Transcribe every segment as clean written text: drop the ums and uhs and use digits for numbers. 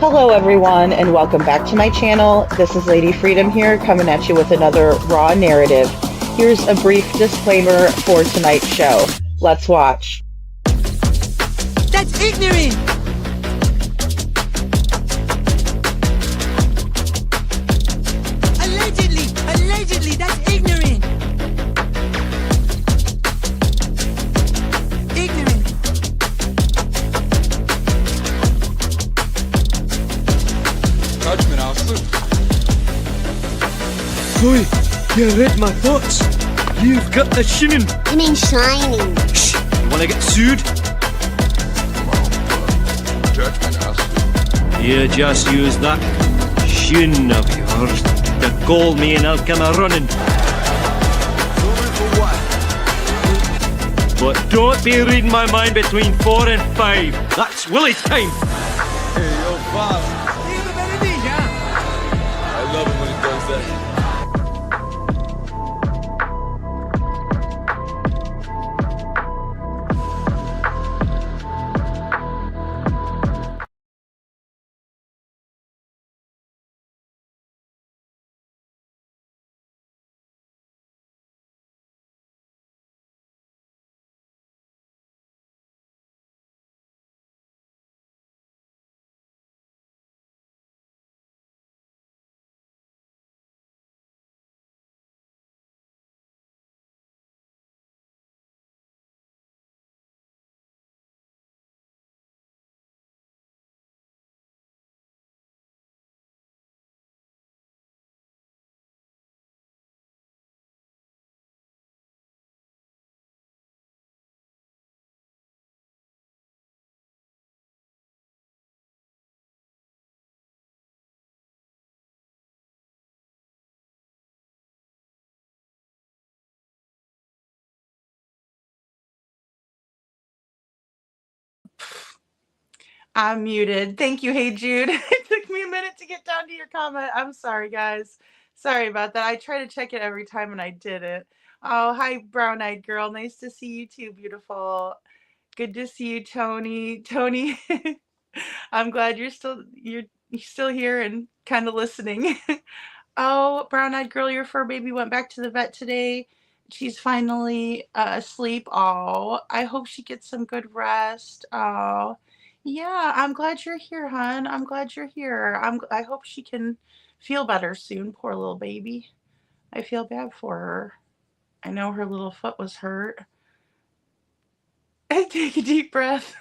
Hello everyone and welcome back to my channel. This is Lady Freedom here coming at you with another raw narrative. Here's a brief disclaimer for tonight's show. Let's watch. That's ignorant! Allegedly, that's ignorant! Ignorant. Judgment, Arthur. Boy, you read my thoughts. You've got the shinning. You mean shining? Shh! You wanna get sued? Judgment, Arthur. You just use that shin of yours to call me and I'll come a-running. But don't be reading my mind between 4 and 5. That's Willie's time. Hey, yo, Bob. I love it when he does that. I'm muted. Thank you. Hey, Jude. It took me a minute to get down to your comment. I'm sorry, guys. Sorry about that. I try to check it every time and I didn't. Oh, hi, brown-eyed girl. Nice to see you too, beautiful. Good to see you, Tony. Tony, I'm glad you're still here and kind of listening. Oh, brown-eyed girl, your fur baby went back to the vet today. She's finally asleep. Oh, I hope she gets some good rest. Oh, yeah, I'm glad you're here, hon. I'm glad you're here. I hope she can feel better soon. Poor little baby. I feel bad for her. I know her little foot was hurt. Take a deep breath.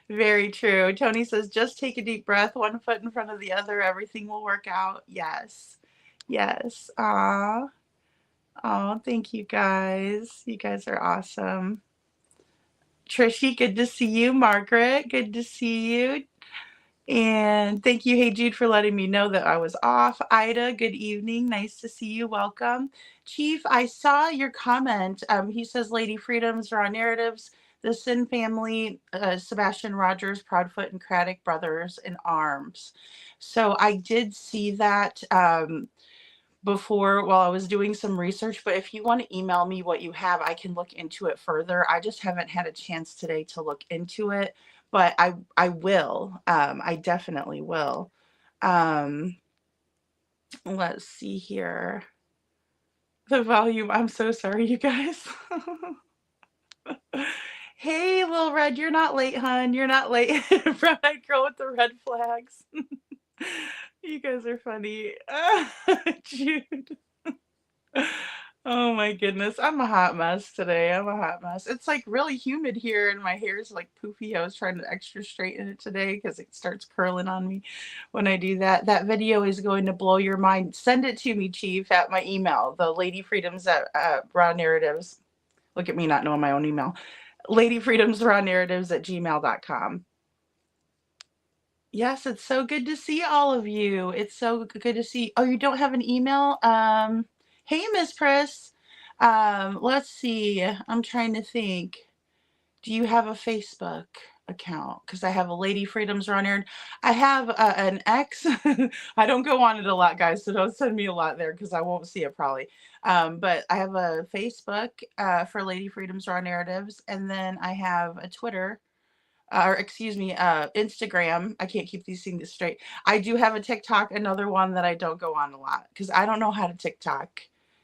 Very true. Tony says, just take a deep breath, one foot in front of the other. Everything will work out. Yes. Yes. Aw. Aw, thank you guys. You guys are awesome. Trishy, good to see you. Margaret, good to see you. And thank you, Hey Jude, for letting me know that I was off. Ida, good evening. Nice to see you. Welcome. Chief, I saw your comment. He says, Lady Freedom's Raw Narratives, the Sin Family, Sebastian Rodgers, Proudfoot, and Craddock Brothers in Arms. So I did see that before while I was doing some research, but if you want to email me what you have, I can look into it further. I just haven't had a chance today to look into it, but I will. I definitely will. Let's see here. The volume. I'm so sorry, you guys. Hey, Lil Red, you're not late, hun. You're not late. Brown-eyed girl with the red flags. You guys are funny. Jude. Oh my goodness. I'm a hot mess today. I'm a hot mess. It's like really humid here and my hair is like poofy. I was trying to extra straighten it today because it starts curling on me when I do that. That video is going to blow your mind. Send it to me, Chief, at my email, the Lady Freedoms at Raw Narratives. Look at me not knowing my own email. LadyFreedomsRawNarratives@gmail.com. Yes, it's so good to see all of you. It's so good to see. Oh, you don't have an email? Hey, Miss Press. Let's see. I'm trying to think. Do you have a Facebook account? Because I have a Lady Freedoms Raw Narrative. I have an X. I don't go on it a lot, guys, so don't send me a lot there because I won't see it probably. But I have a Facebook for Lady Freedoms Raw Narratives, and then I have a Twitter or excuse me, Instagram. I can't keep these things straight. I do have a TikTok, another one that I don't go on a lot because I don't know how to TikTok.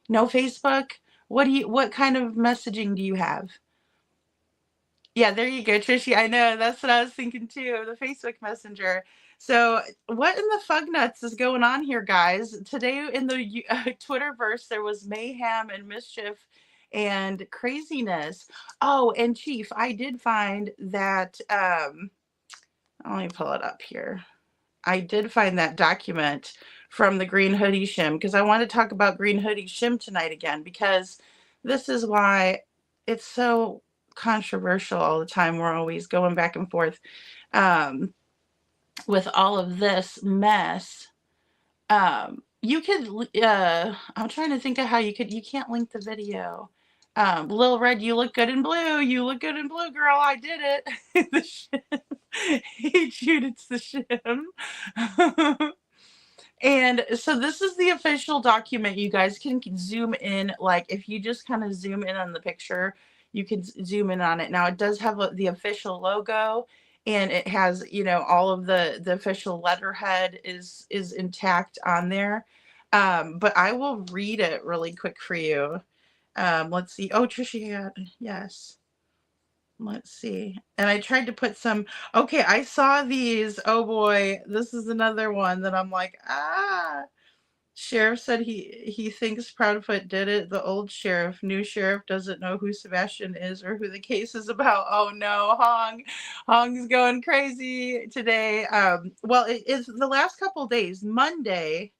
No Facebook. What kind of messaging do you have? Yeah, there you go, Trishy. I know that's what I was thinking too. The Facebook Messenger. So, what in the fug nuts is going on here, guys? Today in the Twitterverse, there was mayhem and mischief and craziness. Oh, and Chief, I did find that. Let me pull it up here. I did find that document from the Green Hoodie Shim because I want to talk about Green Hoodie Shim tonight again because this is why it's so controversial all the time. We're always going back and forth with all of this mess. You could, I'm trying to think of how you can't link the video. Lil Red, you look good in blue. You look good in blue, girl. I did it. The Shim. Hey, Jude, it's the Shim. And so this is the official document. You guys can zoom in. Like if you just kind of zoom in on the picture, you can zoom in on it. Now it does have the official logo and it has, you know, all of the official letterhead is intact on there. But I will read it really quick for you. Let's see. Oh, Trisha, yes. Let's see. And I tried to put some, okay, I saw these. Oh boy, this is another one that I'm like, Sheriff said he thinks Proudfoot did it. The old sheriff, new sheriff doesn't know who Sebastian is or who the case is about. Oh no, Hong's going crazy today. Well, it's the last couple of days. Monday,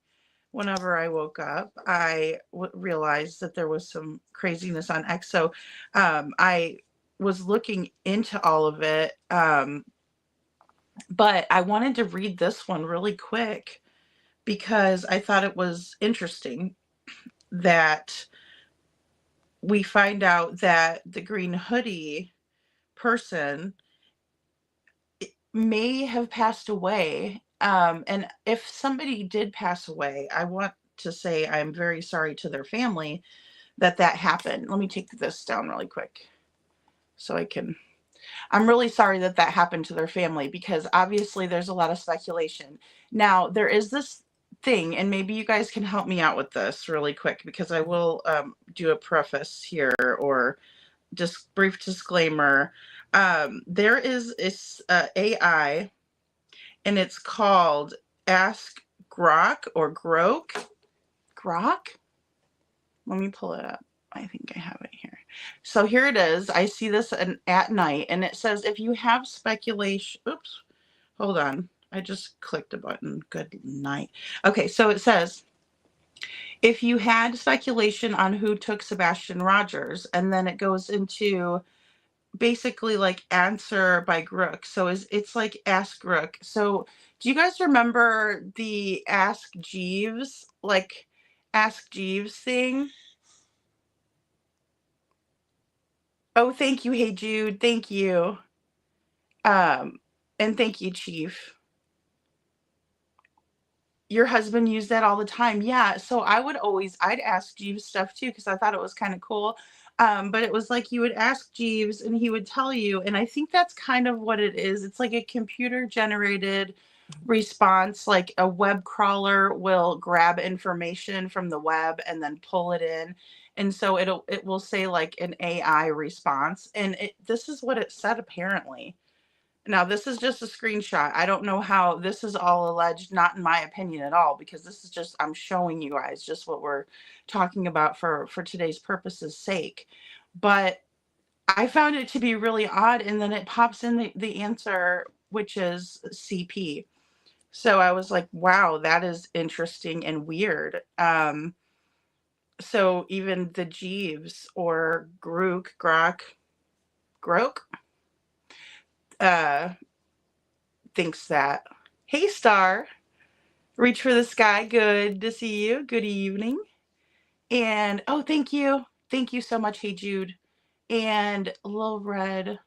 whenever I woke up, I realized that there was some craziness on X. So I was looking into all of it. But I wanted to read this one really quick because I thought it was interesting that we find out that the green hoodie person may have passed away. And if somebody did pass away, I want to say I'm very sorry to their family that happened. Let me take this down really quick so I'm really sorry that happened to their family because obviously there's a lot of speculation. Now, there is this thing, and maybe you guys can help me out with this really quick because I will do a preface here or just brief disclaimer. There is this AI, and it's called Ask Grok or Grok. Grok? Let me pull it up. I think I have it here. So here it is. I see this at night, and it says if you have speculation. Oops, hold on. I just clicked a button. Good night. Okay, so it says if you had speculation on who took Sebastian Rodgers, and then it goes into basically like answer by Grook. So it's like Ask Grook. So do you guys remember the Ask Jeeves, like Ask Jeeves thing? Oh, thank you. Hey, Jude. Thank you. And thank you, Chief. Your husband used that all the time. Yeah. So I'd ask Jeeves stuff too, because I thought it was kind of cool. But it was like you would ask Jeeves and he would tell you. And I think that's kind of what it is. It's like a computer generated response, like a web crawler will grab information from the web and then pull it in. And so it will say like an AI response. And this is what it said apparently. Now, this is just a screenshot. I don't know how this is all alleged, not in my opinion at all, because this is just, I'm showing you guys just what we're talking about for today's purposes sake. But I found it to be really odd. And then it pops in the answer, which is CP. So I was like, wow, that is interesting and weird. So even the Jeeves or Grok, thinks that. Hey, Star. Reach for the sky. Good to see you. Good evening. And, oh, thank you. Thank you so much. Hey, Jude. And Lil Red.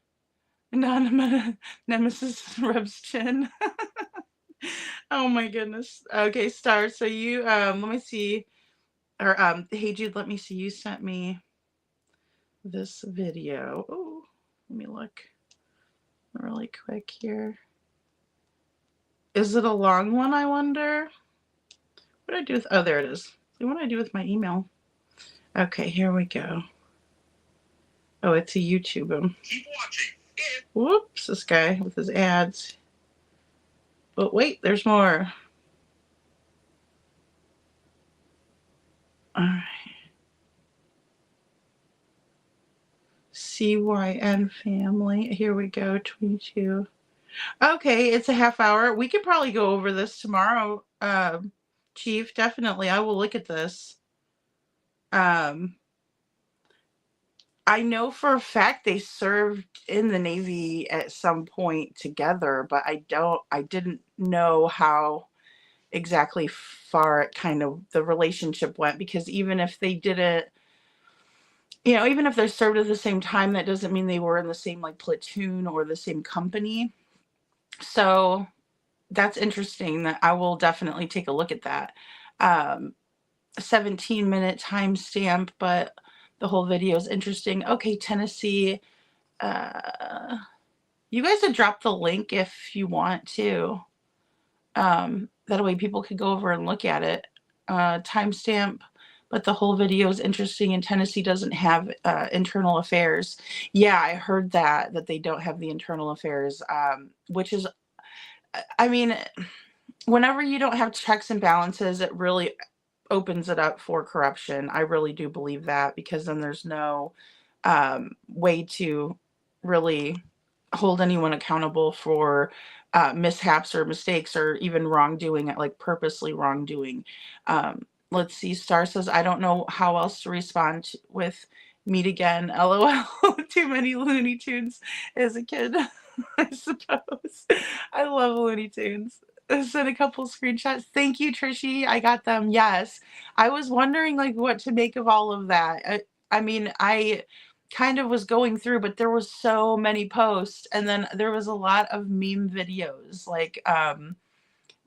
Nemesis rubs chin. Oh, my goodness. Okay, Star. So you, let me see. Or, hey, Jude, let me see. You sent me this video. Oh, let me look. really quick here. Is it a long one, I wonder? What do I do with, oh, there it is. What do I do with my email? Okay, here we go. Oh, it's a YouTube. Keep watching. Whoops, this guy with his ads. But wait, there's more. All right. CYN family. Here we go, 22. Okay, it's a half hour. We could probably go over this tomorrow, Chief. Definitely. I will look at this. I know for a fact they served in the Navy at some point together, but I didn't know how exactly far it kind of the relationship went, because even if they didn't, even if they served at the same time, that doesn't mean they were in the same like platoon or the same company. So that's interesting. That I will definitely take a look at that. 17-minute timestamp, but the whole video is interesting. Okay, Tennessee. You guys have dropped the link if you want to. That way people could go over and look at it. Timestamp, but the whole video is interesting, and Tennessee doesn't have internal affairs. Yeah, I heard that they don't have the internal affairs, which is, I mean, whenever you don't have checks and balances, it really opens it up for corruption. I really do believe that, because then there's no way to really hold anyone accountable for mishaps or mistakes or even wrongdoing, like purposely wrongdoing. Let's see. Star says, I don't know how else to respond with meet again. LOL. Too many Looney Tunes as a kid, I suppose. I love Looney Tunes. I sent a couple screenshots. Thank you, Trishy. I got them. Yes. I was wondering like what to make of all of that. I mean, I kind of was going through, but there was so many posts, and then there was a lot of meme videos, like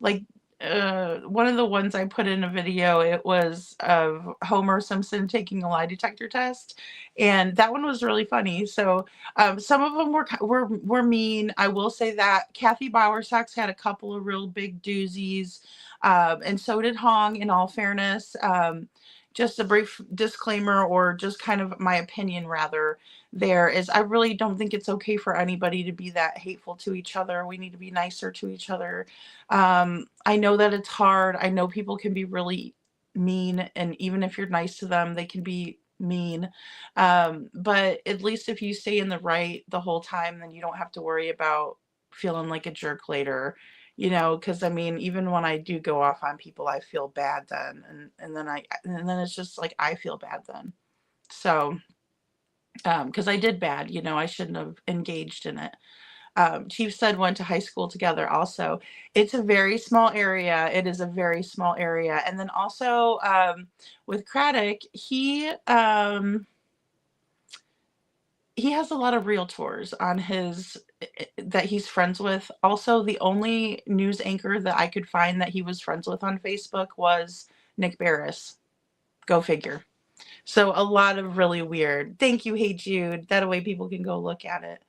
one of the ones I put in a video, it was of Homer Simpson taking a lie detector test, and that one was really funny. So some of them were mean. I will say that Kathy Bowersox had a couple of real big doozies, and so did Hong. In all fairness, just a brief disclaimer, or just kind of my opinion rather, there is, I really don't think it's okay for anybody to be that hateful to each other. We need to be nicer to each other. I know that it's hard. I know people can be really mean, and even if you're nice to them, they can be mean. But at least if you stay in the right the whole time, then you don't have to worry about feeling like a jerk later. Because I mean, even when I do go off on people, I feel bad then, and then it's just like I feel bad then. So, because I did bad, I shouldn't have engaged in it. Chief said went to high school together. Also, it's a very small area. It is a very small area, and then also with Craddock, he has a lot of realtors on his that he's friends with. Also, the only news anchor that I could find that he was friends with on Facebook was Nick Barris. Go figure. So a lot of really weird. Thank you, Hey Jude. That way people can go look at it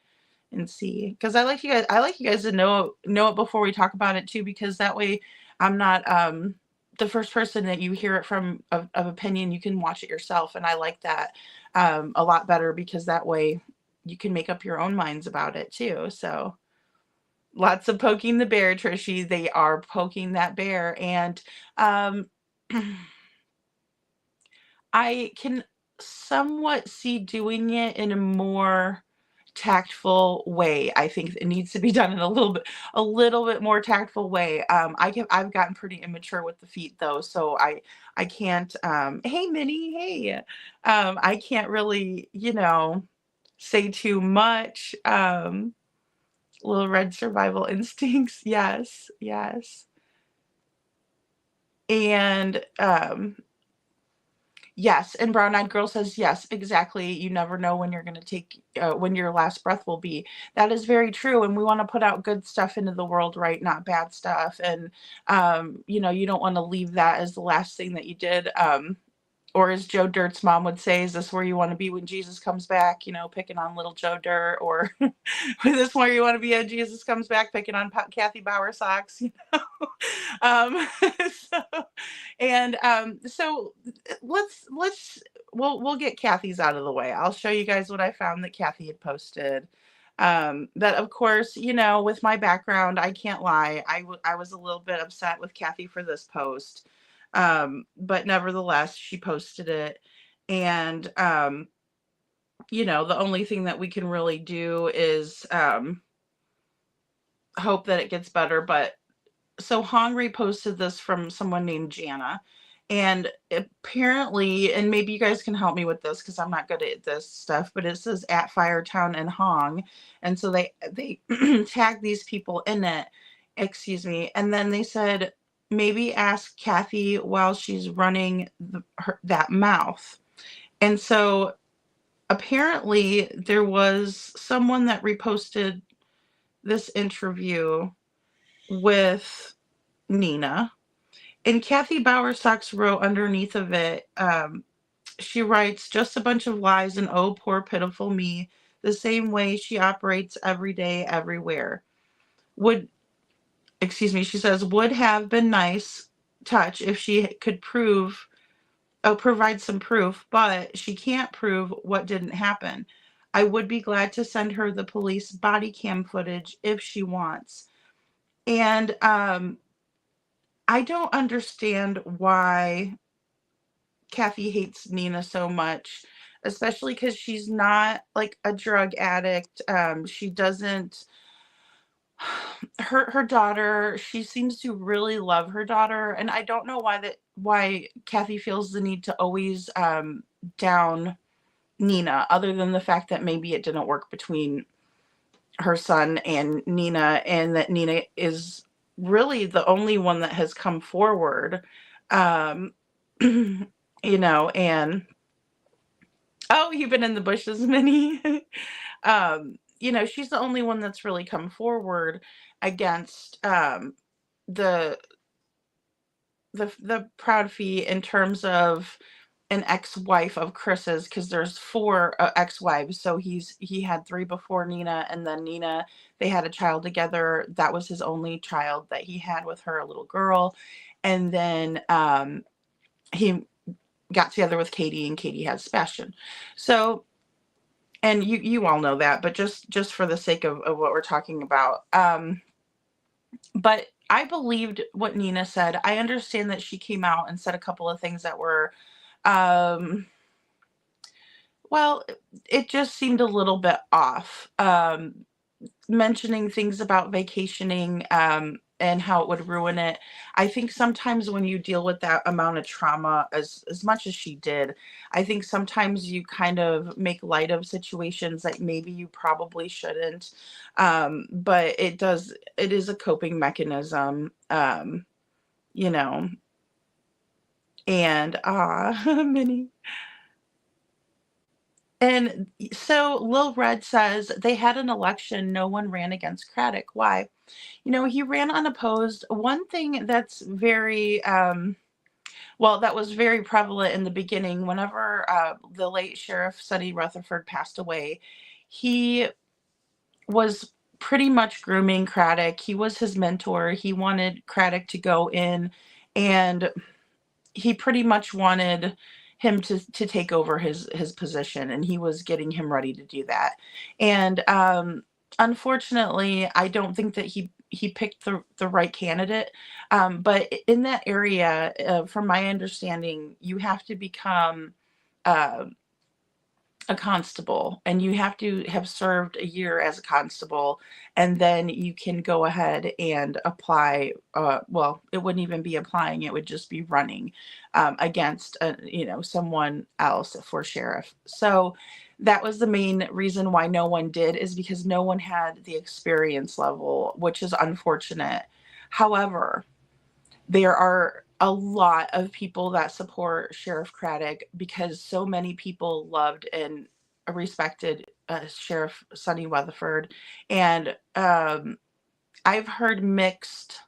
and see. Because I like you guys to know it before we talk about it too, because that way I'm not the first person that you hear it from of opinion. You can watch it yourself, and I like that a lot better, because that way you can make up your own minds about it too. So lots of poking the bear, Trishy. They are poking that bear, and I can somewhat see doing it in a more tactful way. I think it needs to be done in a little bit more tactful way. I've gotten pretty immature with the feet though, so I can't. Hey Minnie, hey. I can't really, say too much. Little red survival instincts. Yes, yes. And yes, and Brown Eyed Girl says, yes, exactly. You never know when you're going to take, when your last breath will be. That is very true. And we want to put out good stuff into the world, right? Not bad stuff. And, you don't want to leave that as the last thing that you did. or as Joe Dirt's mom would say, is this where you want to be when Jesus comes back? You know, picking on little Joe Dirt, or is this where you want to be when Jesus comes back, picking on Kathy Bowersox? You know, um, so so let's we'll get Kathy's out of the way. I'll show you guys what I found that Kathy had posted. That of course, you know, with my background, I can't lie. I was a little bit upset with Kathy for this post. But nevertheless, she posted it. And, you know, the only thing that we can really do is hope that it gets better. But so Hong reposted this from someone named Jana. And apparently, and maybe you guys can help me with this because I'm not good at this stuff, but it says at Firetown and Hong. And so they tagged these people in it, excuse me. And then they said, maybe ask Kathy while she's running that mouth. And so apparently there was someone that reposted this interview with Nina. And Kathy Bowersox wrote underneath of it, she writes, just a bunch of lies and oh, poor pitiful me, the same way she operates every day, everywhere. She says, would have been nice touch if she could provide some proof, but she can't prove what didn't happen. I would be glad to send her the police body cam footage if she wants. And I don't understand why Kathy hates Nina so much, especially because she's not like a drug addict. She doesn't. Her daughter, she seems to really love her daughter, and I don't know why Kathy feels the need to always down Nina, other than the fact that maybe it didn't work between her son and Nina, and that Nina is really the only one that has come forward. You know, and oh, you've been in the bushes, Minnie. You know, she's the only one that's really come forward against the proud fee in terms of an ex-wife of Chris's, because there's 4 ex-wives. So he had 3 before Nina, and then Nina, they had a child together. That was his only child that he had with her, a little girl. And then he got together with Katie, and Katie had Sebastian. So, and you all know that, but just for the sake of what we're talking about. But I believed what Nina said. I understand that she came out and said a couple of things that were, well, it just seemed a little bit off. Mentioning things about vacationing, and how it would ruin it. I think sometimes when you deal with that amount of trauma, as much as she did, I think sometimes you kind of make light of situations that maybe you probably shouldn't. But it is a coping mechanism, you know. And Minnie. And so Lil Red says they had an election, no one ran against Craddock. Why? You know, he ran unopposed. One thing that's very, that was very prevalent in the beginning, whenever the late Sheriff Sonny Rutherford passed away, he was pretty much grooming Craddock. He was his mentor. He wanted Craddock to go in, and he pretty much wanted him to take over his position, and he was getting him ready to do that. And unfortunately, I don't think that he picked the right candidate. But in that area, from my understanding, you have to become a constable, and you have to have served a year as a constable, and then you can go ahead and apply. Well, it wouldn't even be applying, it would just be running against someone else for sheriff. So that was the main reason why no one did, is because no one had the experience level, which is unfortunate. However, there are a lot of people that support Sheriff Craddock because so many people loved and respected Sheriff Sonny Weatherford. And I've heard mixed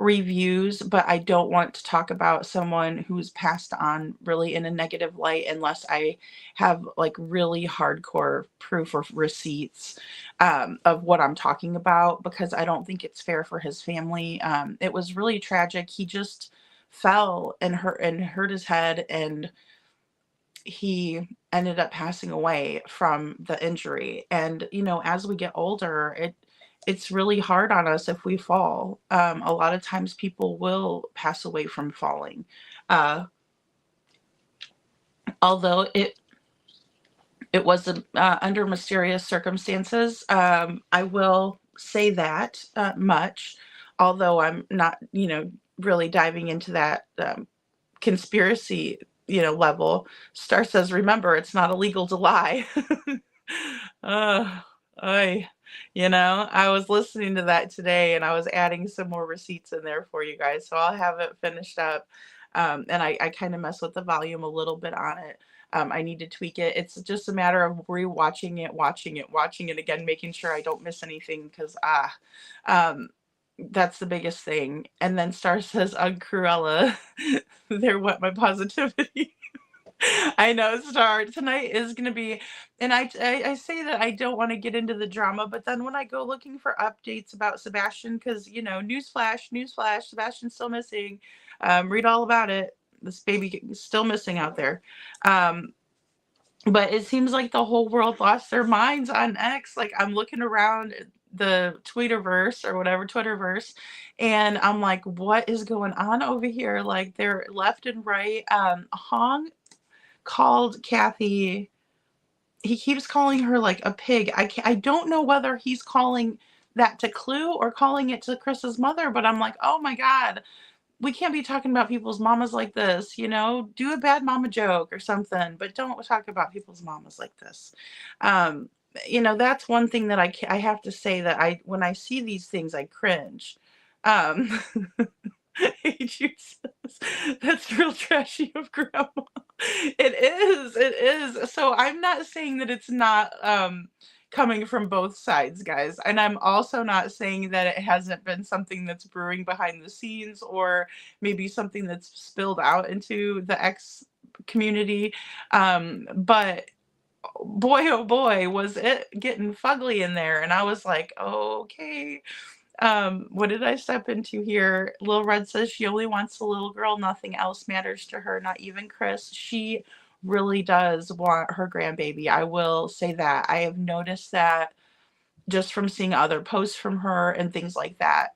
reviews, but I don't want to talk about someone who's passed on really in a negative light unless I have like really hardcore proof or receipts of what I'm talking about, because I don't think it's fair for his family. It was really tragic. He just fell and hurt his head, and he ended up passing away from the injury. And as we get older, it's really hard on us if we fall. A lot of times people will pass away from falling, uh, although it was under mysterious circumstances. I will say that much, although I'm not really diving into that conspiracy level. Star says, remember, it's not illegal to lie. uh, I was listening to that today, and I was adding some more receipts in there for you guys, so I'll have it finished up. And I kind of mess with the volume a little bit on it. I need to tweak it. It's just a matter of watching it again, making sure I don't miss anything, because that's the biggest thing. And then Star says, Cruella, there went my positivity. I know, Star. Tonight is going to be, and I say that I don't want to get into the drama, but then when I go looking for updates about Sebastian, because, newsflash, Sebastian's still missing. Read all about it. This baby is still missing out there. But it seems like the whole world lost their minds on X. Like, I'm looking around the Twitterverse or whatever, Twitterverse, and I'm like, what is going on over here? Like, they're left and right. Hong called Kathy, he keeps calling her like a pig. I don't know whether he's calling that to Clue or calling it to Chris's mother, but I'm like, oh my God, we can't be talking about people's mamas like this. Do a bad mama joke or something, but don't talk about people's mamas like this. That's one thing that I have to say, that when I see these things, I cringe. um Hey, Jesus, that's real trashy of grandma. It is. So I'm not saying that it's not coming from both sides, guys. And I'm also not saying that it hasn't been something that's brewing behind the scenes, or maybe something that's spilled out into the X community. But boy, oh boy, was it getting fugly in there. And I was like, okay. What did I step into here? Lil Red says she only wants a little girl. Nothing else matters to her, not even Chris. She really does want her grandbaby. I will say that. I have noticed that just from seeing other posts from her and things like that.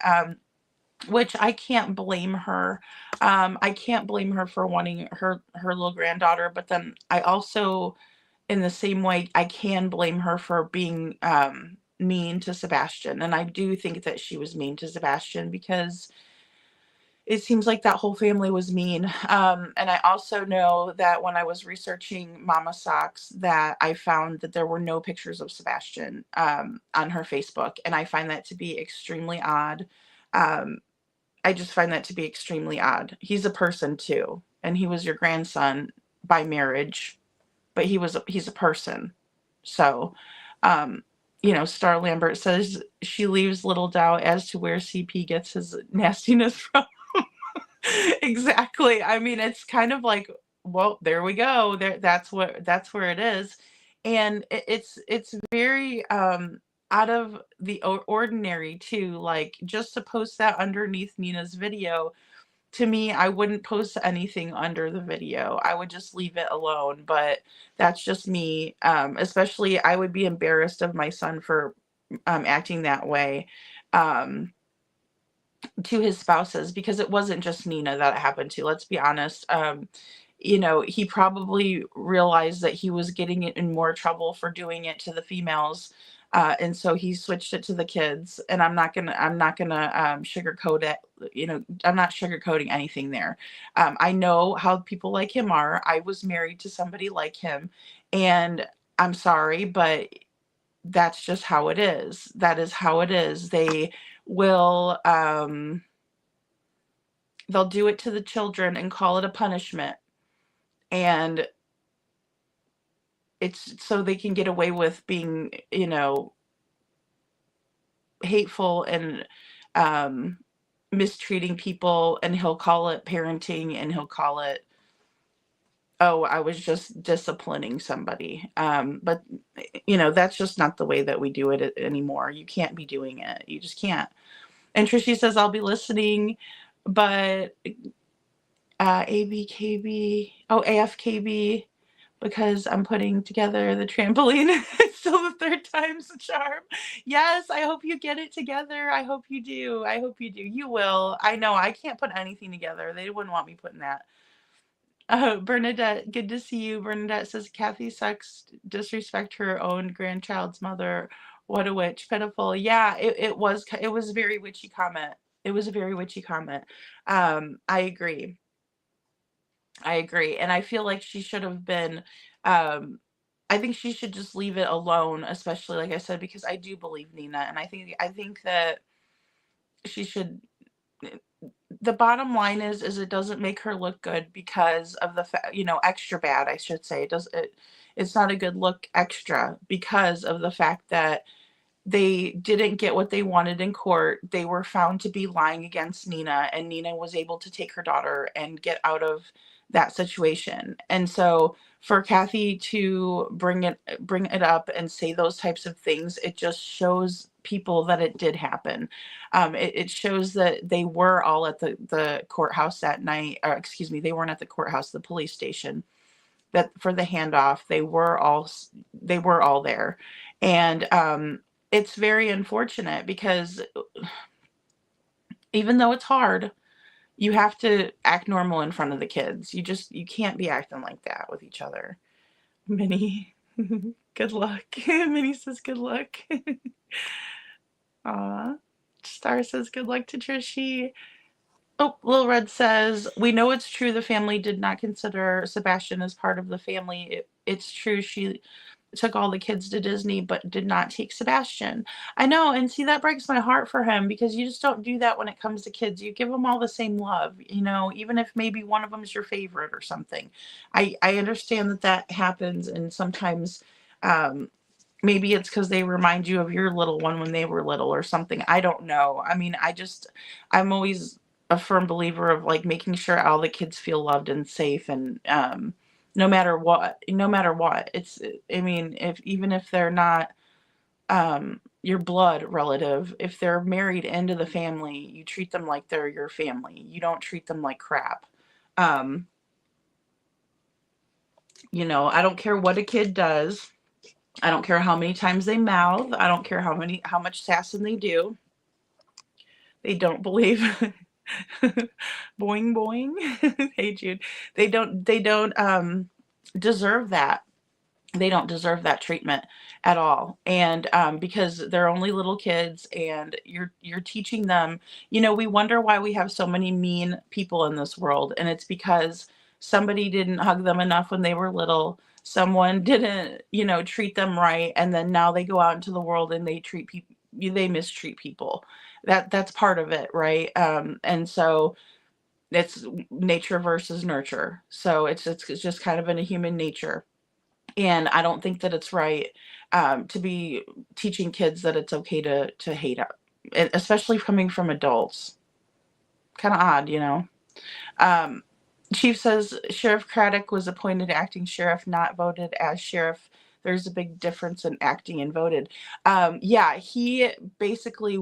Which I can't blame her. I can't blame her for wanting her little granddaughter, but then I also, in the same way, I can blame her for being mean to Sebastian. And I do think that she was mean to Sebastian, because it seems like that whole family was mean. And I also know that when I was researching Mama Socks, that I found that there were no pictures of Sebastian on her Facebook. And I find that to be extremely odd. I just find that to be extremely odd. He's a person too, and he was your grandson by marriage, but he's a person. So, Star Lambert says she leaves little doubt as to where CP gets his nastiness from. Exactly. I mean, it's kind of like, well, there we go. That's where it is. And it's very out of the ordinary too. Like, just to post that underneath Nina's video, to me, I wouldn't post anything under the video. I would just leave it alone. But that's just me. Especially, I would be embarrassed of my son for acting that way to his spouses, because it wasn't just Nina that it happened to. Let's be honest. He probably realized that he was getting in more trouble for doing it to the females. And so he switched it to the kids, and I'm not gonna sugarcoat it. I'm not sugarcoating anything there. I know how people like him are. I was married to somebody like him, and I'm sorry, but that's just how it is. That is how it is. They will, they'll do it to the children and call it a punishment. And it's so they can get away with being, hateful and mistreating people, and he'll call it parenting, and he'll call it, oh, I was just disciplining somebody. But that's just not the way that we do it anymore. You can't be doing it. You just can't. And Trishy says, I'll be listening, but AFKB, because I'm putting together the trampoline. It's still the third time's the charm. Yes, I hope you get it together. I hope you do. I hope you do. You will. I know I can't put anything together. They wouldn't want me putting that. Bernadette, good to see you. Bernadette says Kathy sucks, disrespect her own grandchild's mother. What a witch, pitiful. Yeah, it was a very witchy comment. It was a very witchy comment. I agree. And I feel like she should have been. I think she should just leave it alone, especially like I said, because I do believe Nina, and I think that she should. The bottom line is it doesn't make her look good because of the extra bad, I should say. It's not a good look extra because of the fact that they didn't get what they wanted in court. They were found to be lying against Nina, and Nina was able to take her daughter and get out of that situation. And so for Kathy to bring it up and say those types of things, it just shows people that it did happen. It shows that they were all at the courthouse that night, or excuse me, they weren't at the courthouse, the police station, that for the handoff. They were all there. And it's very unfortunate because even though it's hard, you have to act normal in front of the kids. You can't be acting like that with each other. Minnie, good luck. Minnie says good luck. Aw. Star says good luck to Trishy. Oh, Lil Red says, we know it's true the family did not consider Sebastian as part of the family. It's true she took all the kids to Disney but did not take Sebastian. I know, and see, that breaks my heart for him, because you just don't do that when it comes to kids. You give them all the same love, even if maybe one of them is your favorite or something. I understand that happens, and sometimes maybe it's because they remind you of your little one when they were little or something. I don't know. I mean, I'm always a firm believer of like making sure all the kids feel loved and safe, and no matter what, even if they're not your blood relative, if they're married into the family, you treat them like they're your family. You don't treat them like crap. I don't care what a kid does. I don't care how many times they mouth. I don't care how much sassing they do. They don't believe. Boing boing. Hey Jude. They don't deserve that. They don't deserve that treatment at all. And because they're only little kids, and you're teaching them, we wonder why we have so many mean people in this world, and it's because somebody didn't hug them enough when they were little. Someone didn't, treat them right, and then now they go out into the world and they mistreat people. That's part of it, right? And so it's nature versus nurture. So it's just kind of in a human nature. And I don't think that it's right to be teaching kids that it's okay to hate, especially coming from adults. Kind of odd. Chief says Sheriff Craddock was appointed acting sheriff, not voted as sheriff. There's a big difference in acting and voted. Yeah, he basically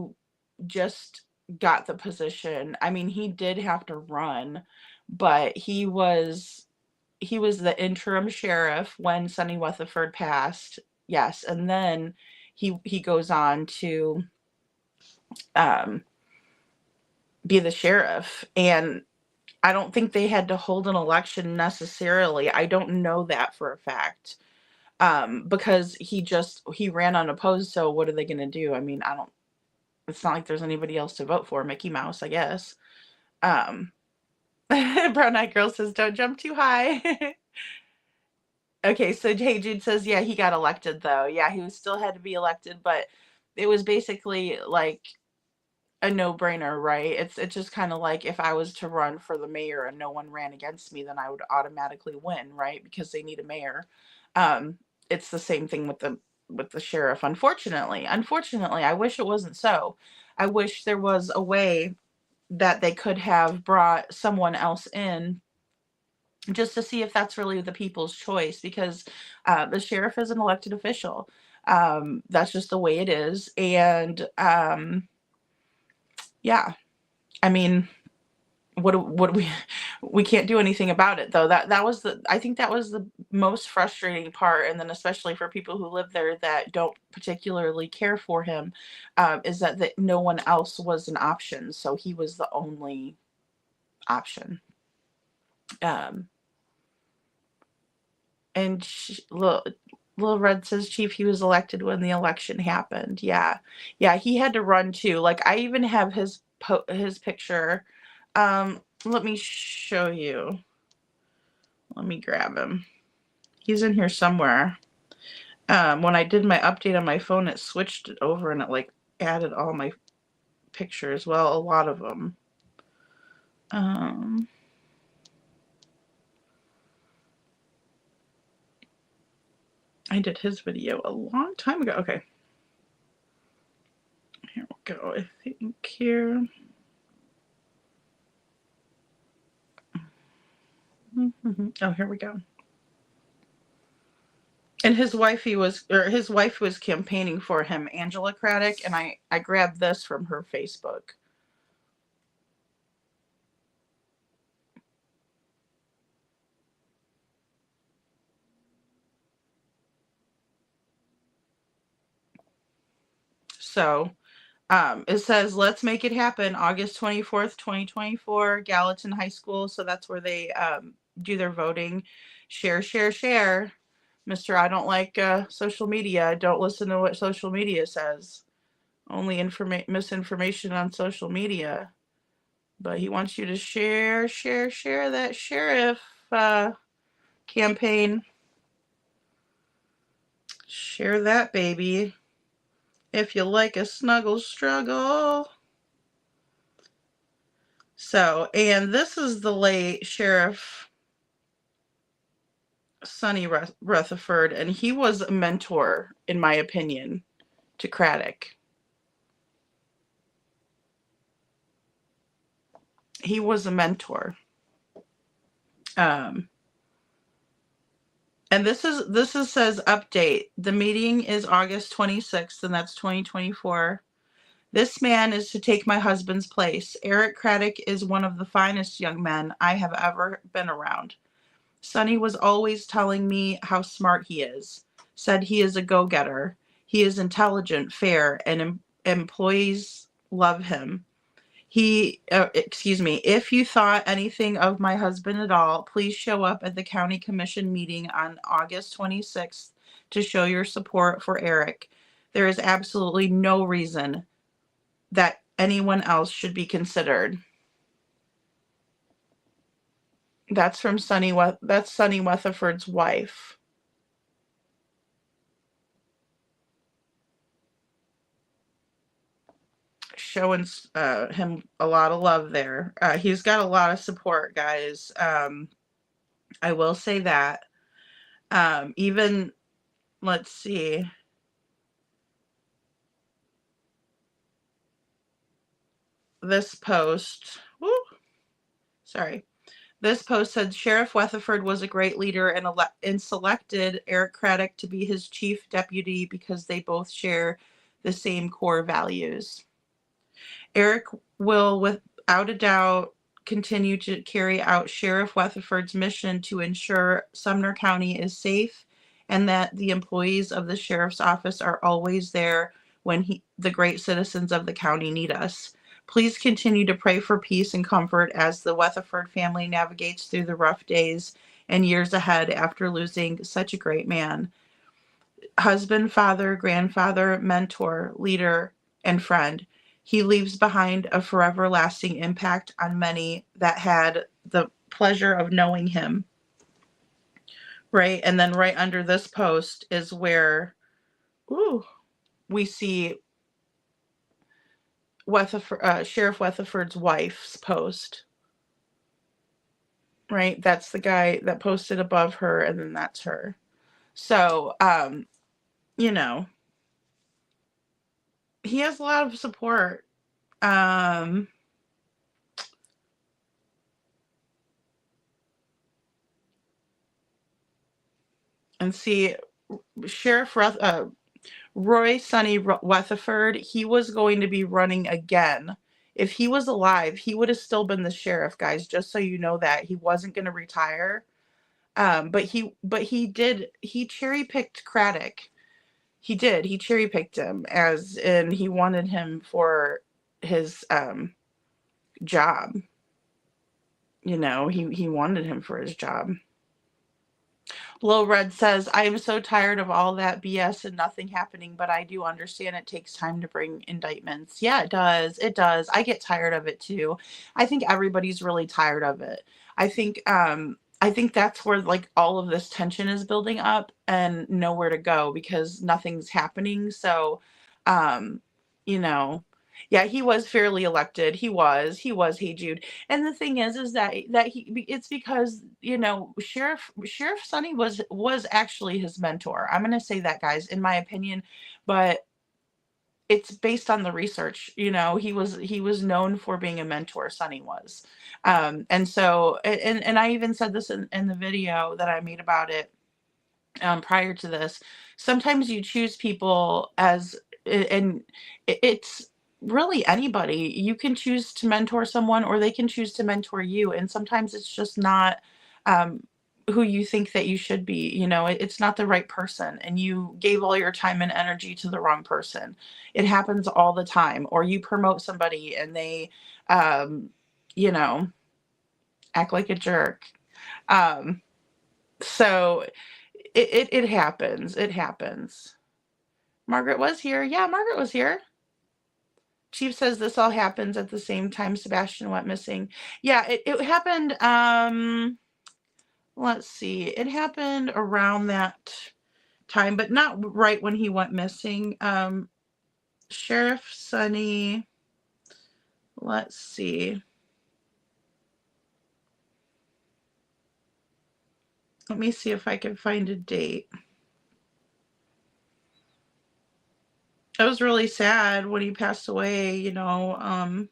just got the position. I mean, he did have to run, but he was the interim sheriff when Sonny Weatherford passed. Yes, and then he goes on to be the sheriff. And I don't think they had to hold an election necessarily. I don't know that for a fact. Because he ran unopposed, so what are they going to do? I mean, it's not like there's anybody else to vote for. Mickey Mouse, I guess. Brown Eyed Girl says, don't jump too high. Okay, so Hey Jude says, yeah, he got elected, though. Yeah, he still had to be elected, but it was basically like a no-brainer, right? It's just kind of like if I was to run for the mayor and no one ran against me, then I would automatically win, right? Because they need a mayor. It's the same thing with the sheriff. Unfortunately, I wish it wasn't so. I wish there was a way that they could have brought someone else in just to see if that's really the people's choice, because the sheriff is an elected official. That's just the way it is. And yeah, I mean, what we can't do anything about it, though. That was I think that was the most frustrating part. And then especially for people who live there that don't particularly care for him, is that no one else was an option, so he was the only option. And Little Red says, Chief, he was elected when the election happened. Yeah, he had to run too. Like, I even have his picture. Let me show you. Let me grab him. He's in here somewhere. When I did my update on my phone, it switched it over and it like added all my pictures. Well, a lot of them. I did his video a long time ago. Okay. Here we go. I think here. Oh, here we go. And his wife was campaigning for him, Angela Craddock, and I grabbed this from her Facebook. So, it says, let's make it happen, August 24th, 2024, Gallatin High School. So that's where they do their voting. Share, share, share. Mr. I don't like social media. Don't listen to what social media says. Only misinformation on social media. But he wants you to share, share, share that sheriff campaign. Share that, baby. If you like a snuggle struggle. So, and this is the late Sheriff Sonny Rutherford, and he was a mentor, in my opinion, to Craddock. He was a mentor. And this says update. The meeting is August 26th, and that's 2024. This man is to take my husband's place. Eric Craddock is one of the finest young men I have ever been around. Sonny was always telling me how smart he is. Said he is a go-getter. He is intelligent, fair, and employees love him. If you thought anything of my husband at all, please show up at the county commission meeting on August 26th to show your support for Eric. There is absolutely no reason that anyone else should be considered. That's from Sonny Weatherford's wife. Showing him a lot of love there. He's got a lot of support, guys. I will say that. Even, let's see. This post. This post said Sheriff Weatherford was a great leader and selected Eric Craddock to be his chief deputy because they both share the same core values. Eric will, without a doubt, continue to carry out Sheriff Weatherford's mission to ensure Sumner County is safe and that the employees of the sheriff's office are always there when the great citizens of the county need us. Please continue to pray for peace and comfort as the Weatherford family navigates through the rough days and years ahead after losing such a great man. Husband, father, grandfather, mentor, leader, and friend. He leaves behind a forever lasting impact on many that had the pleasure of knowing him. Right? And then right under this post is where we see Sheriff Weatherford's wife's post. Right? That's the guy that posted above her, and then that's her. So, he has a lot of support. And see, Sheriff Roy Sonny Weatherford, he was going to be running again. If he was alive, he would have still been the sheriff, guys, just so you know that. He wasn't going to retire. But he cherry-picked Craddock. He did. He cherry-picked him, as in he wanted him for his job. You know, he wanted him for his job. Low Red says, I am so tired of all that BS and nothing happening, but I do understand it takes time to bring indictments. Yeah, it does. It does. I get tired of it too. I think everybody's really tired of it. I think that's where like all of this tension is building up and nowhere to go because nothing's happening. So, you know, yeah, he was fairly elected. He was, Hey Jude. And the thing is that it's because, you know, Sheriff Sonny was actually his mentor. I'm going to say that, guys, in my opinion, but it's based on the research. You know, he was known for being a mentor. Sonny was. And so, and I even said this in the video that I made about it prior to this. Sometimes you choose people as, and it's really anybody. You can choose to mentor someone or they can choose to mentor you. And sometimes it's just not who you think that you should be. You know, it's not the right person and you gave all your time and energy to the wrong person. It happens all the time. Or you promote somebody and they, you know, act like a jerk. So it happens. It happens. Margaret was here. Yeah, Margaret was here. Chief says this all happens at the same time Sebastian went missing. Yeah, it happened. Let's see. It happened around that time, but not right when he went missing. Sheriff Sonny. Let's see. Let me see if I can find a date. It was really sad when he passed away, you know.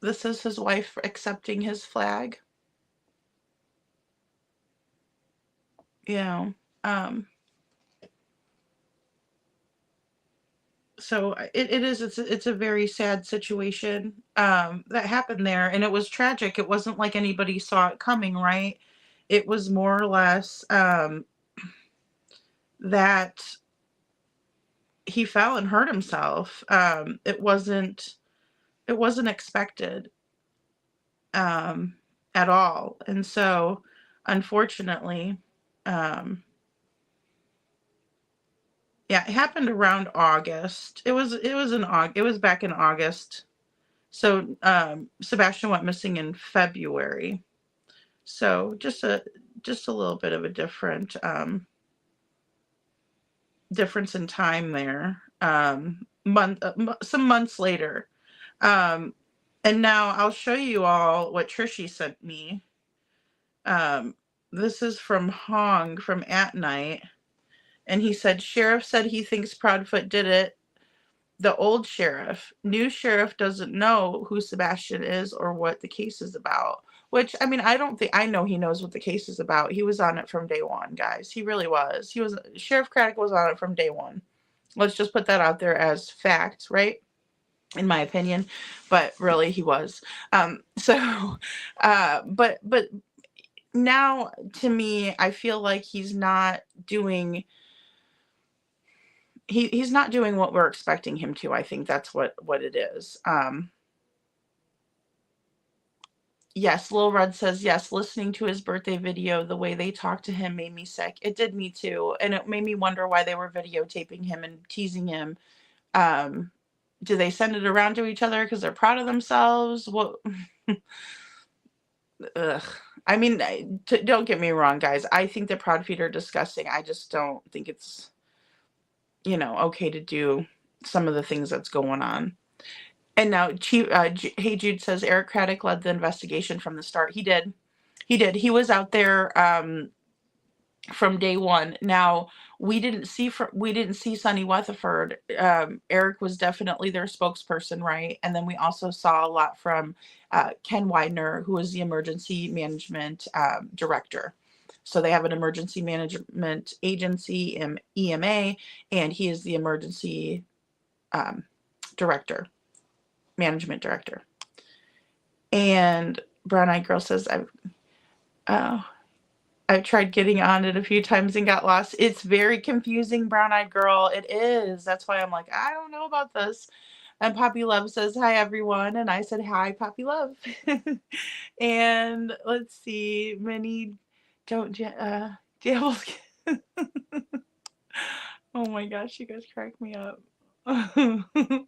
This is his wife accepting his flag. You know, so it's a very sad situation that happened there, and it was tragic. It wasn't like anybody saw it coming, right? It was more or less that he fell and hurt himself. It wasn't expected at all, and so unfortunately, yeah, it happened around August. It was back in August. So Sebastian went missing in February. So just a little bit of a difference in time there. Some months later. And now I'll show you all what Trishy sent me. This is from Hong from At Night. And he said, Sheriff said he thinks Proudfoot did it. The old sheriff. New sheriff doesn't know who Sebastian is or what the case is about. Which, I mean, I know he knows what the case is about. He was on it from day one, guys. He really was. Sheriff Craddock was on it from day one. Let's just put that out there as fact, right? In my opinion. But really, he was. But now, to me, I feel like he's not doing... He's not doing what we're expecting him to. I think that's what it is. Yes, Lil Red says, yes, listening to his birthday video, the way they talked to him made me sick. It did me too. And it made me wonder why they were videotaping him and teasing him. Do they send it around to each other because they're proud of themselves? What? Ugh. I mean, don't get me wrong, guys. I think the Proud Feet are disgusting. I just don't think it's, you know, okay to do some of the things that's going on. And now, Hey Jude says Eric Craddock led the investigation from the start. He did. He was out there from day one. Now, we didn't see Sonny Weatherford. Eric was definitely their spokesperson, right? And then we also saw a lot from Ken Widener, who was the emergency management director. So they have an emergency management agency, EMA, and he is the emergency director, management director. And Brown Eyed Girl says, I've tried getting on it a few times and got lost. It's very confusing, Brown Eyed Girl. It is. That's why I'm like, I don't know about this. And Poppy Love says, hi, everyone. And I said, hi, Poppy Love. And let's see. Many don't, devils. Oh my gosh, you guys crack me up. I'm going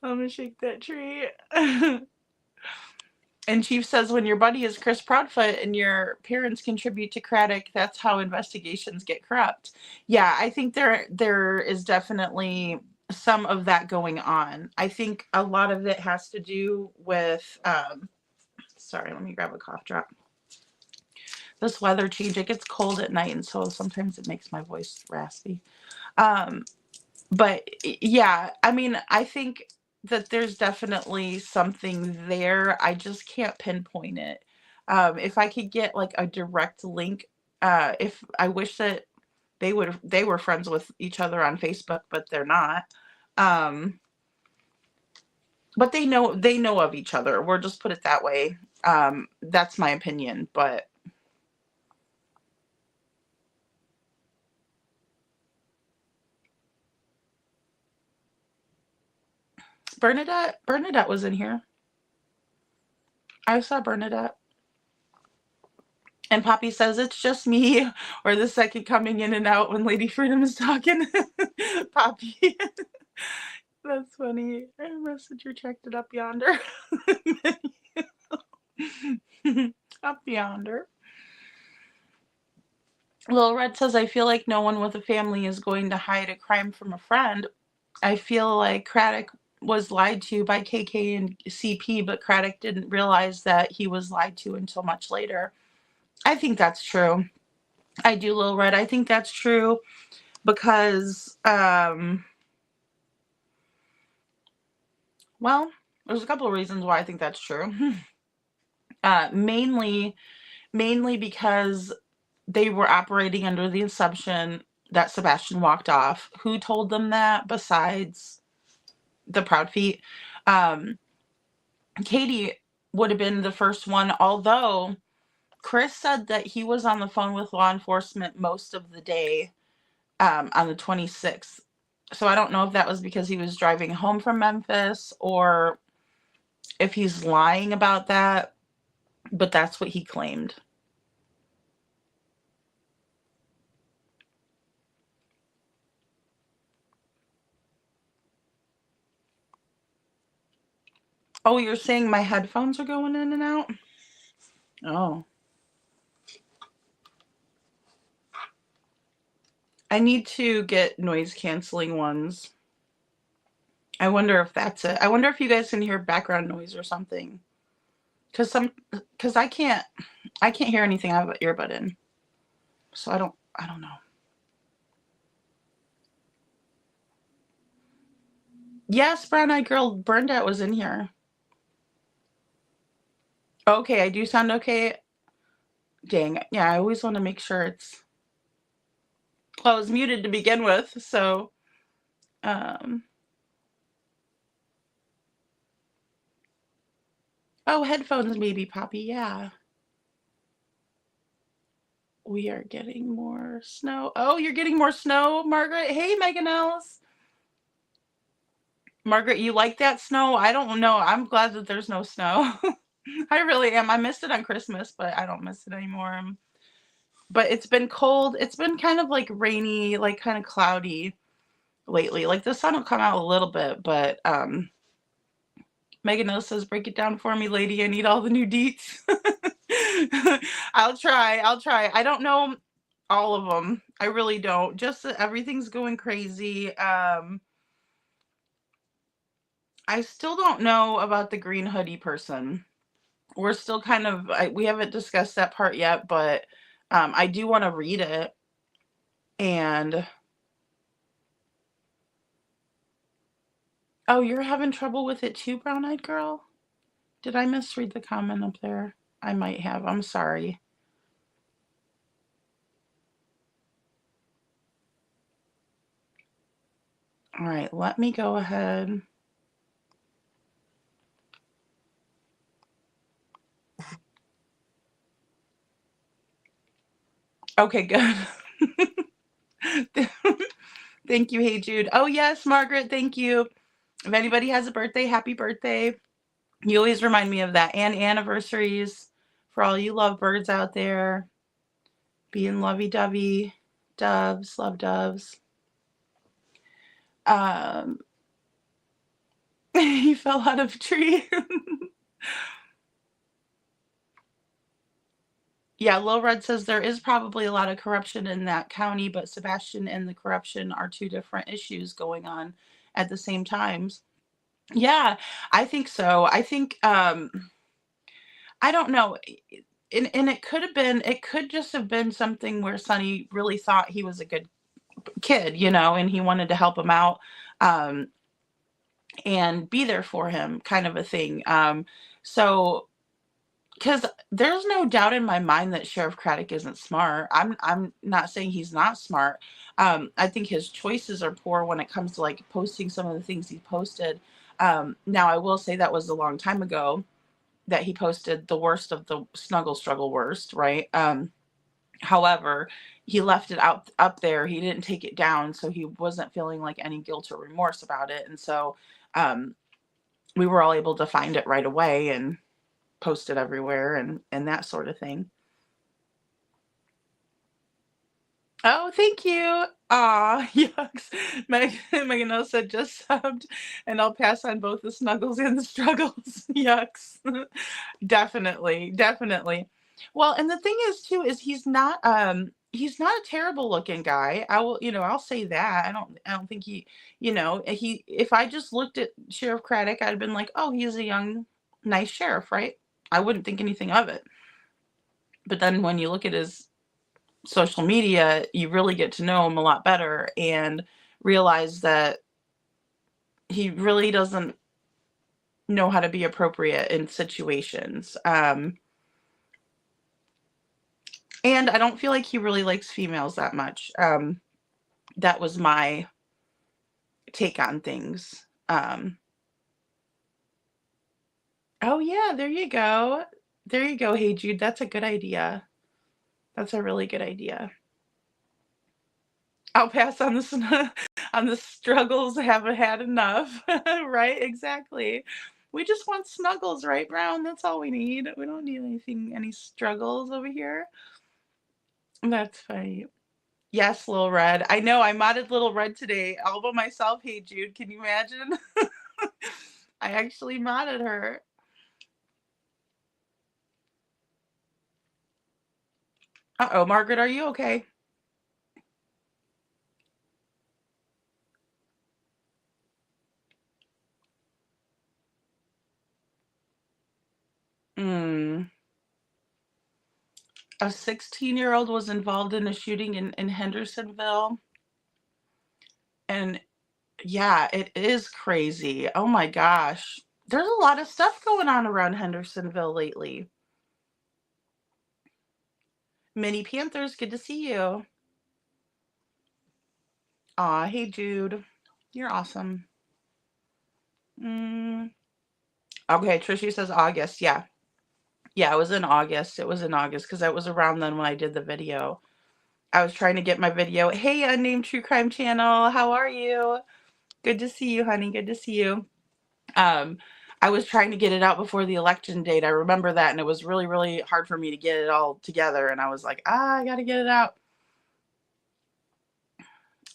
to shake that tree. And Chief says, when your buddy is Chris Proudfoot and your parents contribute to Craddock, that's how investigations get corrupt. Yeah, I think there is definitely some of that going on. I think a lot of it has to do with, sorry, let me grab a cough drop. This weather change, it gets cold at night, and so sometimes it makes my voice raspy. But yeah, I mean, I think that there's definitely something there. I just can't pinpoint it. If I could get like a direct link, if I wish that they were friends with each other on Facebook, but they're not. But they know of each other. We'll just put it that way. That's my opinion, but Bernadette was in here. I saw Bernadette. And Poppy says, it's just me, or the second coming in and out when Lady Freedom is talking. Poppy. That's funny. I messenger checked it up yonder. Up yonder. Lil Red says, I feel like no one with a family is going to hide a crime from a friend. I feel like Craddock was lied to by KK and CP, but Craddock didn't realize that he was lied to until much later. I think that's true. I do, Lil Red. I think that's true because, well, there's a couple of reasons why I think that's true. Mainly because they were operating under the assumption that Sebastian walked off. Who told them that besides the Proud Feet? Katie would have been the first one, although Chris said that he was on the phone with law enforcement most of the day on the 26th. So I don't know if that was because he was driving home from Memphis or if he's lying about that, but that's what he claimed. Oh, you're saying my headphones are going in and out? Oh. I need to get noise canceling ones. I wonder if that's it. I wonder if you guys can hear background noise or something. Cause I can't hear anything. I have an earbud in. So I don't know. Yes, Brown Eyed Girl Bernadette was in here. Okay, I do sound okay. Dang. Yeah, I always want to make sure it's... Well, I was muted to begin with, so... Oh, headphones maybe, Poppy, yeah. We are getting more snow. Oh, you're getting more snow, Margaret? Hey, Megan Els. Margaret, you like that snow? I don't know. I'm glad that there's no snow. I really am. I missed it on Christmas, but I don't miss it anymore. But it's been cold. It's been kind of like rainy, like kind of cloudy lately. Like the sun will come out a little bit, but Megan O says, break it down for me, lady. I need all the new deets. I'll try. I don't know all of them. I really don't. Just that everything's going crazy. I still don't know about the green hoodie person. We're still kind of, we haven't discussed that part yet, but I do want to read it. And, oh, you're having trouble with it too, Brown Eyed Girl? Did I misread the comment up there? I might have. I'm sorry. All right, let me go ahead. Okay, good. Thank you. Hey, Jude. Oh, yes, Margaret. Thank you. If anybody has a birthday, happy birthday. You always remind me of that. And anniversaries for all you lovebirds out there. Being lovey-dovey. Doves. Love doves. He fell out of a tree. Yeah, Lil Red says there is probably a lot of corruption in that county, but Sebastian and the corruption are two different issues going on at the same times. Yeah, I think so. I think I don't know. And it could just have been something where Sonny really thought he was a good kid, and he wanted to help him out um and be there for him, kind of a thing. So because there's no doubt in my mind that Sheriff Craddock isn't smart. I'm not saying he's not smart. I think his choices are poor when it comes to like posting some of the things he posted. Now I will say that was a long time ago that he posted the worst of the snuggle struggle worst, right? However, he left it out up there. He didn't take it down, so he wasn't feeling like any guilt or remorse about it. And so we were all able to find it right away and post it everywhere and that sort of thing. Oh, thank you. Aw, yucks. Megan O said just subbed, and I'll pass on both the snuggles and the struggles. Yucks. Definitely, definitely. Well, and the thing is too is he's not a terrible looking guy. I'll say that. I don't think he if I just looked at Sheriff Craddock, I'd have been like, "Oh, he's a young nice sheriff," right? I wouldn't think anything of it. But then when you look at his social media, you really get to know him a lot better and realize that he really doesn't know how to be appropriate in situations. And I don't feel like he really likes females that much. That was my take on things. Oh yeah, there you go. There you go. Hey Jude, that's a good idea. That's a really good idea. I'll pass on on the struggles. Haven't had enough. Right? Exactly. We just want snuggles, right, Brown? That's all we need. We don't need any struggles over here. That's funny. Yes, Little Red. I know I modded Little Red today all by myself. Hey, Jude, can you imagine? I actually modded her. Uh-oh, Margaret, are you okay? Mm. A 16-year-old was involved in a shooting in Hendersonville. And yeah, it is crazy. Oh my gosh. There's a lot of stuff going on around Hendersonville lately. Mini Panthers, good to see you. Aw, hey Jude. You're awesome. Okay, Trishy says August. Yeah. Yeah, it was in August. It was in August because that was around then when I did the video. I was trying to get my video. Hey, Unnamed True Crime Channel. How are you? Good to see you, honey. Good to see you. I was trying to get it out before the election date. I remember that, and it was really, really hard for me to get it all together. And I was like, I got to get it out.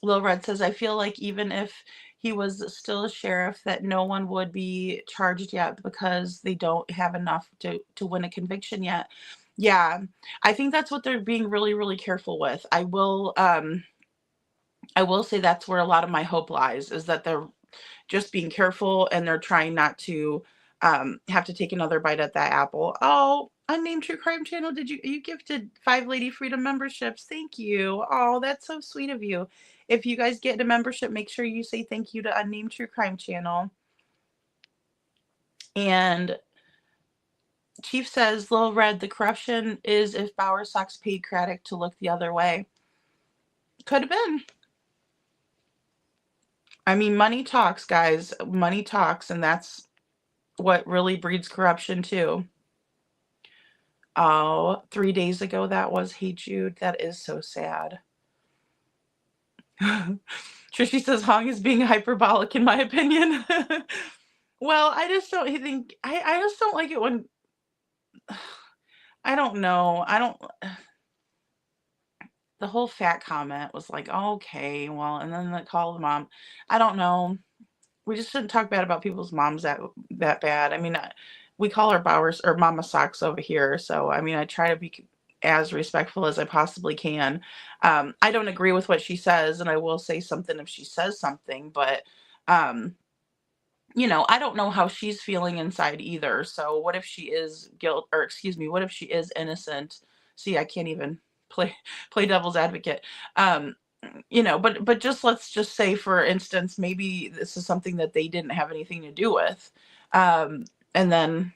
Lil Red says, I feel like even if he was still a sheriff, that no one would be charged yet because they don't have enough to win a conviction yet. Yeah, I think that's what they're being really, really careful with. I will say that's where a lot of my hope lies, is that they're just being careful and they're trying not to have to take another bite at that apple. Oh, Unnamed True Crime Channel, you gifted 5 Lady Freedom memberships. Thank you. Oh, that's so sweet of you. If you guys get a membership, make sure you say thank you to Unnamed True Crime Channel. And Chief says, Lil Red, the corruption is if Bower Sox paid Craddock to look the other way. Could have been. I mean, money talks, guys. Money talks, and that's what really breeds corruption too. Oh, 3 days ago that was. Hey Jude, that is so sad. Trishy says Hong is being hyperbolic in my opinion. Well, I just don't think I just don't like it when I don't know. I don't the whole fat comment was like, oh, okay, well, and then the call the mom. I don't know. We just shouldn't talk bad about people's moms that bad. I mean, we call her Bowers or Mama Socks over here, so I mean, I try to be as respectful as I possibly can. I don't agree with what she says, and I will say something if she says something, but um, I don't know how she's feeling inside either. So what if she is what if she is innocent? See, I can't even play play devil's advocate. Um, but just let's just say, for instance, maybe this is something that they didn't have anything to do with. And then,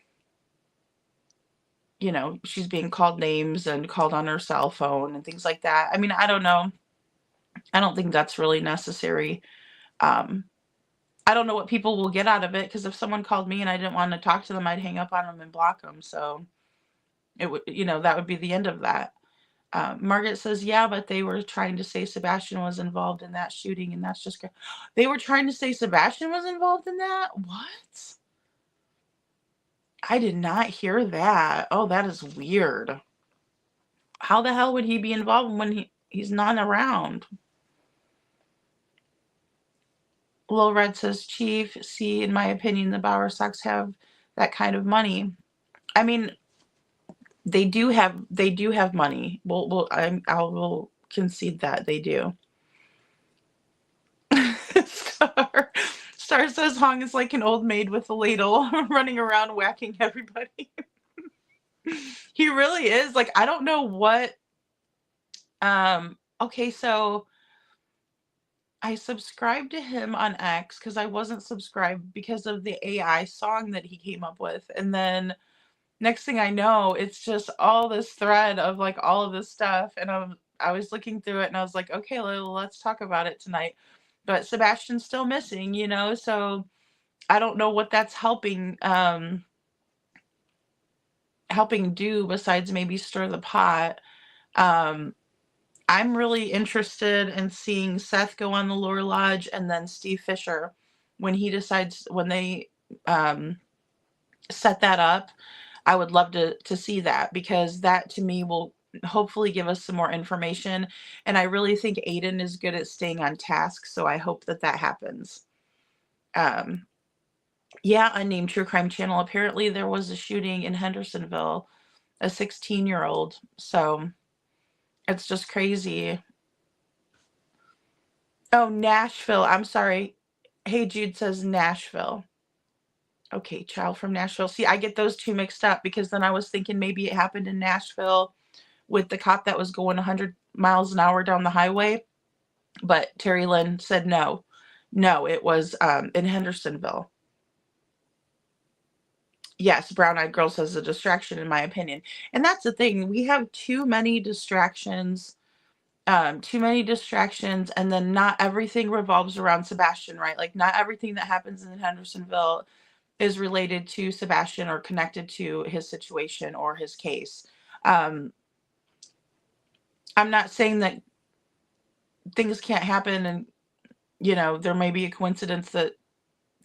she's being called names and called on her cell phone and things like that. I mean, I don't know. I don't think that's really necessary. Um, I don't know what people will get out of it, because if someone called me and I didn't want to talk to them, I'd hang up on them and block them. So it would, that would be the end of that. Margaret says, yeah, but they were trying to say Sebastian was involved in that shooting, and that's just they were trying to say Sebastian was involved in that? What? I did not hear that. Oh, that is weird. How the hell would he be involved when he's not around? Lil Red says, Chief, see, in my opinion, the Bauer Sox have that kind of money. I mean, they do have money. I will concede that they do. Star says Hong is like an old maid with a ladle running around whacking everybody. He really is. Like, I don't know what. Okay, so I subscribed to him on X because I wasn't subscribed because of the AI song that he came up with. And then next thing I know, it's just all this thread of like all of this stuff. And I was looking through it and I was like, okay, let's talk about it tonight. But Sebastian's still missing, so I don't know what that's helping do besides maybe stir the pot. I'm really interested in seeing Seth go on the Lore Lodge, and then Steve Fisher when they set that up. I would love to see that, because that to me will hopefully give us some more information. And I really think Aiden is good at staying on task, so I hope that happens. Yeah, unnamed true crime channel. Apparently there was a shooting in Hendersonville, a 16-year-old. So it's just crazy. Oh, Nashville. I'm sorry. Hey Jude says Nashville. Okay, child from Nashville. See, I get those two mixed up, because then I was thinking maybe it happened in Nashville with the cop that was going 100 miles an hour down the highway. But Terry Lynn said no. No, it was in Hendersonville. Yes, Brown Eyed Girl says a distraction, in my opinion. And that's the thing. We have too many distractions. And then not everything revolves around Sebastian, right? Like, not everything that happens in Hendersonville is related to Sebastian or connected to his situation or his case. I'm not saying that things can't happen and, there may be a coincidence that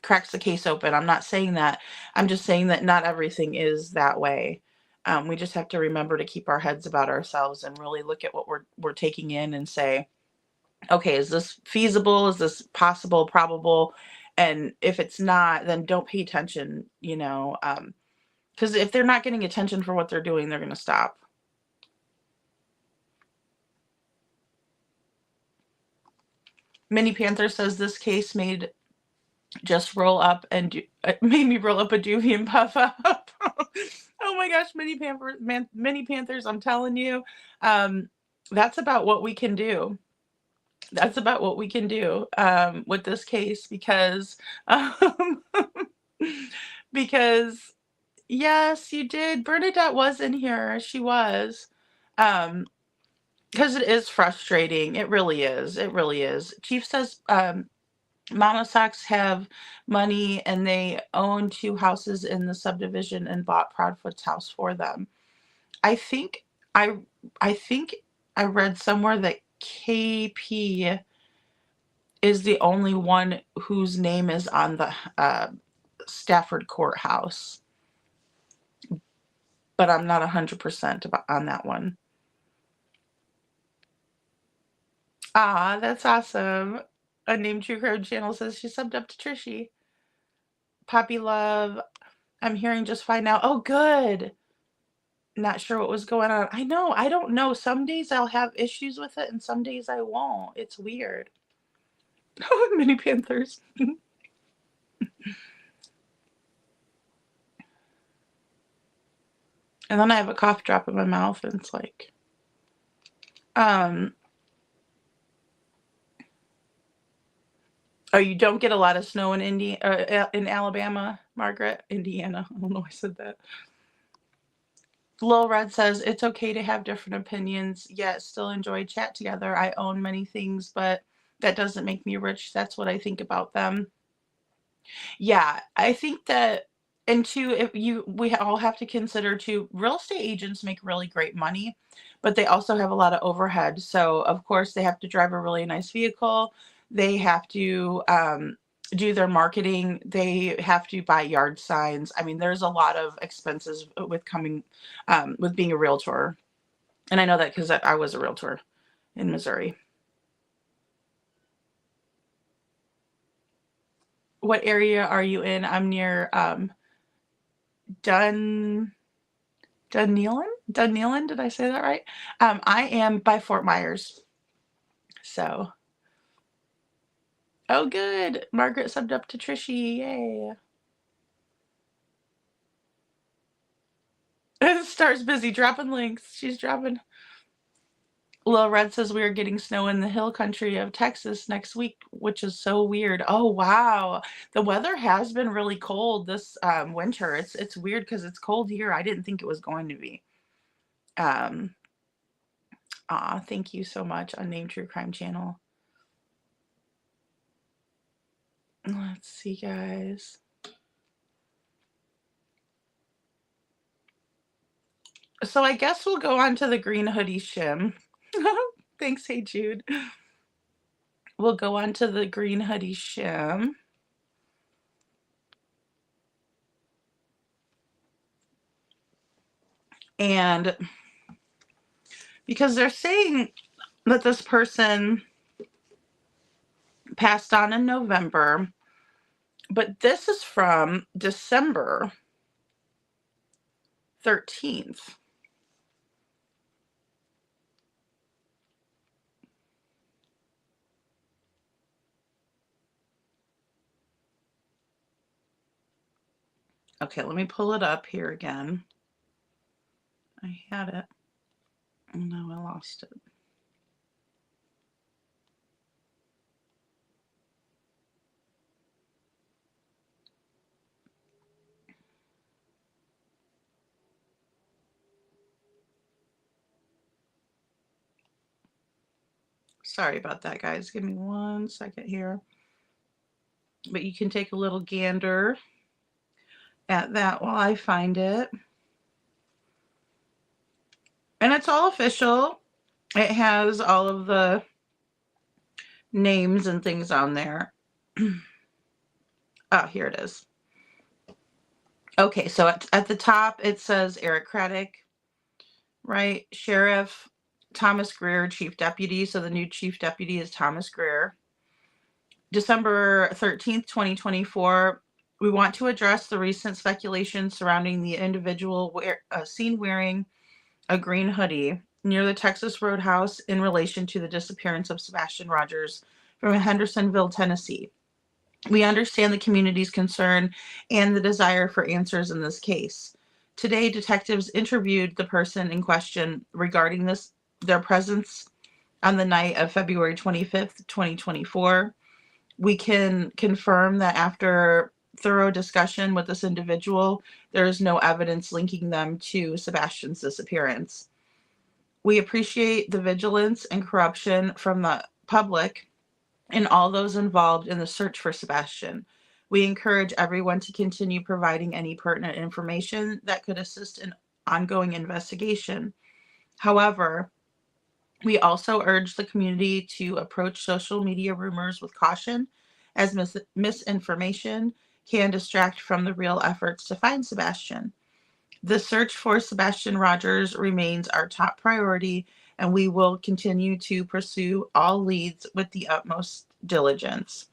cracks the case open. I'm not saying that. I'm just saying that not everything is that way. We just have to remember to keep our heads about ourselves and really look at what we're taking in and say, okay, is this feasible? Is this possible, probable? And if it's not, then don't pay attention, because if they're not getting attention for what they're doing, they're going to stop. Minnie Panther says this case made me roll up a doobie and puff up. Oh my gosh, Minnie Panthers, I'm telling you, that's about what we can do. That's about what we can do with this case, because because yes, you did. Bernadette was in here. She was. Because it is frustrating. It really is. It really is. Chief says Mama Socks have money and they own 2 houses in the subdivision and bought Proudfoot's house for them. I think I I think I read somewhere that KP is the only one whose name is on the Stafford courthouse, but I'm not 100% on that one. Ah, that's awesome. Unnamed True Crime Channel says she subbed up to Trishy. Poppy Love, I'm hearing just fine now. Oh, good. Not sure what was going on. I know, I don't know. Some days I'll have issues with it and some days I won't. It's weird. Oh, Mini Panthers. And then I have a cough drop in my mouth and it's like, oh, you don't get a lot of snow in in Alabama, Margaret? Indiana. I don't know why I said that. Lil Red says, it's okay to have different opinions, yet still enjoy chat together. I own many things, but that doesn't make me rich. That's what I think about them. Yeah, I think that, and two, we all have to consider too, real estate agents make really great money, but they also have a lot of overhead. So of course they have to drive a really nice vehicle. They have to do their marketing. They have to buy yard signs. I mean, there's a lot of expenses with with being a realtor. And I know that because I was a realtor in Missouri. What area are you in? I'm near Dunnelan? Dunnelan, did I say that right? I am by Fort Myers. So, oh good. Margaret subbed up to Trishy. Yay. Star's busy dropping links. She's dropping. Lil Red says we are getting snow in the hill country of Texas next week, which is so weird. Oh wow, the weather has been really cold this winter. It's weird because it's cold here. I didn't think it was going to be. Thank you so much, Unnamed True Crime Channel. Let's see, guys. So I guess we'll go on to the green hoodie Shim. Thanks, hey Jude. We'll go on to the green hoodie Shim. And because they're saying that this person passed on in November, but this is from December 13th. Okay, let me pull it up here again. I had it. No, I lost it. Sorry about that, guys. Give me 1 second here. But you can take a little gander at that while I find it. And it's all official. It has all of the names and things on there. Oh, here it is. Okay, so at the top it says Eric Craddock, right? Sheriff Thomas Greer, Chief Deputy. So the new Chief Deputy is Thomas Greer. December 13th, 2024. We want to address the recent speculation surrounding the individual seen wearing a green hoodie near the Texas Roadhouse in relation to the disappearance of Sebastian Rodgers from Hendersonville, Tennessee. We understand the community's concern and the desire for answers in this case. Today, detectives interviewed the person in question regarding their presence on the night of February 25th, 2024. We can confirm that after thorough discussion with this individual, there is no evidence linking them to Sebastian's disappearance. We appreciate the vigilance and corruption from the public and all those involved in the search for Sebastian. We encourage everyone to continue providing any pertinent information that could assist in ongoing investigation. However, we also urge the community to approach social media rumors with caution, as misinformation can distract from the real efforts to find Sebastian. The search for Sebastian Rodgers remains our top priority, and we will continue to pursue all leads with the utmost diligence.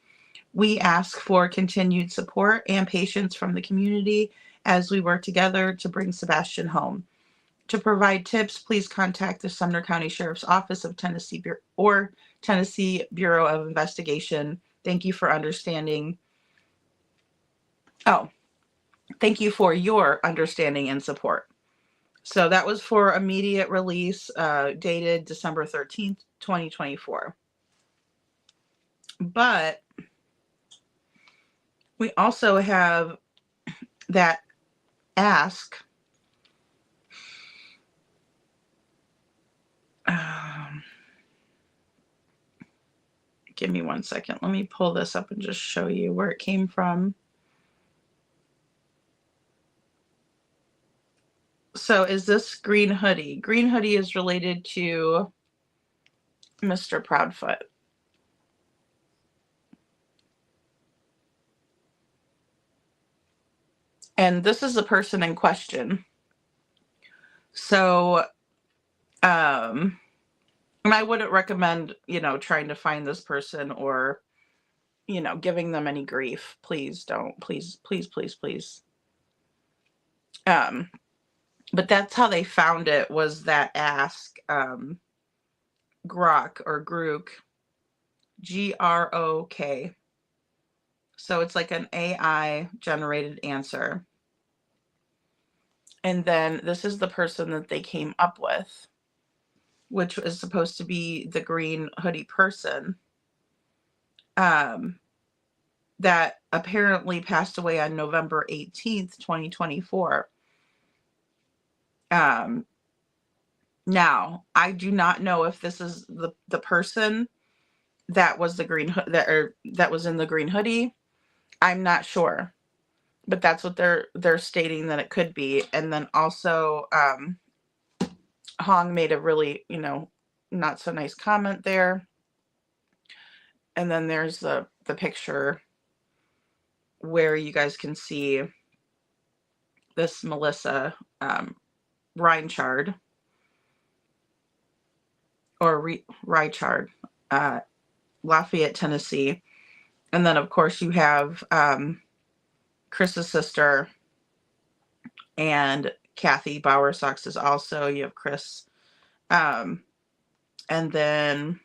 We ask for continued support and patience from the community as we work together to bring Sebastian home. To provide tips, please contact the Sumner County Sheriff's Office of Tennessee or Tennessee Bureau of Investigation. Thank you for understanding. Oh, thank you for your understanding and support. So that was for immediate release, dated December 13th, 2024. But we also have that ask. Give me 1 second. Let me pull this up and just show you where it came from. So is this Green Hoodie? Green Hoodie is related to Mr. Proudfoot. And this is the person in question. So, and I wouldn't recommend, trying to find this person or, giving them any grief. Please don't. Please, please, please, please. But that's how they found it, was that ask, Grok or Grook, Grok. So it's like an AI generated answer. And then this is the person that they came up with, which is supposed to be the Green Hoodie person, that apparently passed away on November 18th, 2024. Now, I do not know if this is the person that was the that was in the Green Hoodie. I'm not sure, but that's what they're stating that it could be. And then also, Hong made a really, not so nice comment there. And then there's the picture where you guys can see this Melissa Reinchard or Reichard, Lafayette, Tennessee. And then, of course, you have Chris's sister, and Kathy Bowersox is also. You have Chris. And then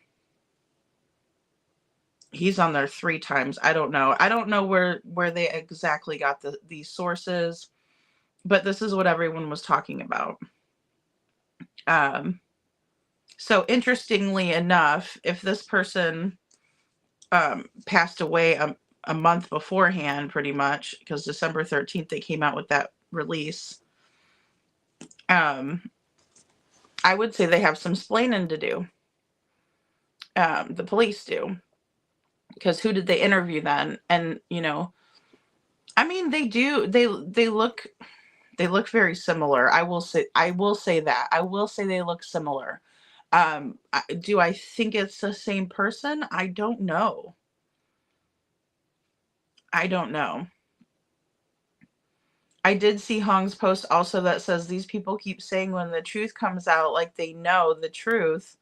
he's on there 3 times. I don't know. I don't know where they exactly got these sources, but this is what everyone was talking about. So interestingly enough, if this person passed away a month beforehand, pretty much, because December 13th they came out with that release, I would say they have some splaining to do. The police do. Because who did they interview then? And, I mean, they do. They look very similar. I will say that. I will say they look similar. Do I think it's the same person? I don't know. I did see Hong's post also that says these people keep saying when the truth comes out, like they know the truth.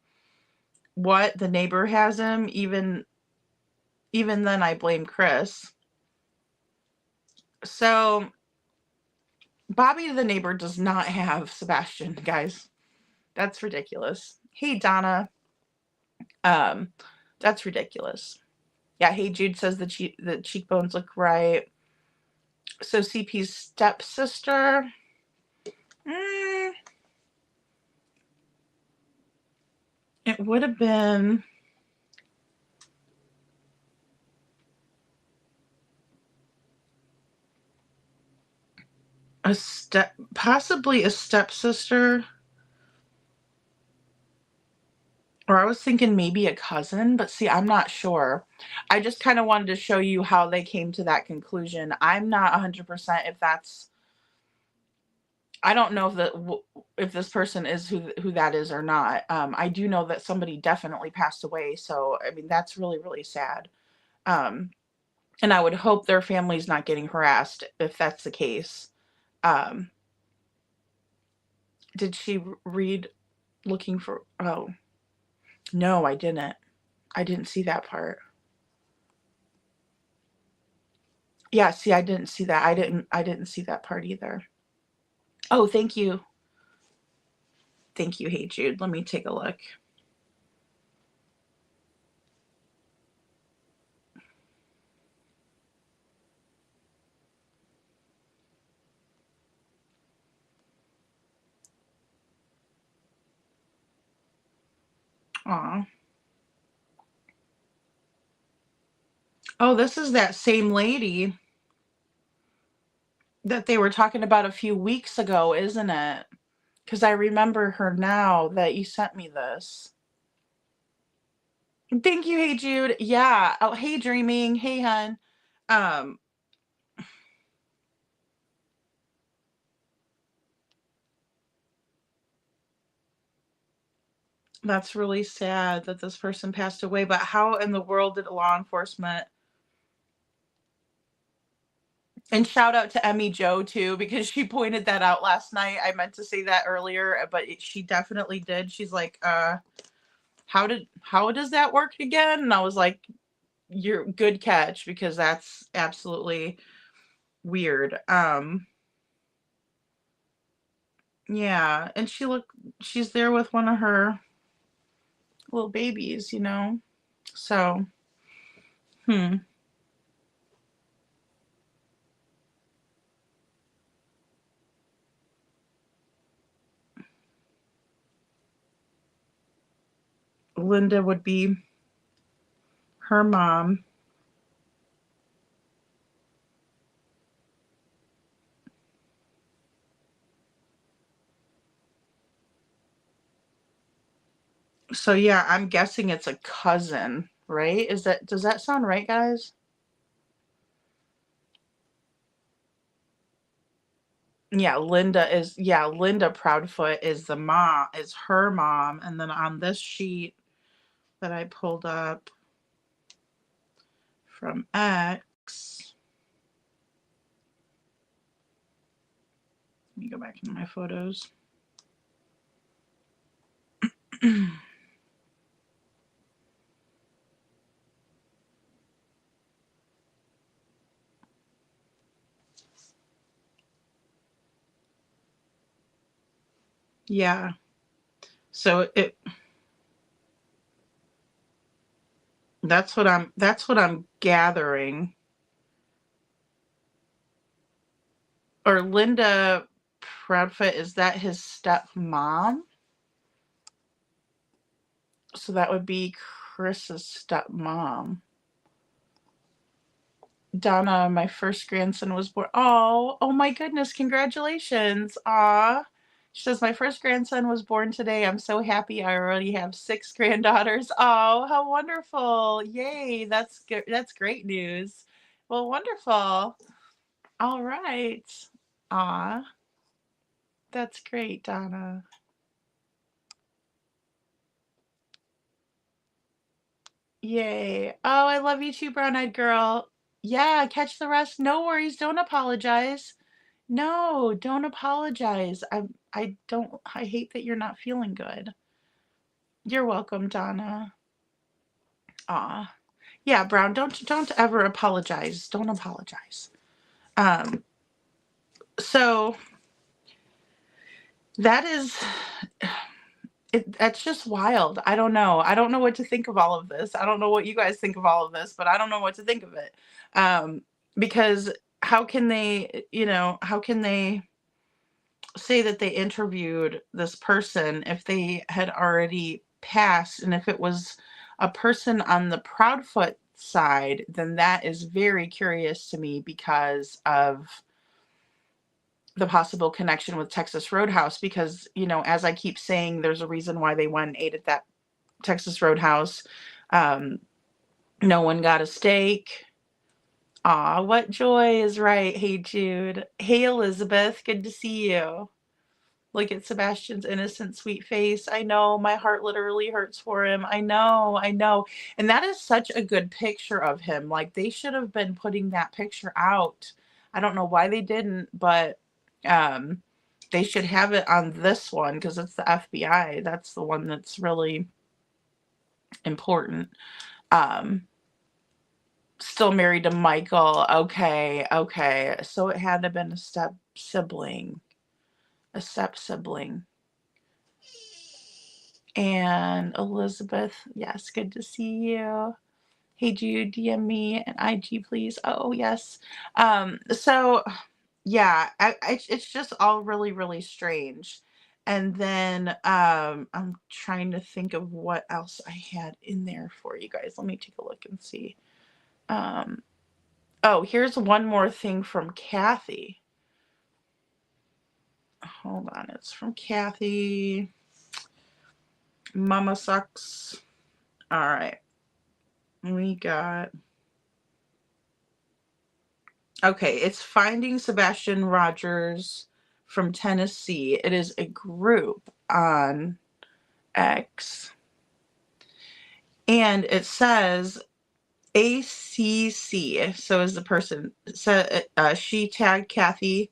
What? The neighbor has him? Even then I blame Chris. So Bobby the neighbor does not have Sebastian, guys. That's ridiculous. Hey, Donna. That's ridiculous. Yeah, hey, Jude says the cheekbones look right. So CP's stepsister. It would have been possibly a stepsister. Or I was thinking maybe a cousin, but see, I'm not sure. I just kind of wanted to show you how they came to that conclusion. I'm not 100% if that's, I don't know if this person is who that is or not. I do know that somebody definitely passed away, so I mean that's really really sad. Um, and I would hope their family's not getting harassed if that's the case. Um, did she read looking for? Oh no, I didn't. I didn't see that part. Yeah, see, I didn't see that. I didn't see that part either. Oh, thank you. Thank you, Hey Jude. Let me take a look. Aw. Oh, this is that same lady that they were talking about a few weeks ago, isn't it? Because I remember her now that you sent me this. Thank you, Hey Jude. Yeah. Oh, hey Dreaming. Hey hun. Um, that's really sad that this person passed away, but how in the world did law enforcement, and shout out to Emmy Joe too, because she pointed that out last night. I meant to say that earlier, but she definitely did. She's like, how does that work again? And I was like, you're good catch, because that's absolutely weird. Yeah, and she's there with one of her little babies, you know. So, hmm. Linda would be her mom. So yeah, I'm guessing it's a cousin, right? Does that sound right, guys? Linda Proudfoot is the mom, is her mom, and then on this sheet that I pulled up from X, let me go back into my photos. Yeah. So that's what I'm gathering. Or Linda Proudfoot, is that his stepmom? So that would be Chris's stepmom. Donna, my first grandson was born. Oh my goodness, congratulations. Aw. She says, my first grandson was born today. I'm so happy. I already have 6 granddaughters. Oh, how wonderful. Yay. That's great news. Well, wonderful. All right. Aw, that's great, Donna. Yay. Oh, I love you too, brown-eyed girl. Yeah, catch the rest. No worries. Don't apologize. No, don't apologize. I hate that you're not feeling good. You're welcome, Donna. Aw. Yeah, Brown, don't ever apologize. Don't apologize. Um, so that is that's just wild. I don't know. I don't know what to think of all of this. I don't know what you guys think of all of this, but I don't know what to think of it. Because how can they say that they interviewed this person if they had already passed? And if it was a person on the Proudfoot side, then that is very curious to me because of the possible connection with Texas Roadhouse. Because, as I keep saying, there's a reason why they went and ate at that Texas Roadhouse. No one got a steak. Aw, what joy is right. Hey, Jude. Hey, Elizabeth. Good to see you. Look at Sebastian's innocent, sweet face. I know. My heart literally hurts for him. I know. I know. And that is such a good picture of him. Like, they should have been putting that picture out. I don't know why they didn't, but they should have it on this one because it's the FBI. That's the one that's really important. Still married to Michael. Okay, okay. So it had to have been a step sibling. A step sibling. And Elizabeth, yes, good to see you. Hey Jude, DM me and IG please. Oh yes. So yeah, it's just all really, really strange. And then I'm trying to think of what else I had in there for you guys. Let me take a look and see. Oh, here's one more thing from Kathy. Hold on, it's from Kathy. Mama sucks. All right. We got. Okay, it's Finding Sebastian Rodgers from Tennessee. It is a group on X. And it says ACC. So is the person. She tagged Kathy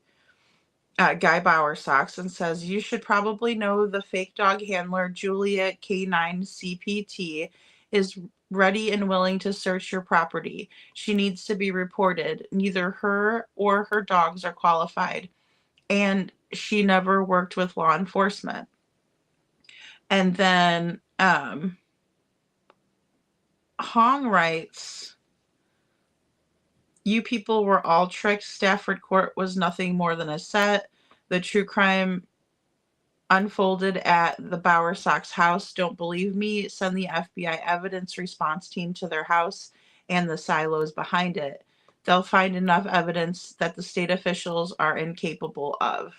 Guy Bowersocks and says, you should probably know the fake dog handler Julia K9 CPT is ready and willing to search your property. She needs to be reported. Neither her or her dogs are qualified, and she never worked with law enforcement. And then Hong writes, you people were all tricked. Stafford Court was nothing more than a set. The true crime unfolded at the Bowersocks house. Don't believe me? Send the FBI evidence response team to their house and the silos behind it. They'll find enough evidence that the state officials are incapable of.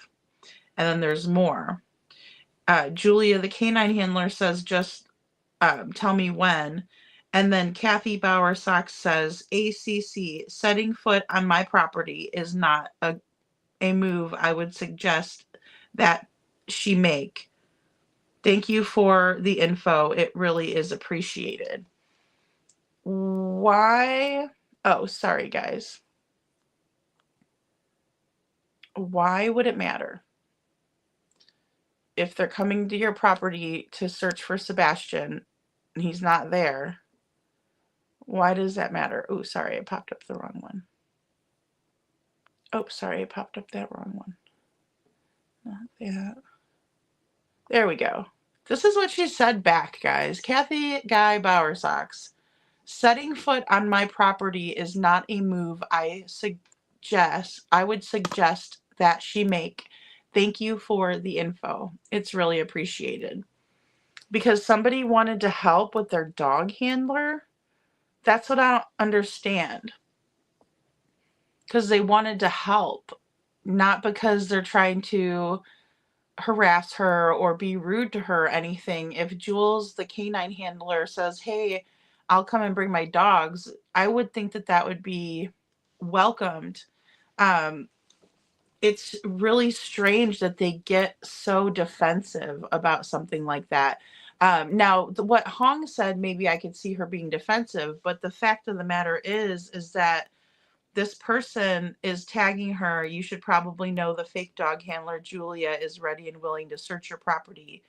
And then there's more. Julia, the canine handler, says, just tell me when. And then Kathy Bowersocks says, ACC, setting foot on my property is not a move I would suggest that she make. Thank you for the info. It really is appreciated. Why? Oh, sorry, guys. Why would it matter? If they're coming to your property to search for Sebastian and he's not there, why does that matter? Oh, sorry, I popped up the wrong one. Oh, sorry, I popped up that wrong one. Not that. There we go. This is what she said back, guys. Kathy Guy Bowersocks. Setting foot on my property is not a move I would suggest that she make. Thank you for the info. It's really appreciated. Because somebody wanted to help with their dog handler? That's what I don't understand. Because they wanted to help, not because they're trying to harass her or be rude to her or anything. If Jules, the canine handler, says, hey, I'll come and bring my dogs, I would think that that would be welcomed. It's really strange that they get so defensive about something like that. Now, what Hong said, maybe I could see her being defensive, but the fact of the matter is that this person is tagging her. You should probably know the fake dog handler Julia is ready and willing to search your property.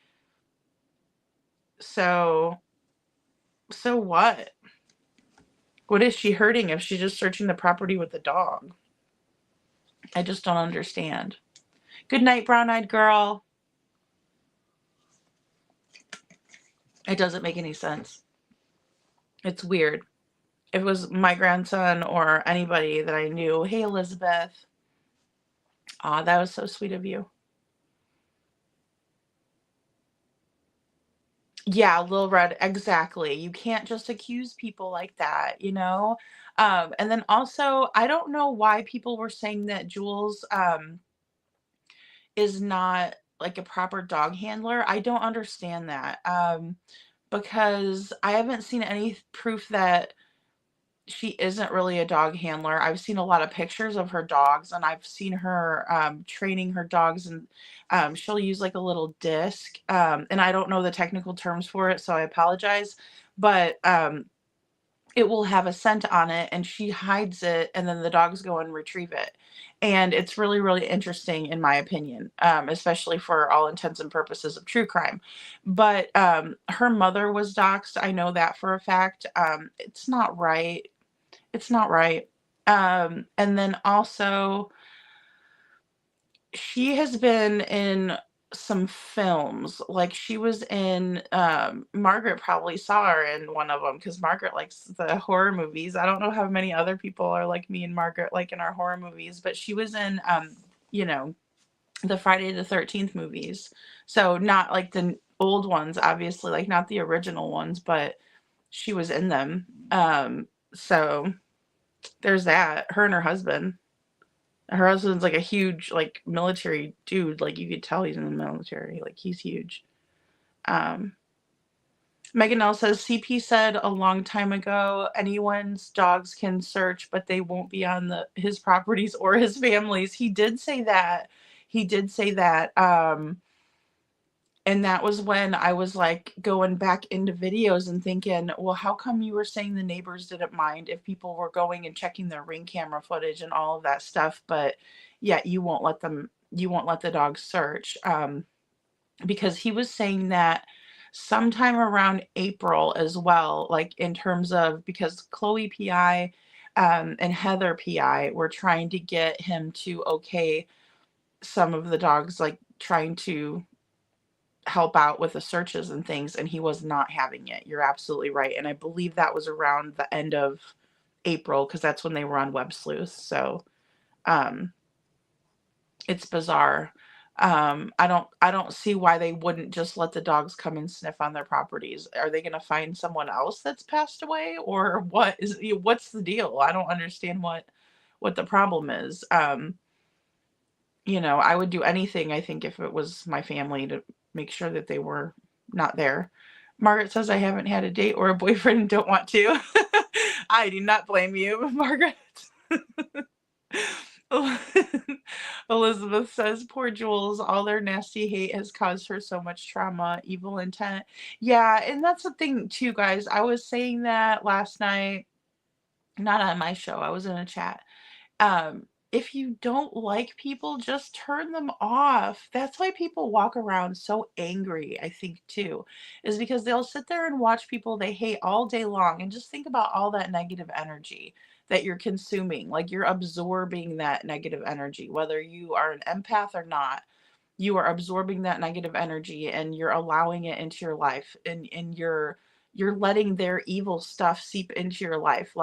So what? What is she hurting if she's just searching the property with the dog? I just don't understand. Good night, brown-eyed girl. It doesn't make any sense. It's weird. If it was my grandson or anybody that I knew, hey, Elizabeth. Aw, that was so sweet of you. Yeah, Lil Red, exactly. You can't just accuse people like that, you know? And then also, I don't know why people were saying that Jules is not like a proper dog handler. I don't understand that. because I haven't seen any proof that she isn't really a dog handler. I've seen a lot of pictures of her dogs, and I've seen her training her dogs, and she'll use like a little disc. And I don't know the technical terms for it, so I apologize. But it will have a scent on it, and she hides it, and then the dogs go and retrieve it. And it's really, really interesting, in my opinion, especially for all intents and purposes of true crime. But her mother was doxxed. I know that for a fact. It's not right. It's not right. And then also, she has been in some films. Like, she was in, Margaret probably saw her in one of them because Margaret likes the horror movies. I don't know how many other people are like me and Margaret like in our horror movies, but she was in, you know, the Friday the 13th movies. So not like the old ones, obviously, like not the original ones, but she was in them. So there's that. Her and her husband. Her husband's like a huge, like, military dude. Like, you could tell he's in the military. Like, he's huge. Um, Megan L says CP said a long time ago, anyone's dogs can search, but they won't be on his properties or his family's. He did say that. He did say that. And that was when I was like going back into videos and thinking, well, how come you were saying the neighbors didn't mind if people were going and checking their Ring camera footage and all of that stuff, but yet you won't let the dogs search. Because he was saying that sometime around April as well, like in terms of, because Chloe PI and Heather PI were trying to get him to okay some of the dogs, like trying to help out with the searches and things, and he was not having it. You're absolutely right. And I believe that was around the end of April, because that's when they were on Web Sleuth. So it's bizarre. I don't see why they wouldn't just let the dogs come and sniff on their properties. Are they going to find someone else that's passed away, or what's the deal? I don't understand what the problem is. I would do anything, I think, if it was my family, to make sure that they were not there. Margaret says, I haven't had a date or a boyfriend and don't want to. I do not blame you, Margaret. Elizabeth says, poor Jules, all their nasty hate has caused her so much trauma, evil intent. Yeah, and that's the thing too, guys. I was saying that last night, not on my show. I was in a chat. If you don't like people, just turn them off. That's why people walk around so angry, I think, too, is because they'll sit there and watch people they hate all day long, and just think about all that negative energy that you're consuming. Like, you're absorbing that negative energy, whether you are an empath or not. You are absorbing that negative energy, and you're allowing it into your life, and you're letting their evil stuff seep into your life.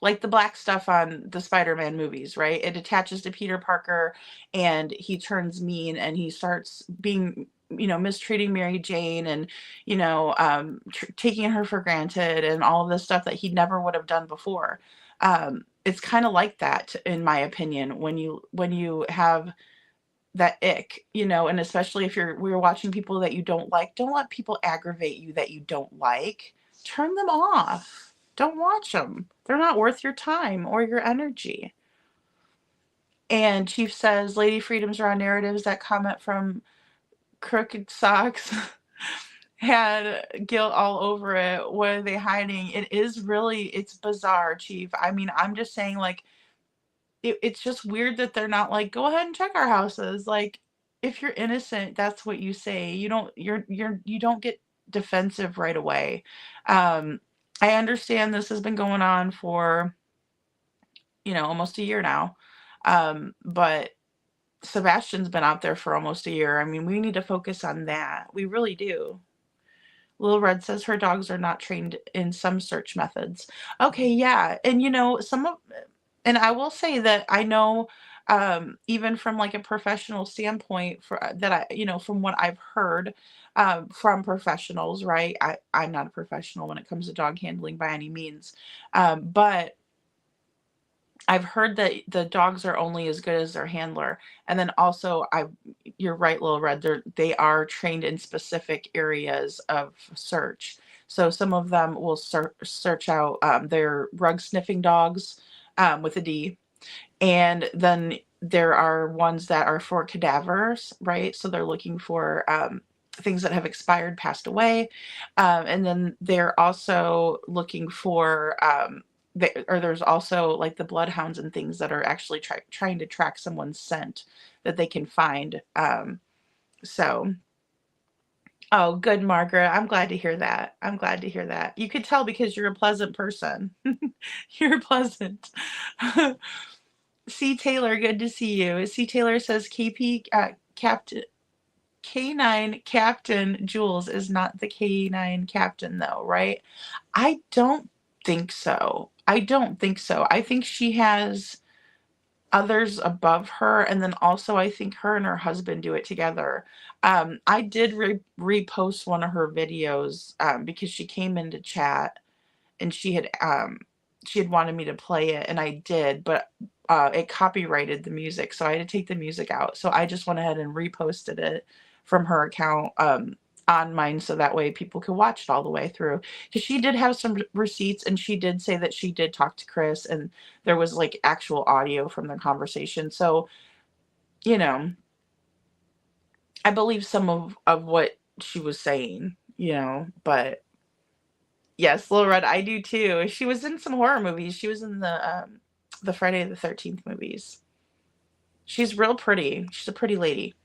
Like the black stuff on the Spider-Man movies, right? It attaches to Peter Parker, and he turns mean, and he starts being, mistreating Mary Jane, and, taking her for granted, and all of this stuff that he never would have done before. It's kind of like that, in my opinion, when you have that ick, and especially if we're watching people that you don't like. Don't let people aggravate you that you don't like. Turn them off. Don't watch them. They're not worth your time or your energy. And Chief says, Lady Freedom's raw narratives, that comment from Crooked Socks had guilt all over it. What are they hiding? It's bizarre, Chief. I mean, I'm just saying, like, it's just weird that they're not like, go ahead and check our houses. Like, if you're innocent, that's what you say. You don't get defensive right away. I understand this has been going on for, almost a year now. But Sebastian's been out there for almost a year. I mean, we need to focus on that. We really do. Little Red says her dogs are not trained in some search methods. Okay, yeah. And and I will say that I know, even from like a professional standpoint, from what I've heard, from professionals, right? I'm not a professional when it comes to dog handling by any means. But I've heard that the dogs are only as good as their handler. And then also, you're right, Little Red, they are trained in specific areas of search. So some of them will search out, their rug sniffing dogs, with a D. And then there are ones that are for cadavers, right? So they're looking for, things that have expired, passed away. And then they're also looking for, there's also like the bloodhounds and things that are actually trying to track someone's scent that they can find. So, oh, good, Margaret. I'm glad to hear that. I'm glad to hear that. You could tell because you're a pleasant person. You're pleasant. C. Taylor, good to see you. C. Taylor says KP, Captain K9 Captain Jules is not the K9 Captain, though, right? I don't think so. I don't think so. I think she has others above her, and then also I think her and her husband do it together. I did repost one of her videos, because she came into chat and she had wanted me to play it, and I did, but it copyrighted the music, so I had to take the music out. So I just went ahead and reposted it from her account, on mine, so that way people could watch it all the way through. Because she did have some receipts, and she did say that she did talk to Chris, and there was like actual audio from their conversation. So, you know, I believe some of what she was saying, but yes, Little Red, I do too. She was in some horror movies. She was in the Friday the 13th movies. She's real pretty. She's a pretty lady.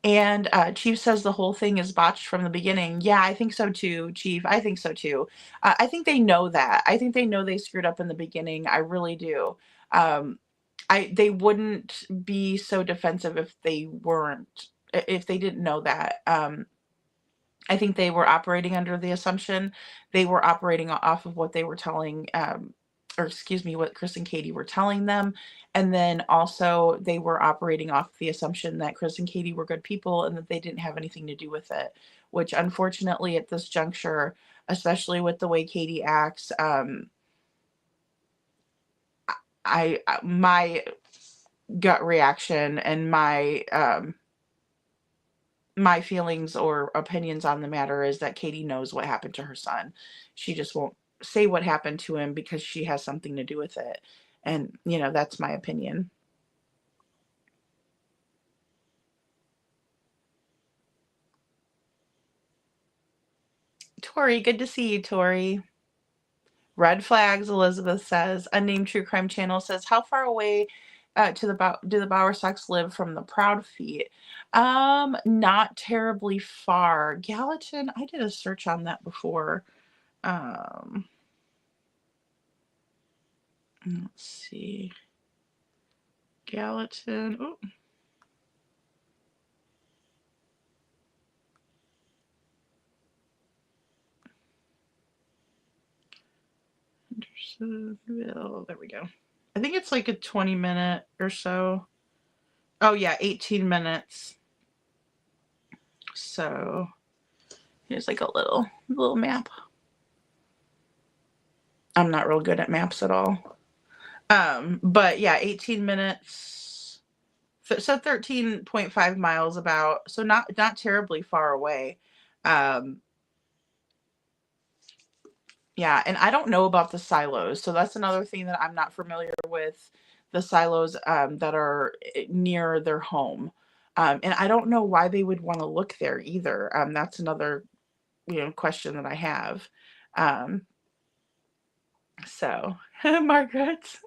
And Chief says the whole thing is botched from the beginning. Yeah, I think so too, Chief. I think so too. I think they know that. I think they know they screwed up in the beginning. I really do. They wouldn't be so defensive if if they didn't know that. I think they were operating under the assumption they were operating off of what they were telling, or excuse me, what Chris and Katie were telling them. And then also they were operating off the assumption that Chris and Katie were good people and that they didn't have anything to do with it, which unfortunately at this juncture, especially with the way Katie acts, my gut reaction and my feelings or opinions on the matter is that Katie knows what happened to her son. She just won't say what happened to him because she has something to do with it. And, that's my opinion. Tori, good to see you, Tori. Red flags, Elizabeth says. Unnamed True Crime Channel says, how far away do the Bowerstocks live from the Proud Feet? Not terribly far. Gallatin, I did a search on that before. Let's see. Gallatin. Oh. Hendersonville. There we go. I think it's like a 20-minute or so. Oh yeah, 18 minutes. So here's like a little map. I'm not real good at maps at all. But yeah, 18 minutes. So 13.5 miles about. So not terribly far away. Yeah, and I don't know about the silos. So that's another thing that I'm not familiar with, the silos that are near their home. And I don't know why they would want to look there either. That's another, question that I have. So, Margaret,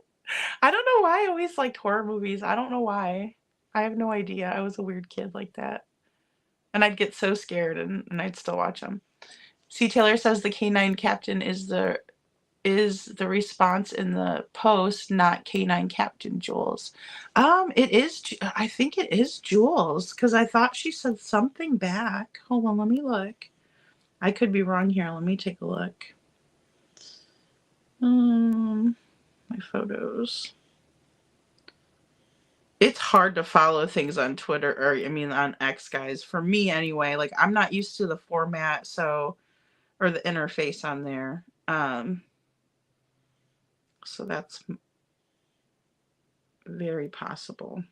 I don't know why I always liked horror movies. I don't know why. I have no idea. I was a weird kid like that. And I'd get so scared and I'd still watch them. C. Taylor says the K9 Captain is the response in the post, not K9 Captain Jules. It is. I think it is Jules because I thought she said something back. Hold on, let me look. I could be wrong here. Let me take a look. My photos. It's hard to follow things on Twitter, or on X, guys. For me, anyway. Like I'm not used to the format, or the interface on there. So that's Very possible.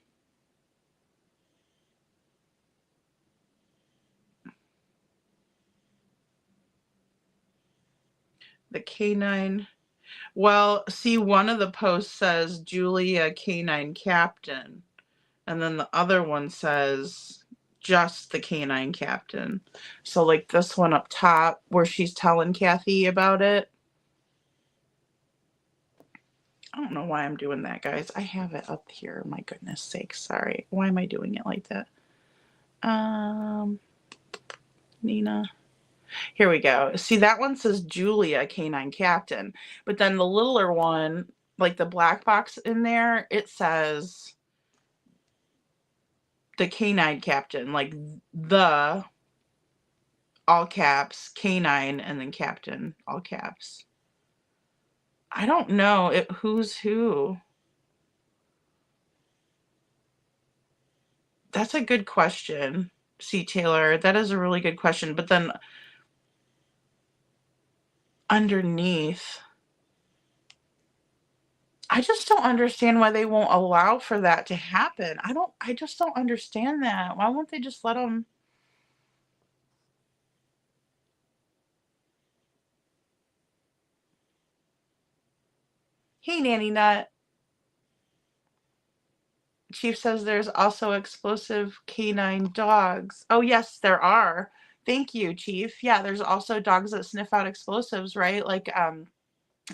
The canine. Well, see, one of the posts says Julia Canine Captain, and then the other one says just the Canine Captain. So, like this one up top where she's telling Kathy about it. I don't know why I'm doing that, guys. I have it up here. My goodness sakes. Sorry. Why am I doing it like that? Nina. Here we go. See, that one says Julia Canine Captain, but then the littler one, like the black box in there, it says the Canine Captain, like the all caps, canine, and then captain, all caps. I don't know who's who. That's a good question, C. Taylor. That is a really good question. But then underneath, I just don't understand why they won't allow for that to happen. I just don't understand that. Why won't they just let them? Hey, Nanny Nut. Chief says there's also explosive canine dogs. Oh, yes, there are. Thank you, Chief. Yeah, there's also dogs that sniff out explosives, right? Like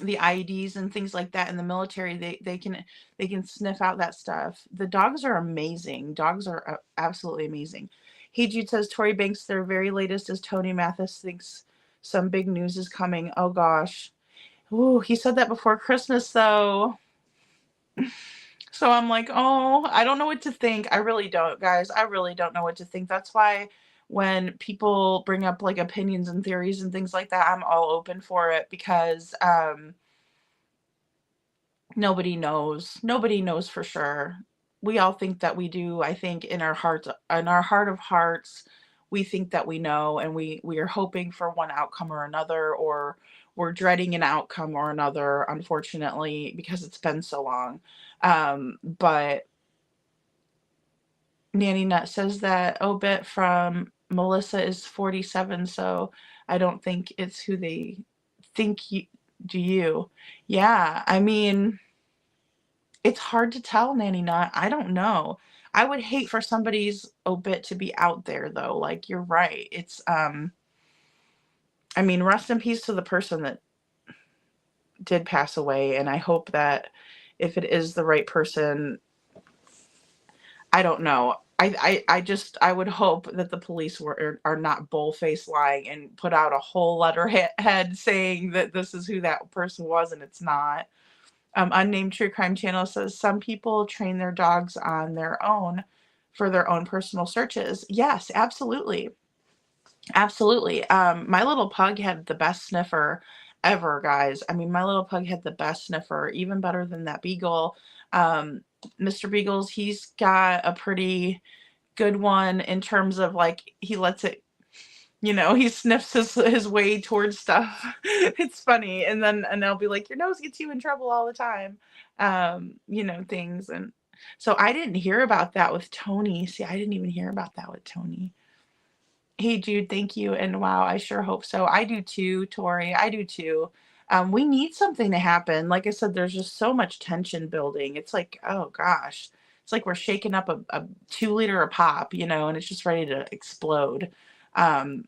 the IEDs and things like that in the military. They can sniff out that stuff. The dogs are amazing. Dogs are absolutely amazing. Hey, Jude says Tory Banks, their very latest is Tony Mathis thinks some big news is coming. Oh gosh. Ooh, he said that before Christmas though. So I'm like, oh, I don't know what to think. I really don't, guys. I really don't know what to think. That's why when people bring up like opinions and theories and things like that, I'm all open for it because nobody knows. Nobody knows for sure. We all think that we do. I think in our heart of hearts, we think that we know, and we are hoping for one outcome or another, or we're dreading an outcome or another, unfortunately, because it's been so long. But Nanny Nut says that obit from Melissa is 47, so I don't think it's who they think you do. You, yeah. I mean, it's hard to tell, Nanny Nut. I don't know. I would hate for somebody's obit to be out there though. Like you're right. It's I mean, rest in peace to the person that did pass away, and I hope that if it is the right person, I don't know. I would hope that the police are not bull-faced lying and put out a whole letterhead saying that this is who that person was and it's not. Unnamed True Crime Channel says some people train their dogs on their own for their own personal searches. Yes, absolutely. Absolutely. My little pug had the best sniffer ever, guys. I mean, my little pug had the best sniffer, even better than that beagle. Mr. Beagles, he's got a pretty good one in terms of like he lets it, he sniffs his way towards stuff. It's funny. And I'll be like, your nose gets you in trouble all the time. Things. And so I didn't hear about that with Tony. See, I didn't even hear about that with Tony. Hey, Jude, thank you. And wow, I sure hope so. I do too, Tori. I do too. We need something to happen. Like I said, there's just so much tension building. It's like, oh gosh, it's like we're shaking up a 2 liter of pop, and it's just ready to explode. And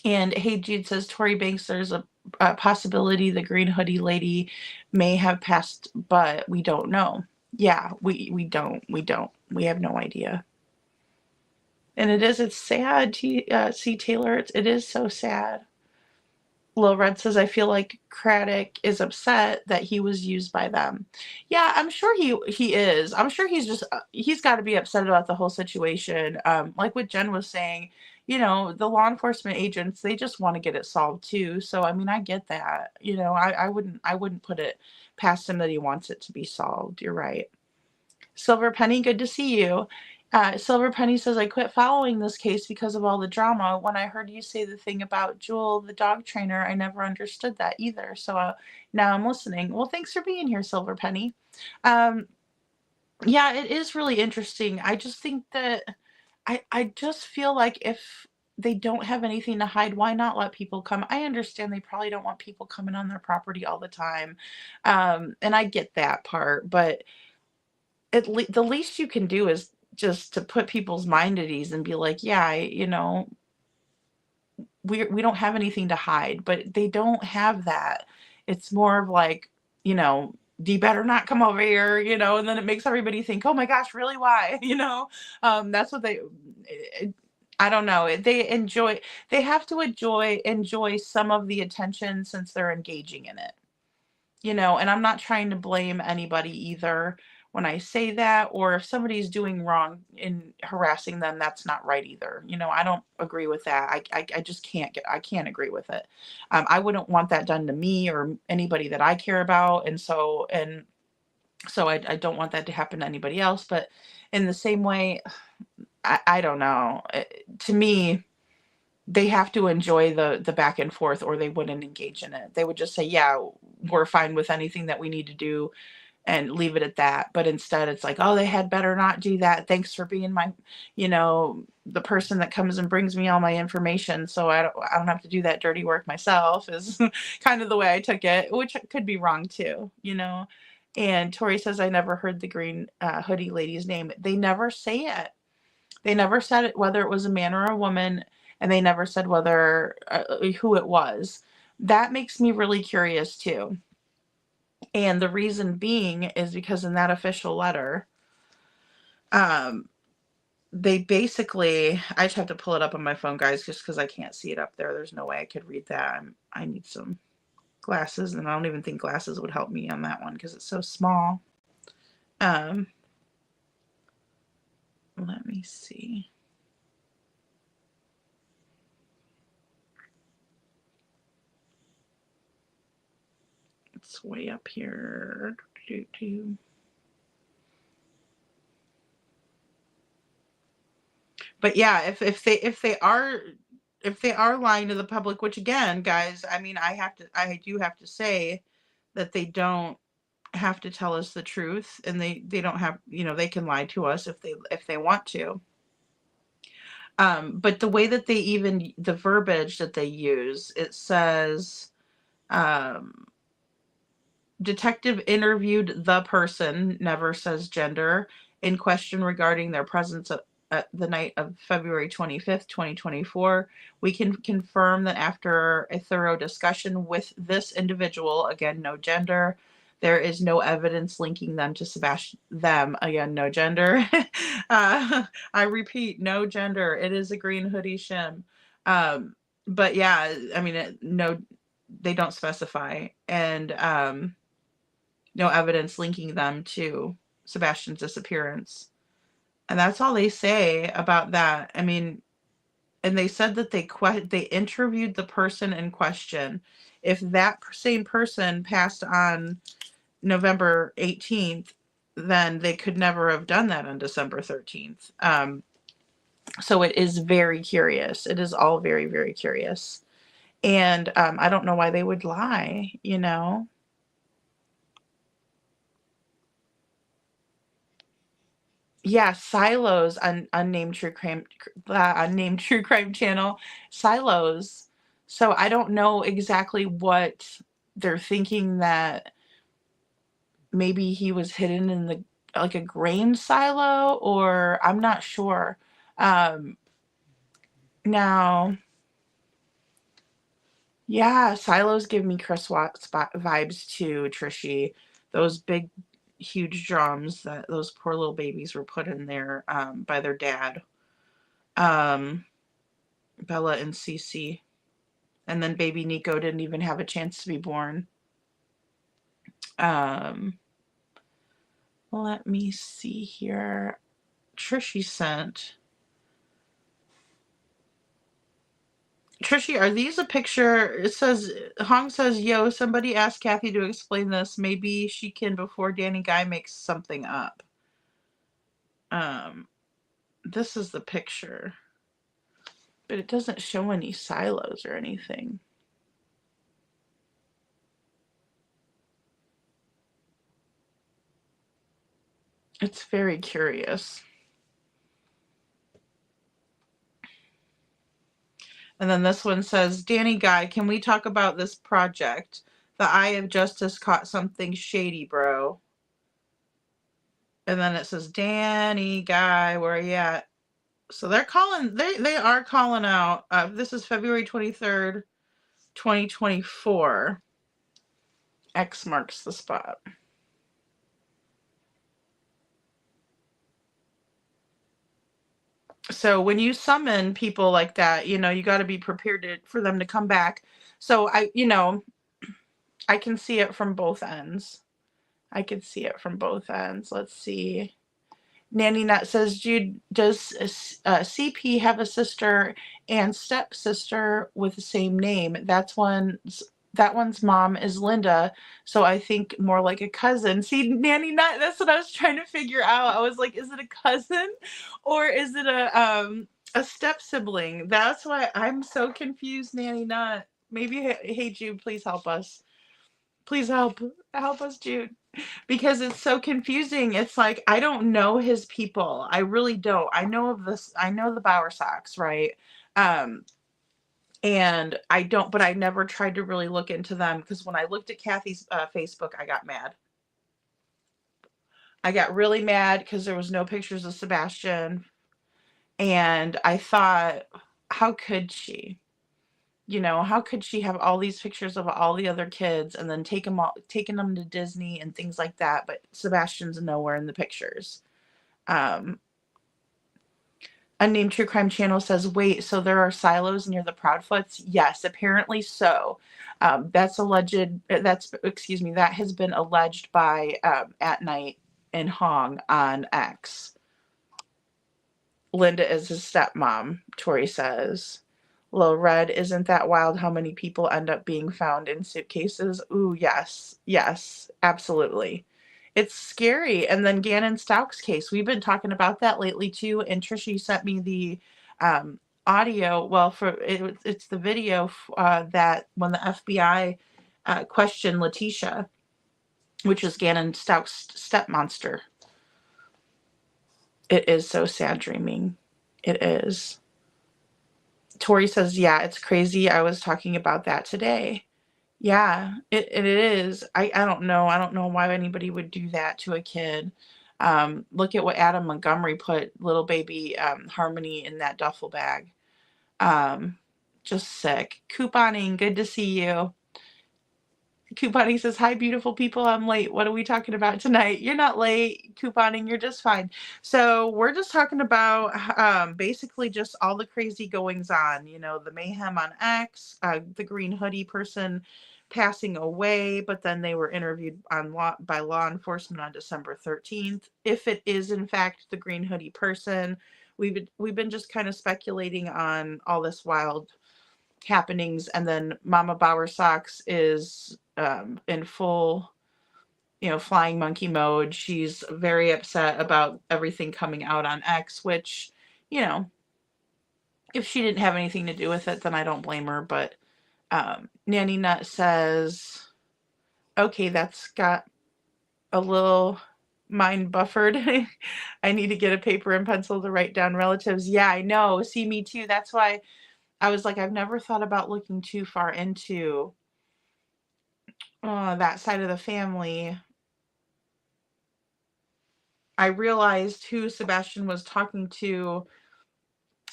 hey, Jude says, Tory Banks, there's a possibility the green hoodie lady may have passed, but we don't know. Yeah, we don't. We have no idea. And it's sad, C. Taylor. It is so sad. Lil Red says, I feel like Craddock is upset that he was used by them. Yeah, I'm sure he is. I'm sure he's got to be upset about the whole situation. Like what Jen was saying, the law enforcement agents, they just want to get it solved too. So, I mean, I get that. I wouldn't put it past him that he wants it to be solved. You're right. Silver Penny, good to see you. Silver Penny says, I quit following this case because of all the drama. When I heard you say the thing about Jewel, the dog trainer, I never understood that either. So now I'm listening. Well, thanks for being here, Silver Penny. Yeah, it is really interesting. I just think that I just feel like if they don't have anything to hide, why not let people come? I understand they probably don't want people coming on their property all the time. And I get that part, but the least you can do is just to put people's mind at ease and be like, yeah, we don't have anything to hide, but they don't have that. It's more of like, you better not come over here, and then it makes everybody think, oh my gosh, really? Why? That's what it- I don't know. They have to enjoy some of the attention since they're engaging in it. And I'm not trying to blame anybody either when I say that, or if somebody's doing wrong in harassing them, that's not right either. I don't agree with that. I just I can't agree with it. I wouldn't want that done to me or anybody that I care about. And so I don't want that to happen to anybody else. But in the same way, I don't know. To me, they have to enjoy the back and forth or they wouldn't engage in it. They would just say, yeah, we're fine with anything that we need to do and leave it at that. But instead it's like, oh, they had better not do that. Thanks for being the person that comes and brings me all my information. So I don't have to do that dirty work myself is kind of the way I took it, which could be wrong too. And Tori says, I never heard the green hoodie lady's name. They never say it. They never said it, whether it was a man or a woman, and they never said whether who it was. That makes me really curious too. And the reason being is because in that official letter, um, they basically, I just have to pull it up on my phone, guys, just because I can't see it up there. There's no way I could read that. I need some glasses, and I don't even think glasses would help me on that one because it's so small. Um, Let me see. It's way up here. But yeah, if they are lying to the public, which again, guys, I mean, I do have to say that they don't have to tell us the truth, and they don't have, they can lie to us if they want to. But the way that the verbiage that they use, it says, um, detective interviewed the person, never says gender, in question regarding their presence at the night of February 25th, 2024. We can confirm that after a thorough discussion with this individual, again, no gender, there is no evidence linking them to Sebastian, them, again, no gender. I repeat, no gender. It is a green hoodie Shim. But yeah, I mean, no, they don't specify. And, no evidence linking them to Sebastian's disappearance. And that's all they say about that. I mean, and they said that they interviewed the person in question. If that same person passed on November 18th, then they could never have done that on December 13th. So it is very curious. It is all very, very curious. And I don't know why they would lie. Yeah, Silos, unnamed true crime channel, Silos. So I don't know exactly what they're thinking, that maybe he was hidden in like a grain silo, or I'm not sure. Um, Now, yeah, silos give me Chris Watt spot vibes too, Trishy. Those big, huge drums that those poor little babies were put in there by their dad. Um, Bella and Cece. And then baby Nico didn't even have a chance to be born. Um, Let me see here. Trishy sent. Trishy, are these a picture? It says, Hong says, yo, somebody asked Kathy to explain this. Maybe she can before Danny Guy makes something up. This is the picture. But it doesn't show any silos or anything. It's very curious. And then this one says, Danny Guy, can we talk about this project? The Eye of Justice caught something shady, bro. And then it says, Danny Guy, where are you at? So they're calling, they are calling out. This is February 23rd, 2024. X marks the spot. So when you summon people like that, you know, you got to be prepared for them to come back. So I can see it from both ends. I could see it from both ends. Let's see. Nanny Nut says, Jude, does CP have a sister and stepsister with the same name? That one's mom is Linda, so I think more like a cousin. See, Nanny Nut, that's what I was trying to figure out. I was like, is it a cousin or is it a step sibling? That's why I'm so confused, Nanny Nut. Maybe, hey Jude, please help us. Please help us, Jude. Because it's so confusing. It's like, I don't know his people. I really don't. I know the Bower Sox, right? And but I never tried to really look into them, because when I looked at Kathy's Facebook, I got mad. I got really mad because there was no pictures of Sebastian. And I thought, how could she? You know, how could she have all these pictures of all the other kids and then taking them to Disney and things like that, but Sebastian's nowhere in the pictures? Unnamed True Crime Channel says, wait, so there are silos near the Proudfoots? Yes, apparently so. That has been alleged by At Night and Hong on X. Linda is his stepmom, Tori says. Lil Red, isn't that wild how many people end up being found in suitcases? Ooh, yes, absolutely. It's scary. And then Gannon Stauch's case, we've been talking about that lately too. And Trisha, you sent me the audio. Well, it's the video that when the FBI questioned Letitia, which is Gannon Stauch's stepmonster. It is so sad dreaming. It is. Tori says, yeah, it's crazy. I was talking about that today. Yeah, it is. I don't know. I don't know why anybody would do that to a kid. Look at what Adam Montgomery put little baby Harmony in that duffel bag. Just sick. Couponing, good to see you. Couponing says, hi, beautiful people. I'm late. What are we talking about tonight? You're not late. Couponing, you're just fine. So we're just talking about basically just all the crazy goings on. You know, the mayhem on X, the green hoodie person passing away, but then they were interviewed by law enforcement on December 13th. If it is, in fact, the green hoodie person, we've been just kind of speculating on all this wild happenings. And then Mama Bower Sox is in full, flying monkey mode. She's very upset about everything coming out on X, which, if she didn't have anything to do with it, then I don't blame her. But Nanny Nut says, okay, that's got a little mind buffered. I need to get a paper and pencil to write down relatives. Yeah, I know. See, me too. That's why I was like, I've never thought about looking too far into that side of the family. I realized who Sebastian was talking to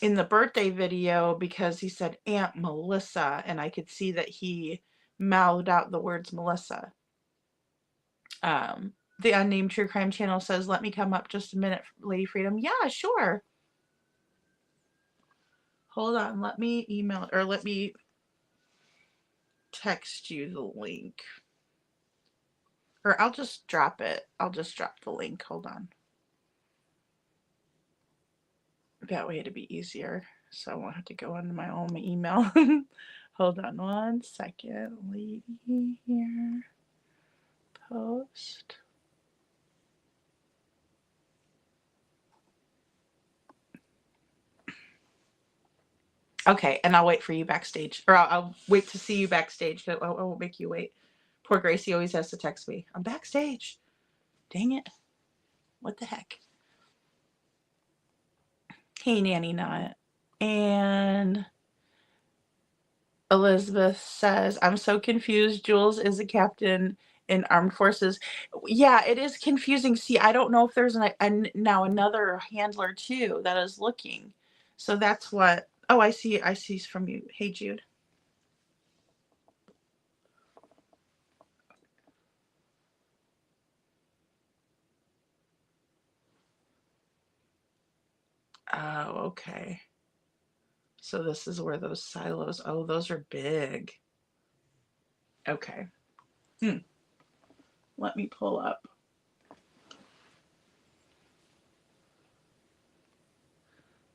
in the birthday video because he said Aunt Melissa, and I could see that he mouthed out the words Melissa. The Unnamed True Crime Channel says, let me come up just a minute, Lady Freedom. Yeah, sure. Hold on, let me text you the link. Or I'll just drop it. I'll just drop the link. Hold on. That way it'd be easier. So I won't have to go into my own email. Hold on one second. Lady here. Post. Okay, and I'll wait for you backstage. Or I'll wait to see you backstage. I won't make you wait. Poor Gracie always has to text me. I'm backstage. Dang it. What the heck? Hey, Nanny Nut. And Elizabeth says, I'm so confused. Jules is a captain in armed forces. Yeah, it is confusing. See, I don't know if there's now another handler too that is looking. So that's what. Oh, I see from you. Hey, Jude. Oh, okay. So this is where those silos. Oh, those are big. Okay. Let me pull up.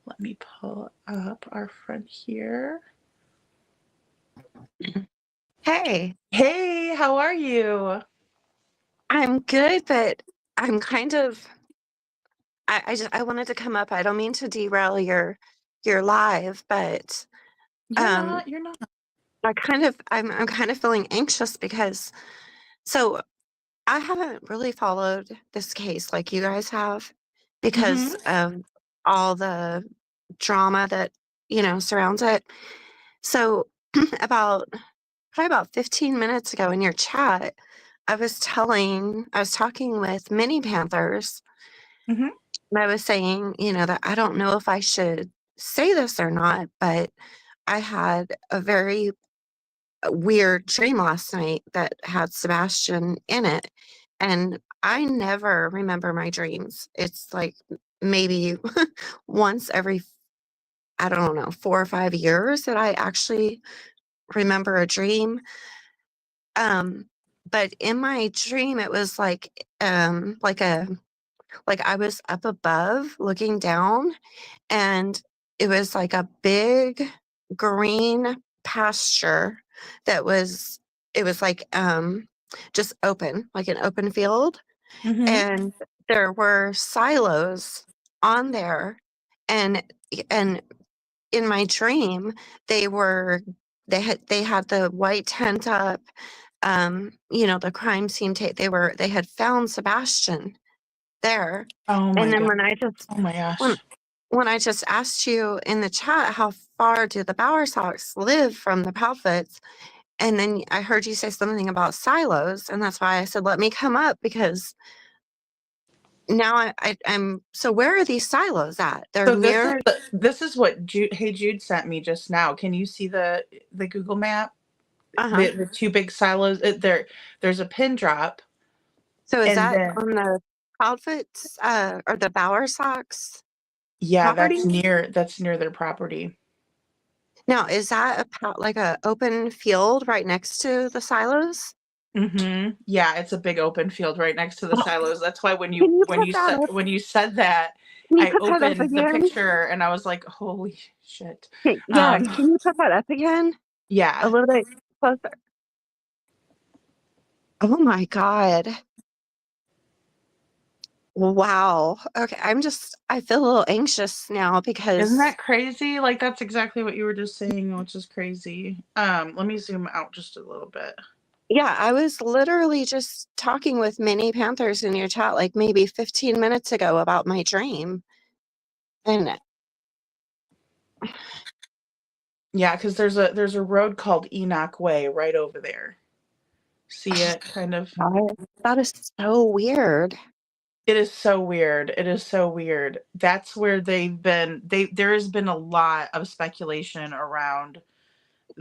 Let me pull up our friend here. Hey, Hey, how are you? I'm good, but I'm kind of I wanted to come up. I don't mean to derail your live, but You're um not. You're not. I'm kind of feeling anxious because so I haven't really followed this case like you guys have Mm-hmm. because of all the drama that, surrounds it. So about probably about 15 minutes ago in your chat, I was talking with many Panthers, Mm-hmm. and I was saying, that I don't know if I should say this or not, but I had a very weird dream last night that had Sebastian in it. And I never remember my dreams. It's like maybe once every, I don't know, 4 or 5 years that I actually remember a dream. But in my dream, it was like I was up above looking down, and it was like a big green pasture that was it was like just open, like an open field, Mm-hmm. and there were silos on there, and and in my dream they were they had the white tent up. The crime scene tape, they had found Sebastian there. Oh And my then god. when I just Oh my when gosh. when I just asked you in the chat, how far do the Bower Sox live from the Proudfoots? And then I heard you say something about silos, and that's why I said, let me come up, because now I'm so where are these silos at? They're So near. this is what Jude. Hey, Jude sent me just now. Can you see the Google map? Uh-huh. The two big silos. There's a pin drop, So is and that then on the Proudfoots, or the Bower Sox yeah, property? that's near their property. Now, is that like a open field right next to the silos? Mm-hmm. Yeah, it's a big open field right next to the silos. That's why when Can you you when put you that said up? when you said that, Can you I put that up opened the again? picture and I was like, holy shit. Yeah, can you put that up again? A Yeah. little bit closer. Oh my God. Wow. Okay, I feel a little anxious now Isn't because, that crazy? Like that's exactly what you were just saying, which is crazy. Let me zoom out just a little bit. yeah, I was literally just talking with many Panthers in your chat like maybe 15 minutes ago about my dream. And Yeah, because there's a road called Enoch Way right over there. See it kind of. that is so weird. It is so weird. It is so weird. That's where there has been a lot of speculation around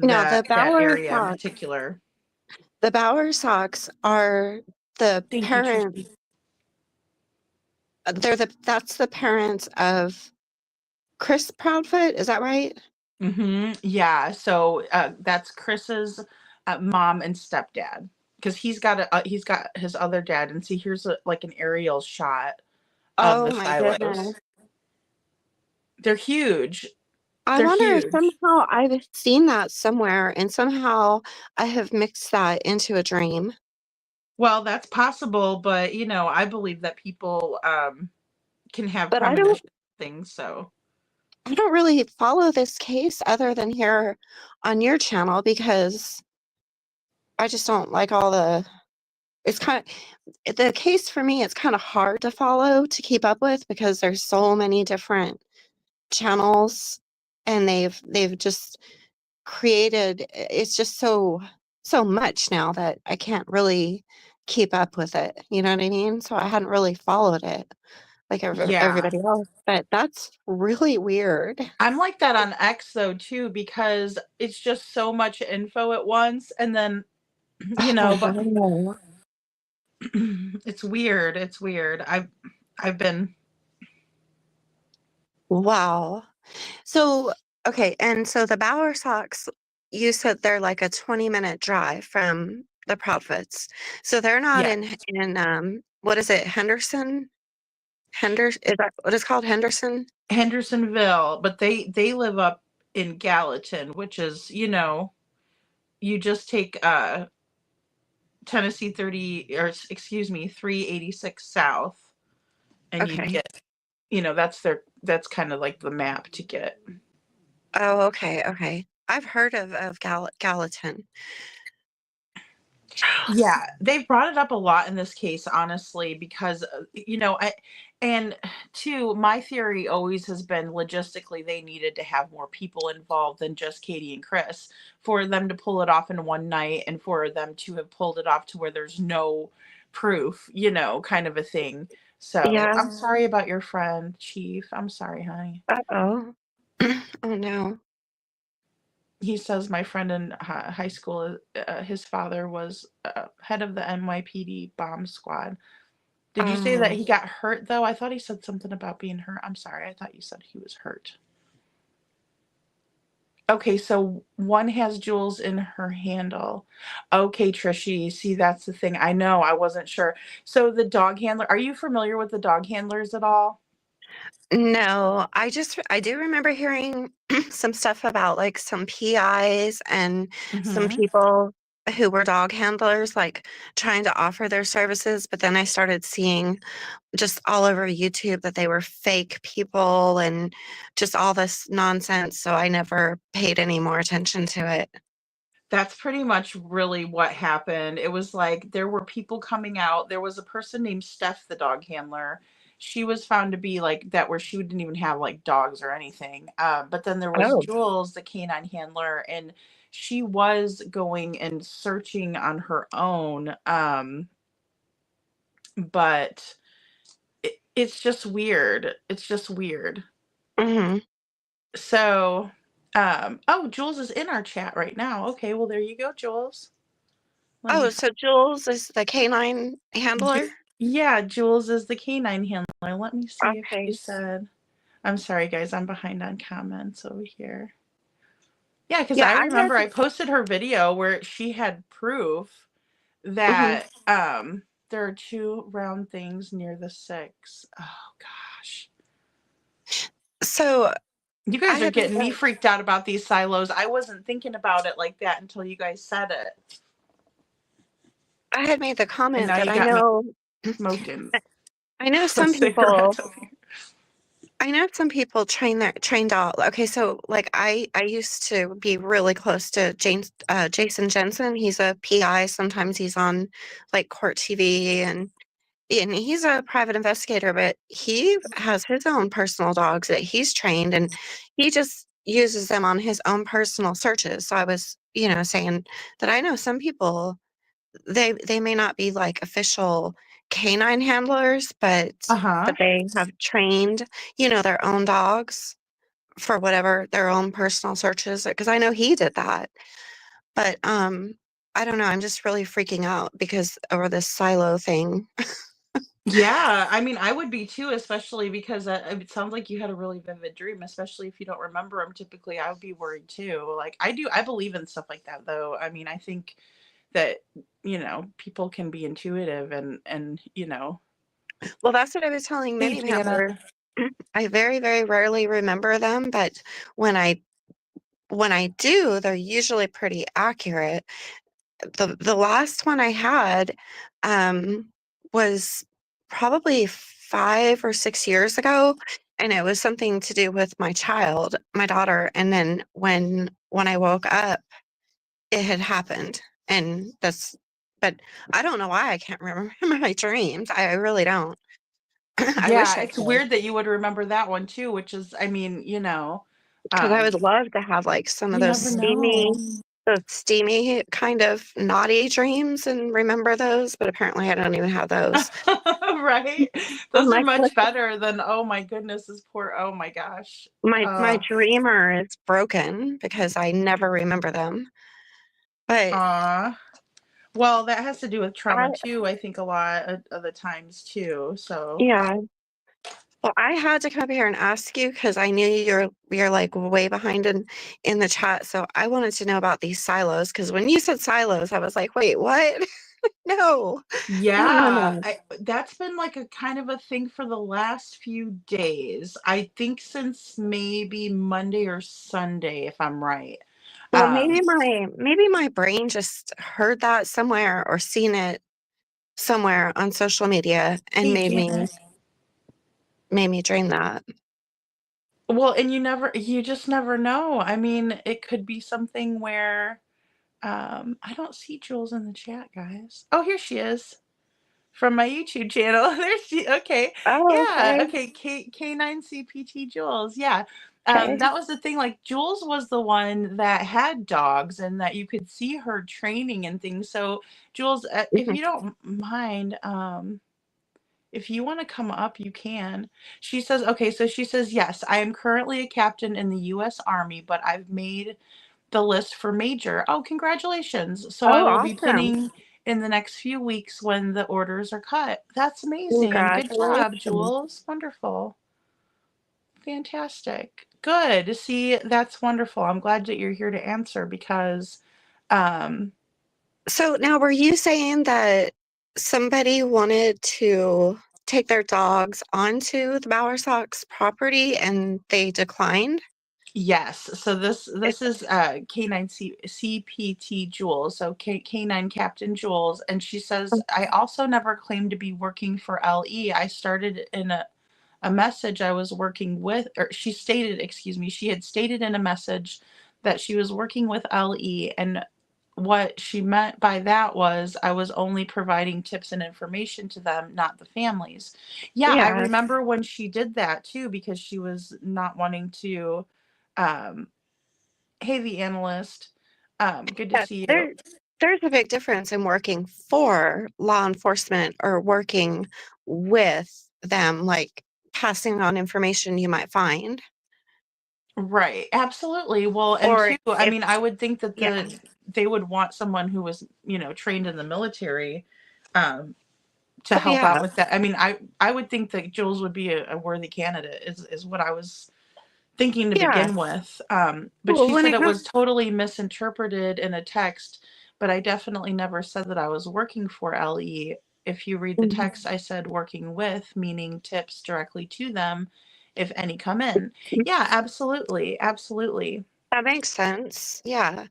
Now, that area in particular. The Bower Sox are the Thank you, parents. Trishy. That's the parents of Chris Proudfoot. Is that right? Yeah. So that's Chris's mom and stepdad because he's got his other dad, and see here's like an aerial shot of Oh the my silos. goodness. They're huge. I They're wonder if huge. somehow I've seen that somewhere and somehow I have mixed that into a dream. Well, that's possible, but I believe that people can have But premonition things. So I don't really follow this case other than here on your channel because I just don't like all the it's kind of the case for me. It's kind of hard to follow, to keep up with, because there's so many different channels, and they've just created, it's just so much now that I can't really keep up with it. You know what I mean? So I hadn't really followed it like Yeah. everybody else. But that's really weird. I'm like that on X though too, because it's just so much info at once, and then Oh, but no. it's weird. It's weird. I've been Wow. So, okay, and so the Bower socks, you said they're like a 20-minute drive from the Prophets. So they're not yeah, in what is it, Henderson? Is that what it's called, Henderson? Hendersonville, but they live up in Gallatin, which is, you just take Tennessee 30, or excuse me, 386 south, and you Okay. get, that's kind of like the map to get. Oh, okay, okay. I've heard of Gallatin. Yeah, they've brought it up a lot in this case, honestly, because and two, my theory always has been logistically they needed to have more people involved than just Katie and Chris for them to pull it off in one night, and for them to have pulled it off to where there's no proof, kind of a thing. So Yeah. I'm sorry about your friend, Chief. I'm sorry, honey. Uh-oh. Oh, no. He says my friend in high school, his father was head of the NYPD bomb squad. Did you say that Oh. he got hurt, though? I thought he said something about being hurt. I'm sorry. I thought you said he was hurt. Okay, so one has jewels in her handle. Okay, Trishy. See, that's the thing. I know. I wasn't sure. So the dog handler, are you familiar with the dog handlers at all? No, I do remember hearing some stuff about, like, some PIs and some Mm-hmm. people who were dog handlers, like, trying to offer their services, but then I started seeing just all over YouTube that they were fake people and just all this nonsense, so I never paid any more attention to it. That's pretty much really what happened. It was like there were people coming out. There was a person named Steph, the dog handler. She was found to be like that, where she didn't even have like dogs or anything. But then there was Oh. Jules, the canine handler, and she was going and searching on her own. But it's just weird. It's just weird. Mhm. So, oh, Jules is in our chat right now. Okay, well, there you go, Jules. Let me Oh, so Jules is the canine handler? Yeah, Jules is the canine handler. Let me see if she Okay. said. I'm sorry, guys. I'm behind on comments over here. Yeah, because Yeah, I I had remember I posted her video where she had proof mhm. that there are two round things near the six. Oh gosh. So, You I guys are had getting me freaked out about these silos. I wasn't thinking about it like that until you guys said it. made the And comment now that you I got me know smoking I know a some people cigarette over here. train dog. Okay, so, like, I used to be really close to Jason Jensen. He's a PI. Sometimes he's on, like, Court TV, and he's a private investigator, but he has his own personal dogs that he's trained, and he just uses them on his own personal searches. So I was, saying that I know some people, they may not be like official canine handlers, but Uh-huh. they have trained, their own dogs for whatever their own personal searches. Because I know he did that. But I don't know. I'm just really freaking out because over this silo thing. Yeah, I mean, I would be too, especially because it sounds like you had a really vivid dream, especially if you don't remember them. Typically, I would be worried too. Like, I do, I believe in stuff like that, though. I mean, I think that, people can be intuitive and, Well, that's what I was telling hey, many Jana. people. I very, very rarely remember them, but when I when I do, they're usually pretty accurate. The last one I had was probably 5 or 6 years ago, and it was something to do with my daughter. And then when I woke up, it had happened, and but I don't know why I can't remember my dreams. I really don't. I wish Yeah, I it's could, weird that you would remember that one too, which is, I mean, because I would love to have like some of you never know. those steamy kind of naughty dreams and remember those, but apparently I don't even have those. Right? I'm Those are like, much better than, oh my goodness, this poor, oh my gosh. my dreamer is broken because I never remember them. But Aw. Well, that has to do with I, trauma too, I think a lot of the times too. So, yeah. Well, I had to come up here and ask you because I knew you're like way behind in the chat. So I wanted to know about these silos because when you said silos, I was like, wait, what? No, no, no, yeah, no. that's been like a kind of a thing for the last few days. I think since maybe Monday or Sunday, if I'm right. Well, Um, maybe my brain just heard that somewhere or seen it somewhere on social media and hey, Janet. made me dream that. Well, and you just never know. I mean, it could be something where, I don't see Jules in the chat, guys. Oh, here she is from my YouTube channel. There she, okay. Oh, Yeah, okay, okay. K9CPT Jules. Yeah. okay. That was the thing. Like, Jules was the one that had dogs and that you could see her training and things. So, Jules, if Mhm. you don't mind, if you want to come up, you can. She says, okay, so she says, yes, I am currently a captain in the U.S. Army, but I've made the list for major. Oh, congratulations. So I Oh, will be awesome. pinning in the next few weeks when the orders are cut. That's amazing. Good job, Congratulations. Jules. Wonderful. Fantastic. Good. See, that's wonderful. I'm glad that you're here to answer because, um, So now were you saying that somebody wanted to take their dogs onto the Bower Sox property and they declined? yes. So Is this is K9CPT Jules. So K9 Captain Jules, and she says, I also never claimed to be working for LE. I started in a message I was working with, or she stated, excuse me, she had stated in a message that she was working with LE, and what she meant by that was I was only providing tips and information to them, not the families. Yeah, I yeah. remember when she did that too, because she was not wanting to, um, hey, the analyst, good to Yeah, see you. there's a big difference in working for law enforcement or working with them, like passing on information you might find. Right, absolutely. Well, and Or two, I if, mean, I would think that yeah. they would want someone who was, trained in the military, um, to Oh, help out yeah. with that. I mean, I would think that Jules would be a worthy candidate, is what I was thinking to Yeah. begin with. But Well, she when said it it comes, was totally misinterpreted in a text, but I definitely never said that I was working for LE. If you read the Mhm. text, I said working with, meaning tips directly to them if any come in. Yeah, absolutely. Absolutely. That makes sense. Yeah.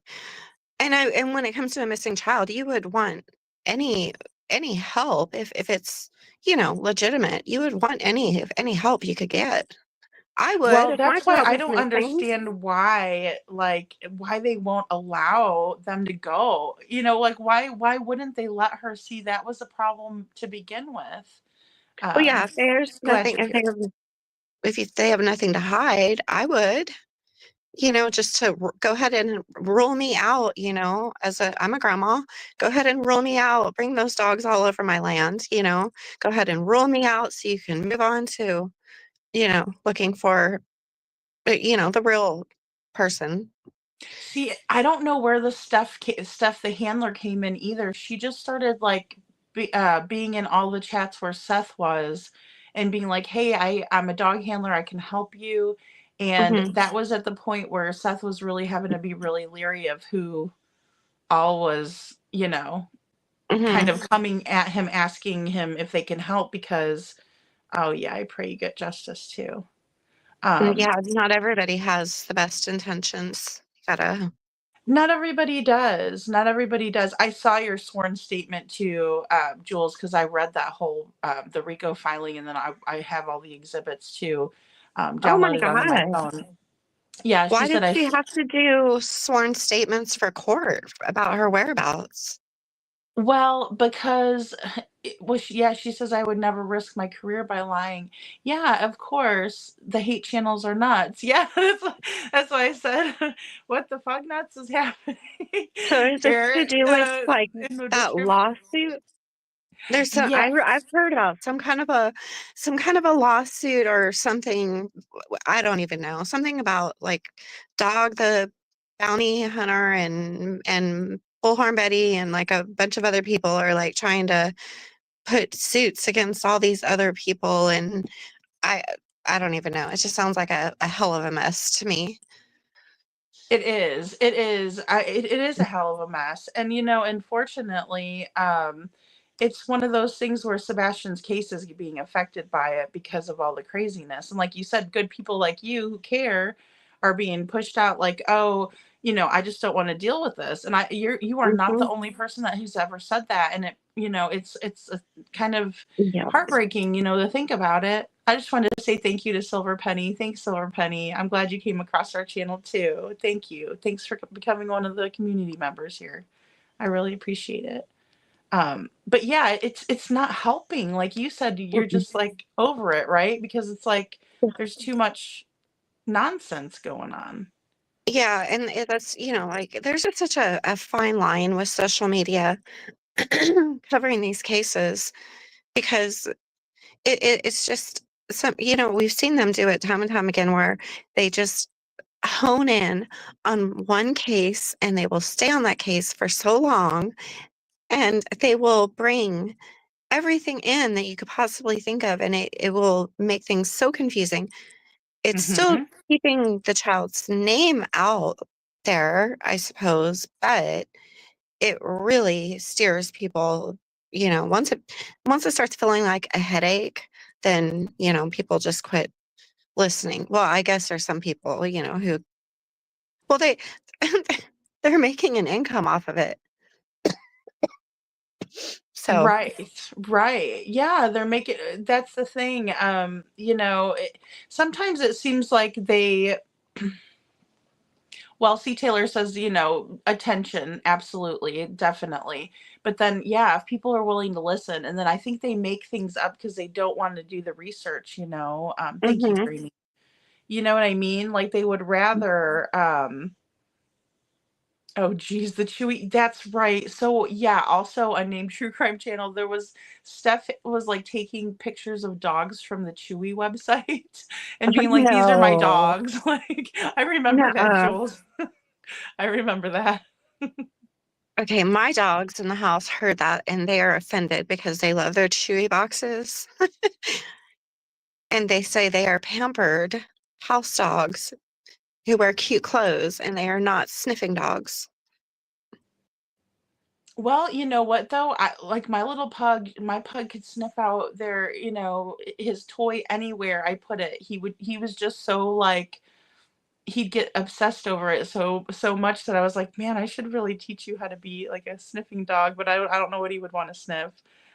And when it comes to a missing child, you would want any help if it's, legitimate. You would want any help you could get. I would Well, if my that's why child I was don't missing. understand why, like, why they won't allow them to go. Like, why wouldn't they let her see that was a problem to begin with? Well, yeah, if there's Glad nothing, you're here. they have nothing to hide, I would, just to go ahead and rule me out, I'm a grandma, go ahead and rule me out, bring those dogs all over my land, go ahead and rule me out so you can move on to, looking for, the real person. See, I don't know where the stuff the handler came in either. She just started like being in all the chats where Seth was, and being like, "Hey, I'm a dog handler. I can help you." And Hmm. that was at the point where Seth was really having to be really leery of who all was, kind Hmm. of coming at him, asking him if they can help because, oh yeah, I pray you get justice too. Um, Yeah, not everybody has the best intentions. You gotta. Not everybody does. Not everybody does. I saw your sworn statement too, Jules, because I read that whole the RICO filing, and then I have all the exhibits too, Oh my downloaded onto my God. phone. Yeah, she Why said did I. she have to do sworn statements for court about her whereabouts? Well, because yeah, she says I would never risk my career by lying. Yeah, of course, the hate channels are nuts. Yeah, that's why I said, what the fuck nuts is happening So is this to here do with, like, in the that description? lawsuit? There's some Yeah, I've heard about some kind of a lawsuit or something. I don't even know. Something about, like, Dog the Bounty Hunter and Bullhorn Betty and, like, a bunch of other people are, like, trying to put suits against all these other people, and I I don't even know. It just sounds like a hell of a mess to me. it is. It is. It is a hell of a mess. And unfortunately, it's one of those things where Sebastian's case is being affected by it because of all the craziness. And like you said, good people like you who care are being pushed out like, oh, I just don't want to deal with this. And you are not the Mhm. only person that who's ever said that. And it's a kind of Yeah. heartbreaking, to think about it. I just wanted to say thank you to Silver Penny. Thanks, Silver Penny. I'm glad you came across our channel too. Thank you. Thanks for becoming one of the community members here. I really appreciate it. But yeah, it's not helping. Like you said, you're Mhm. just like over it, right? Because it's like there's too much nonsense going on. Yeah, and that's, like, there's just such a fine line with social media covering these cases because it's just we've seen them do it time and time again where they just hone in on one case and they will stay on that case for so long and they will bring everything in that you could possibly think of and it will make things so confusing. It's still Hmm. keeping the child's name out there, I suppose, but it really steers people, once it starts feeling like a headache, then, people just quit listening. Well, I guess there's some people, who well, they're making an income off of it. So, Right, right. Yeah, they're making that's the thing. Sometimes it seems like they well, C. Taylor says, attention, absolutely, definitely. But then, yeah, if people are willing to listen, and then I think they make things up because they don't want to do the research. Thank you, mhm. Dreamy. You know what I mean? Like they would rather, oh geez, the Chewy. That's right. So yeah, also a named true crime channel. There was Steph was like taking pictures of dogs from the Chewy website and being like, "These are my No. dogs." Like I remember that, Nuh-uh. Jules. I remember that. Okay, my dogs in the house heard that, and they are offended because they love their Chewy boxes, and they say they are pampered house dogs who wear cute clothes, and they are not sniffing dogs. Well, you know what though? I like my pug could sniff out his toy anywhere I put it. He was just so like he'd get obsessed over it so much that I was like, "Man, I should really teach you how to be like a sniffing dog," but I don't know what he would want to sniff.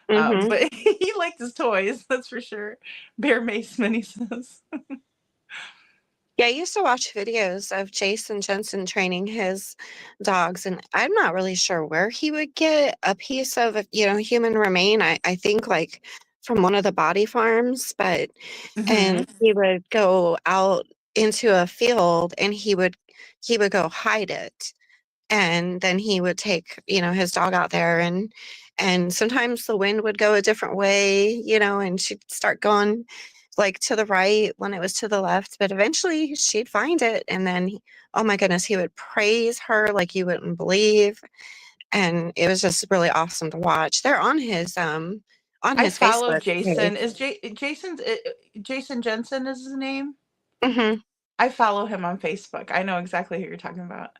Mhm. But he liked his toys, that's for sure. Bear Maceman, he says. Yeah, I used to watch videos of Jason Jensen training his dogs, and I'm not really sure where he would get a piece of, human remain. I think like from one of the body farms, but Mhm. and he would go out into a field and he would go hide it. And then he would take, his dog out there and sometimes the wind would go a different way, and she'd start going like to the right when it was to the left, but eventually she'd find it and then oh my goodness, he would praise her like you wouldn't believe. And it was just really awesome to watch. They're on I his follow Facebook page. Jason. Jason Jensen is his name? Hmm. I follow him on Facebook. I know exactly who you're talking about.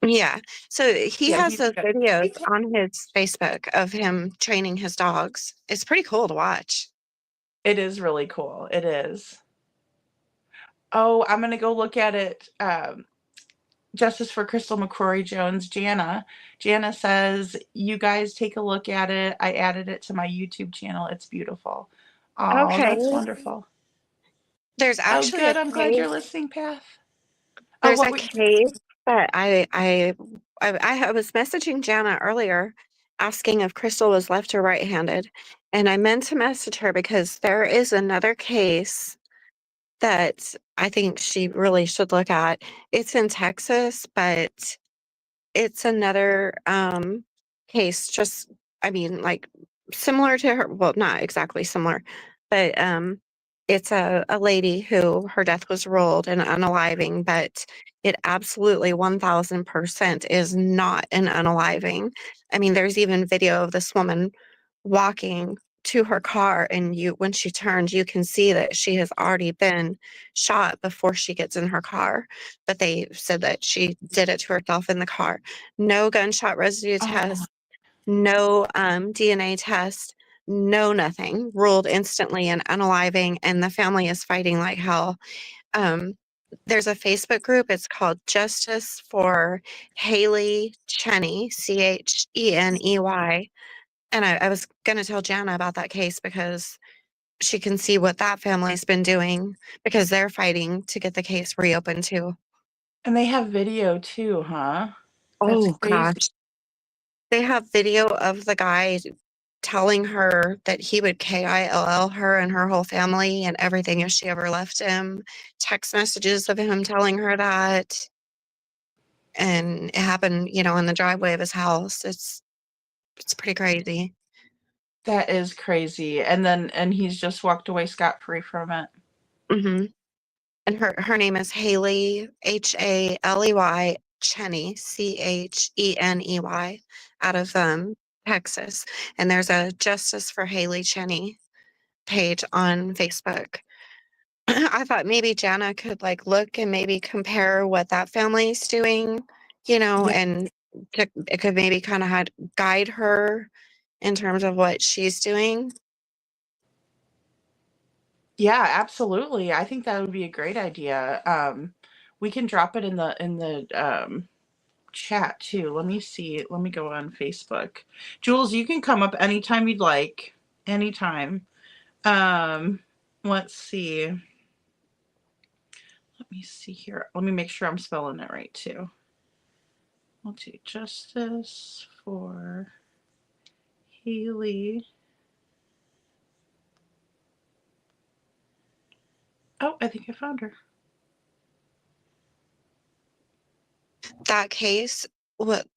Yeah. So he Yeah, has he's those good. videos on his Facebook of him training his dogs. It's pretty cool to watch. It is really cool. It is. Oh, I'm gonna go look at it. Justice for Crystal McCrory Jones, Jana. Jana says, "You guys take a look at it. I added it to my YouTube channel. It's beautiful." Oh, Okay. that's wonderful. There's Oh, actually a good. I'm glad cave. you're listening, Path. Oh, There's what a we? cave that I was messaging Jana earlier, asking if Crystal was left or right-handed. And I meant to message her because there is another case that I think she really should look at. It's in Texas, but it's another case, just, I mean, like similar to her, well, not exactly similar, but it's a lady who her death was ruled an unaliving, but it absolutely 1000% is not an unaliving. I mean, there's even video of this woman walking to her car, and when she turns, you can see that she has already been shot before she gets in her car. But they said that she did it to herself in the car. No gunshot residue Oh, test, no DNA test, no nothing. Ruled instantly an unaliving, and the family is fighting like hell. Um, there's a Facebook group. It's called Justice for Haley Cheney, Cheney. And I was going to tell Jana about that case because she can see what that family's been doing because they're fighting to get the case reopened too. and they have video too, huh? That's Oh crazy. gosh. They have video of the guy telling her that he would KILL her and her whole family and everything if she ever left him. Text messages of him telling her that. And it happened, in the driveway of his house. It's pretty crazy. That is crazy. And he's just walked away scot-free from it. Hmm. And her name is Haley, Haley Cheney, Cheney, out of Texas. And there's a Justice for Haley Cheney page on Facebook. I thought maybe Jana could look and maybe compare what that family's doing, Yeah. and it could maybe kind of guide her in terms of what she's doing. Yeah, absolutely. I think that would be a great idea. We can drop it in the chat too. Let me see. Let me go on Facebook. Jules, you can come up anytime you'd like. Anytime. Um, let's see. Let me see here. Let me make sure I'm spelling it right too. We'll do Justice for Haley. Oh, I think I found her. That case, what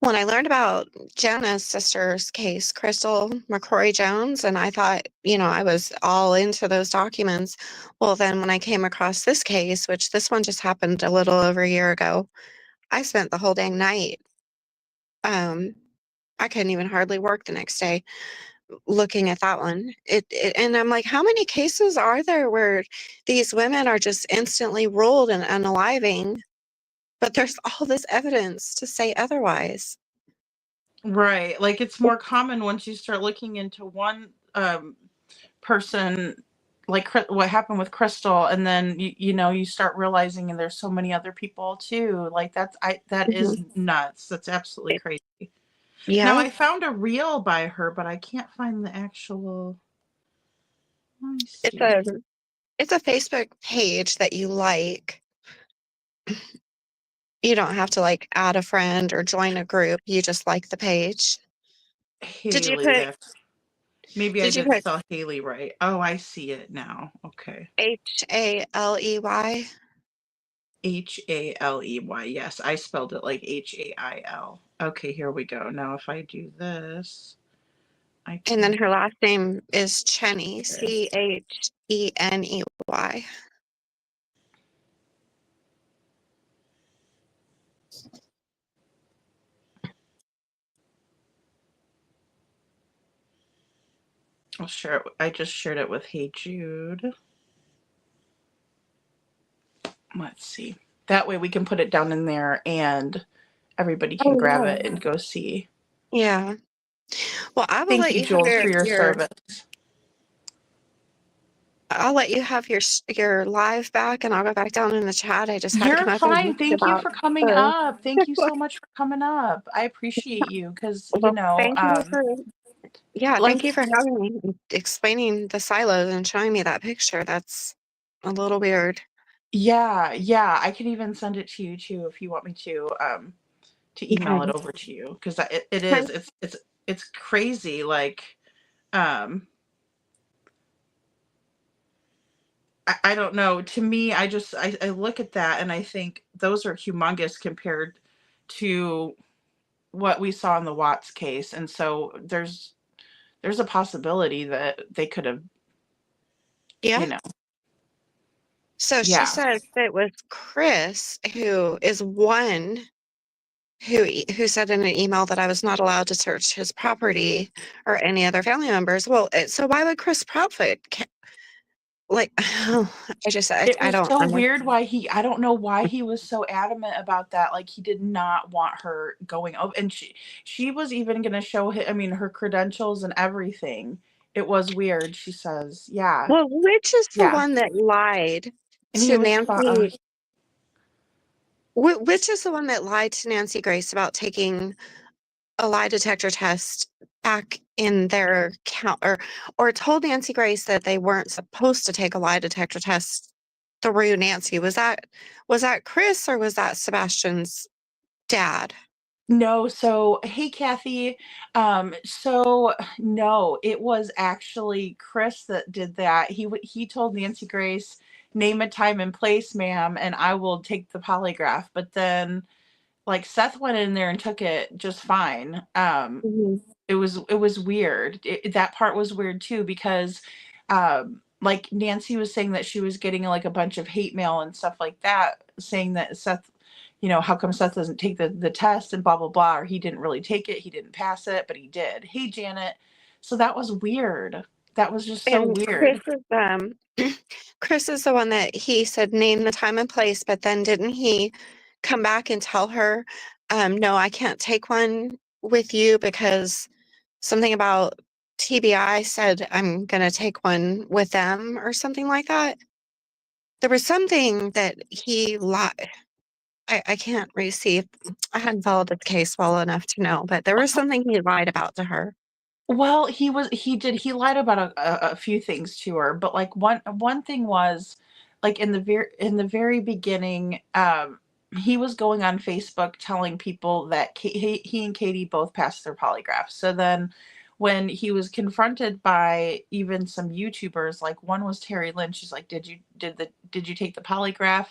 when I learned about Jana's sister's case, Crystal McCrory Jones, and I thought, I was all into those documents. Well, then when I came across this case, which this one just happened a little over a year ago, I spent the whole dang night. I couldn't even hardly work the next day looking at that one. And I'm like, how many cases are there where these women are just instantly ruled and unaliving, but there's all this evidence to say otherwise? Right. Like it's more common once you start looking into one person, like what happened with Crystal, and then you start realizing, and there's so many other people too. Like that is Mhm. nuts. That's absolutely crazy. Now Yeah. I found a reel by her, but I can't find the actual. Let me It's see. a it's a Facebook page that you like. You don't have to add a friend or join a group. You just like the page. Did you Haley. put That's maybe I did you didn't put spell Haley right. Oh, I see it now. Okay. Haley? Haley. Yes, I spelled it like Hail. Okay, here we go. Now if I do this, I And then can. her last name is Cheney, This. Cheney. I'll share it. I just shared it with Hey Jude. Let's see. That way we can put it down in there and everybody can grab Oh it and go see. yeah. Well, I will Thank let you, you have Jules, for your your service. I'll let you have your live back, and I'll go back down in the chat. I just had to You're come up and fine. talk Thank you about for coming the up. Thank you so much for coming up. I appreciate you because, well, thank you for thank like, you for having me and explaining the silos and showing me that picture. That's a little weird. yeah, I can even send it to you too if you want me to. to email it over to you, because it Okay. is it's crazy. Like, um, I don't know. To me, I look at that and I think those are humongous compared to what we saw in the Watts case, and so there's a possibility that they could have, you Yeah. know, So she yeah. said that it was Chris who is one who said in an email that I was not allowed to search his property or any other family members. Well, so why would Chris profit? Like, It I was don't so understand. weird why I don't know why he was so adamant about that. Like, he did not want her going over, and she was even going to show him, I mean, her credentials and everything. It was weird, she says. Yeah. Well, which is the Yeah. one that lied And he to was Nancy? Which is the one that lied to Nancy Grace about taking a lie detector test back in their count, or told Nancy Grace that they weren't supposed to take a lie detector test through Nancy? Was that Chris or was that Sebastian's dad? No, so hey Kathy. So no, it was actually Chris that did that. He told Nancy Grace, "Name a time and place, ma'am, and I will take the polygraph." But then, like, Seth went in there and took it just fine. Mhm. It was weird. That part was weird too, because like, Nancy was saying that she was getting like a bunch of hate mail and stuff like that, saying that Seth, how come Seth doesn't take the test and blah blah blah, or he didn't really take it, he didn't pass it, but he did. Hey Janet. So that was weird. That was just so And weird. Chris is the one that he said name the time and place, but then didn't he come back and tell her, no, I can't take one with you because something about TBI said I'm gonna take one with them or something like that. There was something that he lied. I can't really see. I hadn't followed the case well enough to know, but there was something he lied about to her. Well, he lied about a few things to her, but like one thing was, like, in the very beginning, he was going on Facebook telling people that he and Katie both passed their polygraphs. So then when he was confronted by even some YouTubers, like one was Terry Lynn, she's like, did you take the polygraph?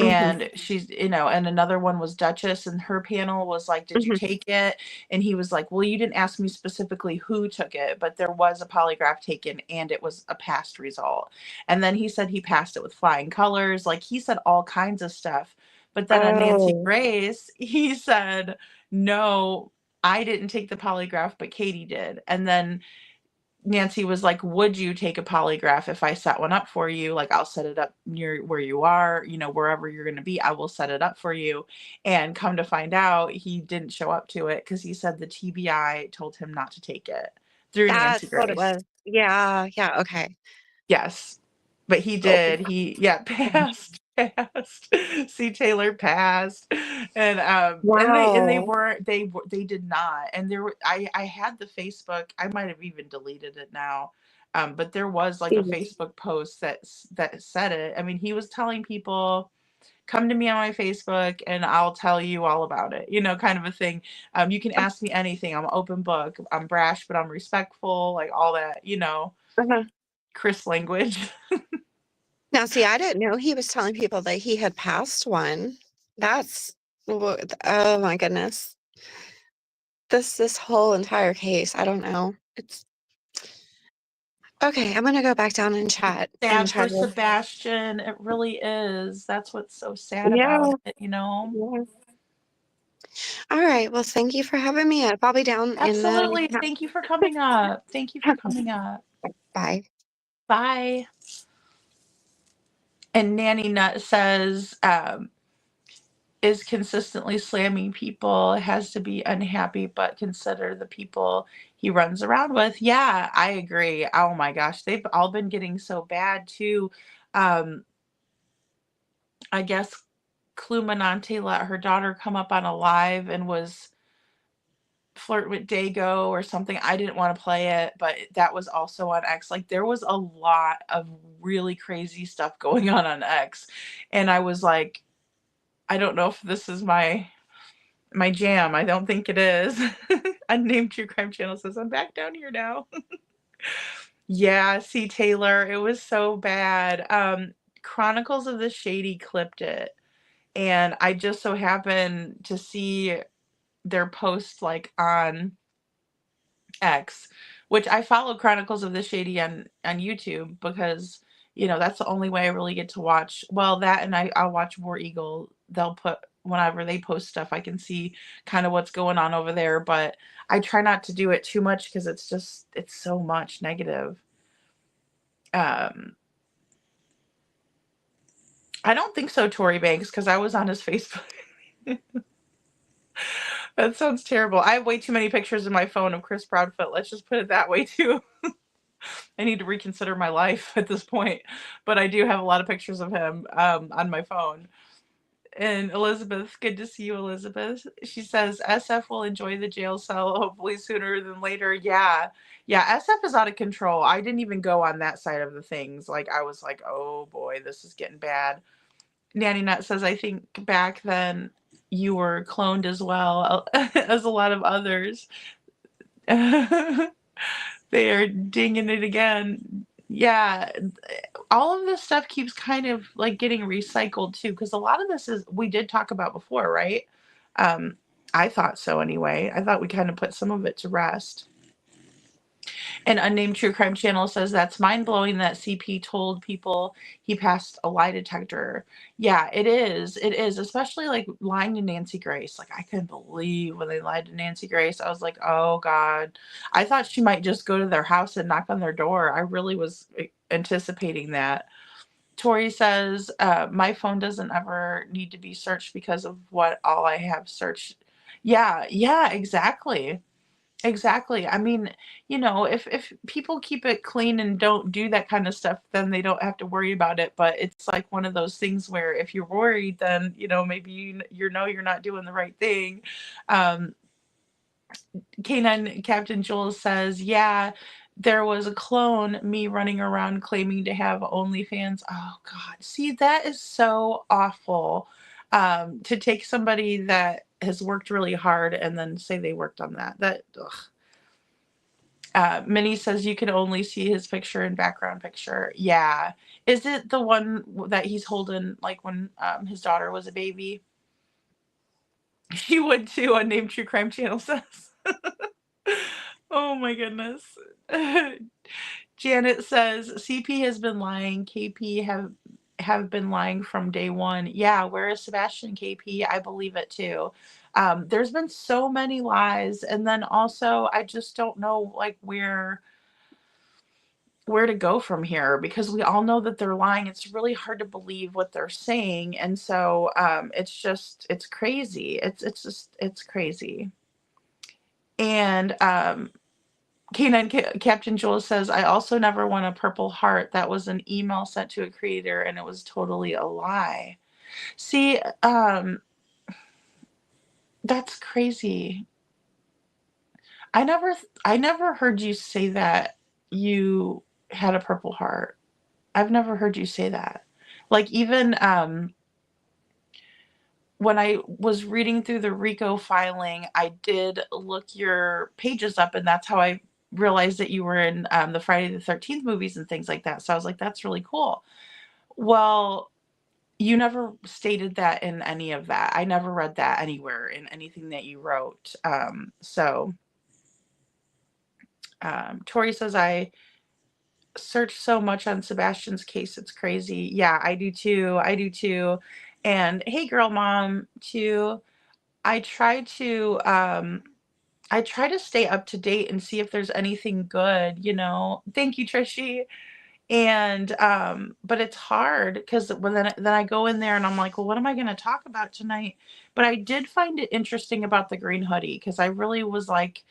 Mhm, And she's, and another one was Duchess, and her panel was like, did you mhm. take it? And he was like, well, you didn't ask me specifically who took it, but there was a polygraph taken and it was a passed result. And then he said he passed it with flying colors. Like, he said all kinds of stuff. But then on Nancy Oh, Grace, he said, no, I didn't take the polygraph, but Katie did. And then Nancy was like, would you take a polygraph if I set one up for you? Like, I'll set it up near where you are, wherever you're going to be, I will set it up for you. And come to find out, he didn't show up to it because he said the TBI told him not to take it through Nancy that's what it Grace. was. Yeah, yeah, okay. Yes. But he Oh, did. Yeah, passed. See, Taylor passed. And they wow. weren't they did not. And I had the Facebook, I might have even deleted it now. But there was like a Facebook post that said it. I mean, he was telling people, come to me on my Facebook and I'll tell you all about it, kind of a thing. You can ask me anything. I'm an open book. I'm brash, but I'm respectful, like all that, Uh-huh. Chris language. Now, see, I didn't know he was telling people that he had passed one. That's oh my goodness. This whole entire case, I don't know. It's okay. I'm gonna go back down and chat and Sad try for to. Sebastian. It really is. That's what's so sad about Yeah, it. yeah. All right. Well, thank you for having me up. I'll be down in the. Absolutely. Thank you for coming up. Thank you for coming up. Bye. Bye. And Nanny Nut says, is consistently slamming people, has to be unhappy, but consider the people he runs around with. Yeah, I agree. Oh my gosh. They've all been getting so bad too. Um, I guess Cluminante let her daughter come up on a live and was flirt with Dago or something. I didn't want to play it, but that was also on X. Like, there was a lot of really crazy stuff going on X. And I was like, I don't know if this is my my jam. I don't think it is. Unnamed True Crime Channel says, I'm back down here now. Yeah, see, Taylor, it was so bad. Chronicles of the Shady clipped it, and I just so happened to see their post like on X, which I follow Chronicles of the Shady on YouTube because that's the only way I really get to watch. Well, that and I'll watch War Eagle. They'll put whenever they post stuff, I can see kind of what's going on over there. But I try not to do it too much because it's so much negative. Um, I don't think so, Tory Banks, because I was on his Facebook. That sounds terrible. I have way too many pictures in my phone of Chris Proudfoot. Let's just put it that way too. I need to reconsider my life at this point, but I do have a lot of pictures of him on my phone. And Elizabeth, good to see you, Elizabeth. She says SF will enjoy the jail cell hopefully sooner than later. Yeah, SF is out of control. I didn't even go on that side of the things. Like I was like, oh boy, this is getting bad. Nanny Nut says, I think back then you were cloned as well as a lot of others. They are dinging it again. Yeah, all of this stuff keeps kind of like getting recycled too, because a lot of this is we did talk about before, right? Um, I thought so anyway. I thought we kind of put some of it to rest. An Unnamed True Crime Channel says that's mind blowing that CP told people he passed a lie detector. Yeah, it is. It is, especially like lying to Nancy Grace. Like I couldn't believe when they lied to Nancy Grace. I was like, oh God. I thought she might just go to their house and knock on their door. I really was anticipating that. Tori says, my phone doesn't ever need to be searched because of what all I have searched. Yeah, exactly. Exactly. I mean, if people keep it clean and don't do that kind of stuff, then they don't have to worry about it. But it's like one of those things where if you're worried, then maybe you're not doing the right thing. Um, K9 Captain Jules says, yeah, there was a clone me running around claiming to have OnlyFans. Oh God, see, that is so awful. To take somebody that has worked really hard and then say they worked on that. Ugh. Minnie says you can only see his picture in background picture. Yeah. Is it the one that he's holding like when his daughter was a baby? She would too, Unnamed True Crime Channel says. Oh my goodness. Janet says CP has been lying. KP have been lying from day one. Yeah, where is Sebastian? KP? I believe it too. There's been so many lies, and then also I just don't know like where to go from here because we all know that they're lying. It's really hard to believe what they're saying, and so it's crazy. It's crazy. And K9 Captain Jules says, I also never won a Purple Heart. That was an email sent to a creator and it was totally a lie. See, that's crazy. I never heard you say that you had a Purple Heart. I've never heard you say that. Like even when I was reading through the RICO filing, I did look your pages up, and that's how I realized that you were in the Friday the 13th movies and things like that. So I was like, that's really cool. Well, you never stated that in any of that. I never read that anywhere in anything that you wrote. Tori says, I searched so much on Sebastian's case. It's crazy. Yeah, I do too. And hey, girl mom, too. I try to stay up to date and see if there's anything good, Thank you, Trishy. And but it's hard because then I go in there and I'm like, well, what am I going to talk about tonight? But I did find it interesting about the green hoodie because I really was like,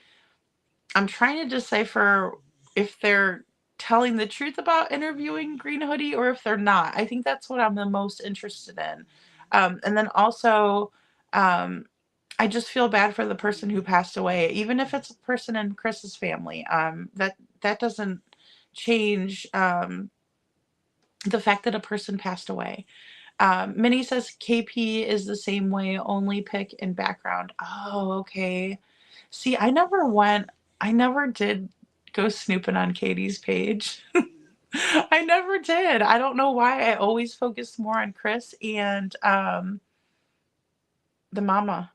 I'm trying to decipher if they're telling the truth about interviewing Green Hoodie or if they're not. I think that's what I'm the most interested in. And then also, I just feel bad for the person who passed away, even if it's a person in Chris's family. That doesn't change the fact that a person passed away. Minnie says KP is the same way, only pick in background. Oh, okay. See, I never did go snooping on Katie's page. I never did. I don't know why. I always focused more on Chris and the mama.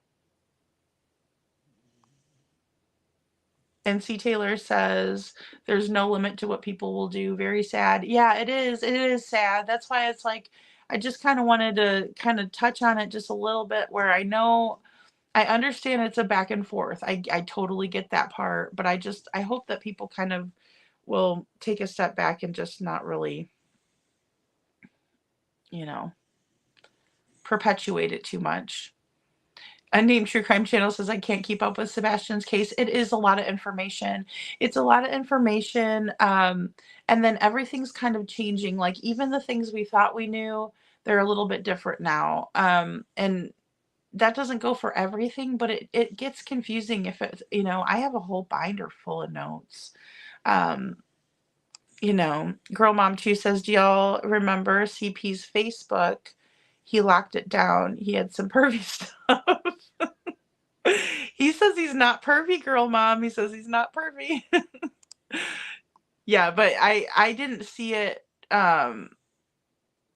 And C. Taylor says, there's no limit to what people will do. Very sad. Yeah, it is. It is sad. That's why it's like, I just kind of wanted to kind of touch on it just a little bit where I understand it's a back and forth. I totally get that part. But I hope that people kind of will take a step back and just not really, you know, perpetuate it too much. Unnamed True Crime Channel says, I can't keep up with Sebastian's case. It is a lot of information. It's a lot of information. And then everything's kind of changing. Like even the things we thought we knew, they're a little bit different now. And that doesn't go for everything, but it gets confusing if it's, I have a whole binder full of notes. Girl Mom 2 says, do y'all remember CP's Facebook? He locked it down. He had some pervy stuff. He says he's not pervy, Girl Mom. He says he's not pervy. Yeah, but I didn't see it.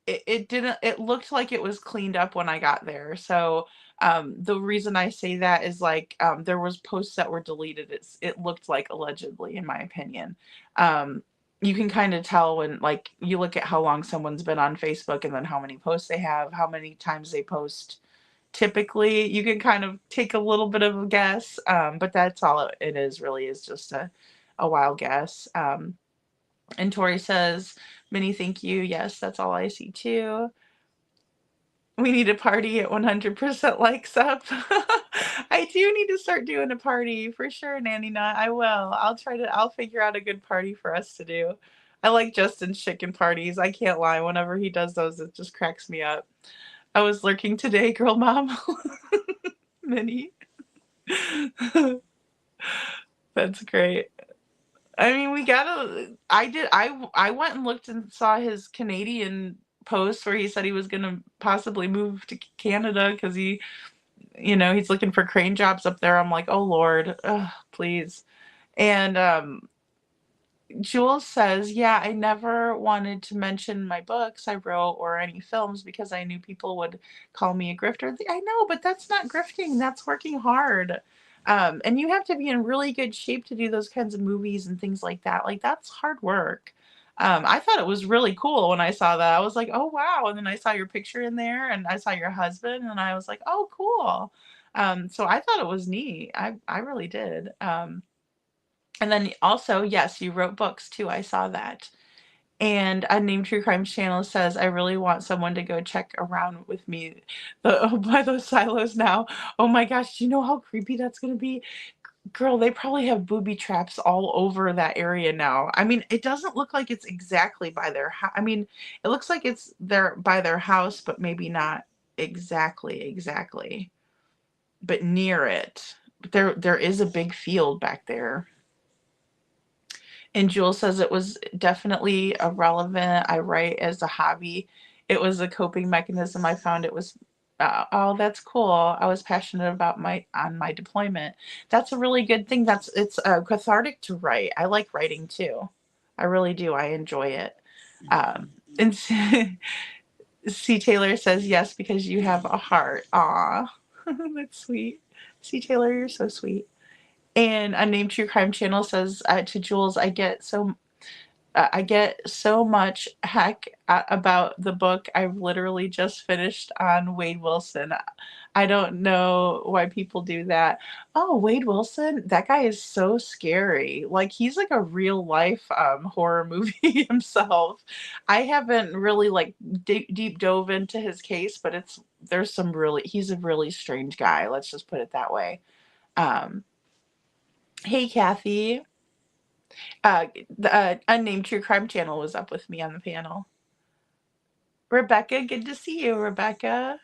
It didn't. It looked like it was cleaned up when I got there. So the reason I say that is like there was posts that were deleted. It looked like allegedly, in my opinion. You can kind of tell when like you look at how long someone's been on Facebook and then how many posts they have, how many times they post. Typically, you can kind of take a little bit of a guess, but that's all it is. Really, is just a wild guess. And Tori says, "Minnie, thank you. Yes, that's all I see too. We need a party at 100% likes up." I do need to start doing a party for sure, Nanny Nut. I will. I'll figure out a good party for us to do. I like Justin's chicken parties. I can't lie. Whenever he does those, it just cracks me up. I was lurking today, Girl Mom. Minnie. That's great. I mean, I went and looked and saw his Canadian post where he said he was going to possibly move to Canada because he's looking for crane jobs up there. I'm like, oh Lord, please. And Jules says, yeah, I never wanted to mention my books I wrote or any films because I knew people would call me a grifter. I know, but that's not grifting. That's working hard. And you have to be in really good shape to do those kinds of movies and things like that. Like, that's hard work. I thought it was really cool when I saw that. I was like, oh, wow. And then I saw your picture in there and I saw your husband and I was like, oh, cool. So I thought it was neat. I really did. And then also, yes, you wrote books too. I saw that. And Unnamed True Crime Channel says, I really want someone to go check around with me by those silos now. Oh my gosh, do you know how creepy that's going to be? Girl, they probably have booby traps all over that area now. I mean, it doesn't look like it's exactly by their house. I mean, it looks like it's there by their house, but maybe not exactly, but near it. But there is a big field back there. And Jules says it was definitely irrelevant. I write as a hobby. It was a coping mechanism. I found it was, oh, that's cool. I was passionate about my deployment. That's a really good thing. It's cathartic to write. I like writing too. I really do. I enjoy it. And C. Taylor says yes because you have a heart. Aw, that's sweet. C. Taylor, you're so sweet. And Unnamed True Crime Channel says to Jules, I get so much heck about the book I've literally just finished on Wade Wilson. I don't know why people do that. Oh, Wade Wilson, that guy is so scary. Like he's like a real life horror movie himself. I haven't really like deep dove into his case, but he's a really strange guy. Let's just put it that way. Hey, Kathy. The Unnamed True Crime Channel was up with me on the panel. Rebecca, good to see you, Rebecca.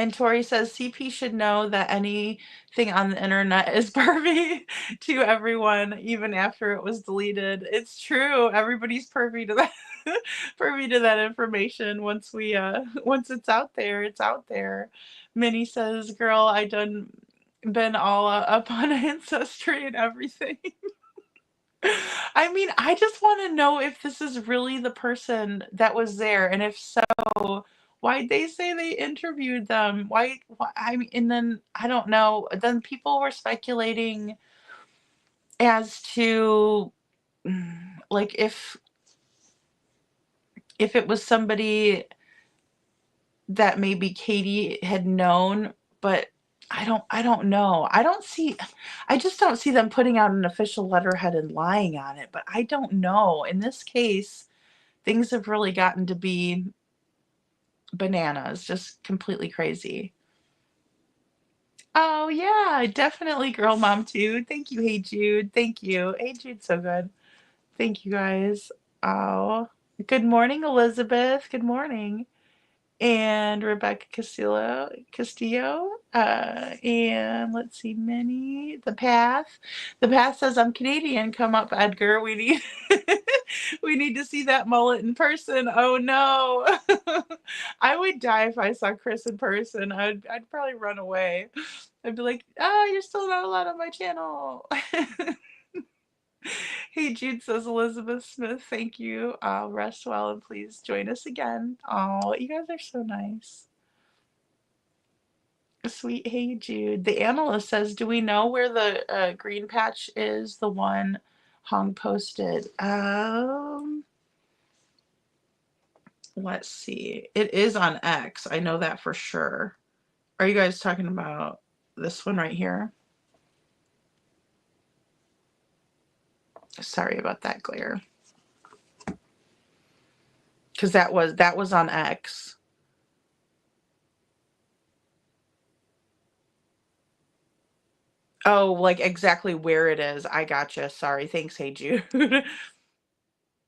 And Tori says CP should know that anything on the internet is pervy to everyone, even after it was deleted. It's true. Everybody's pervy to that pervy to that information. Once once it's out there, it's out there. Minnie says, "Girl, I done been all up on ancestry and everything." I mean, I just want to know if this is really the person that was there, and if so, why'd they say they interviewed them? Why I mean, and then I don't know. Then people were speculating as to like if it was somebody that maybe Katie had known, but I don't know. I just don't see them putting out an official letterhead and lying on it, but I don't know. In this case, things have really gotten to be bananas, just completely crazy. Oh yeah, definitely girl mom too. Thank you, Hey Jude. Thank you. Hey Jude's so good. Thank you guys. Oh, good morning, Elizabeth. Good morning. And Rebecca Castillo, and let's see, Minnie, The Path. The Path says, I'm Canadian. Come up, Edgar. We need we need to see that mullet in person. Oh no. I would die if I saw Chris in person. I'd probably run away. I'd be like, you're still not allowed on my channel. Hey, Jude says, Elizabeth Smith, thank you. Rest well and please join us again. Oh, you guys are so nice. Sweet. Hey, Jude. The analyst says, do we know where the green patch is? The one Hong posted. Let's see. It is on X. I know that for sure. Are you guys talking about this one right here? Sorry about that glare. Because that was on X. Oh, like exactly where it is. I gotcha. Sorry. Thanks, Hey Jude.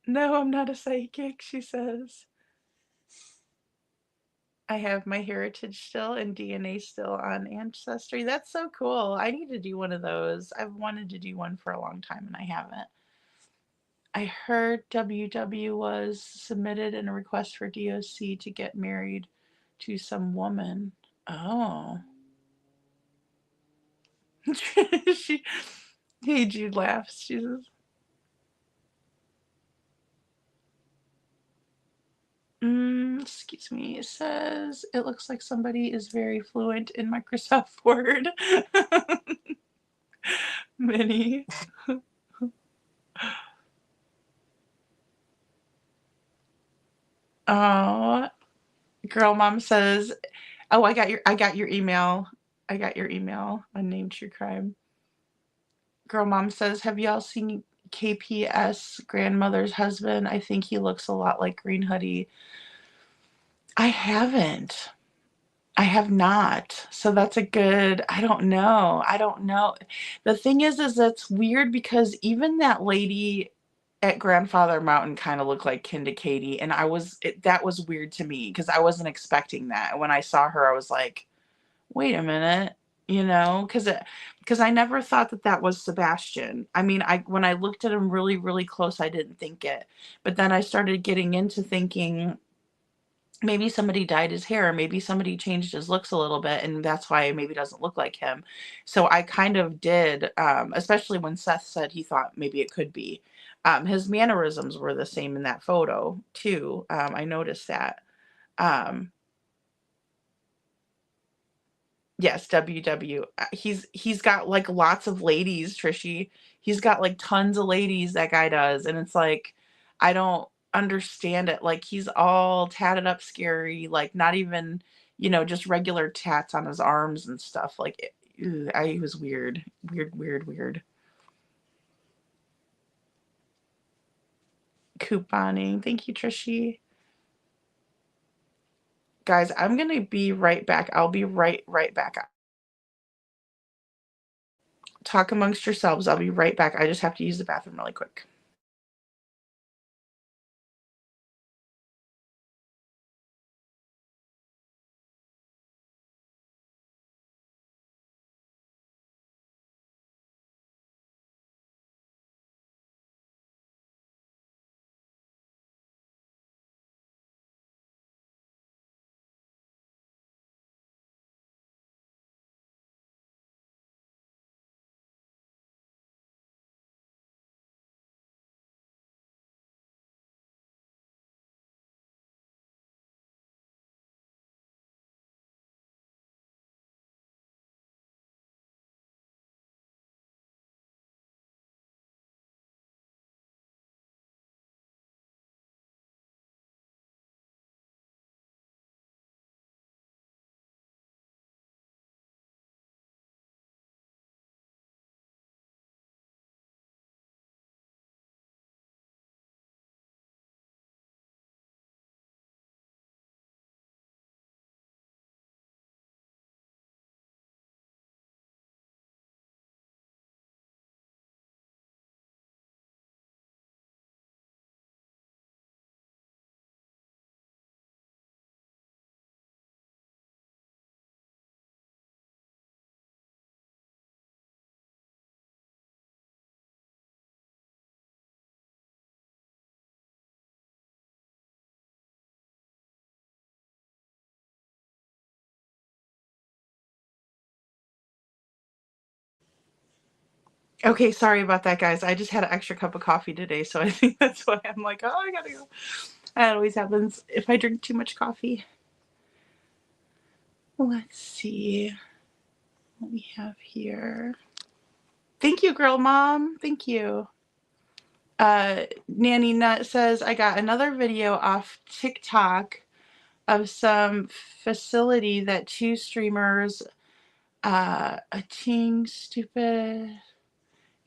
No, I'm not a psychic, she says. I have my heritage still and DNA still on Ancestry. That's so cool. I need to do one of those. I've wanted to do one for a long time and I haven't. I heard WW was submitted in a request for DOC to get married to some woman. Oh. she, Hey Jude laughs. She says, excuse me, it says it looks like somebody is very fluent in Microsoft Word. Many. Oh, girl mom says, oh, I got your email. I got your email. Unnamed True Crime. Girl mom says, have y'all seen KPS grandmother's husband? I think he looks a lot like Green Hoodie. I haven't. I have not. So that's a good, I don't know. I don't know. The thing is that's weird because even that lady at Grandfather Mountain kind of looked like Kinda Katie. And that was weird to me because I wasn't expecting that. When I saw her, I was like, wait a minute, because I never thought that was Sebastian. I mean, when I looked at him really, really close, I didn't think it. But then I started getting into thinking, maybe somebody dyed his hair, maybe somebody changed his looks a little bit, and that's why it maybe doesn't look like him. So I kind of did, especially when Seth said he thought maybe it could be. His mannerisms were the same in that photo too. I noticed that. Um, yes, WW. He's got like lots of ladies, Trishy. He's got like tons of ladies, that guy does, and it's like I don't understand it. Like he's all tatted up, scary, like not even just regular tats on his arms and stuff. Like he was weird, weird, weird, weird. Couponing. Thank you, Trishy. Guys, I'm gonna be right back. I'll be right back. Talk amongst yourselves. I'll be right back. I just have to use the bathroom really quick. Okay, sorry about that, guys. I just had an extra cup of coffee today, so I think that's why I'm like, oh, I gotta go. That always happens if I drink too much coffee. Let's see what we have here. Thank you, girl mom. Thank you. Nanny Nut says, I got another video off TikTok of some facility that two streamers, a teen stupid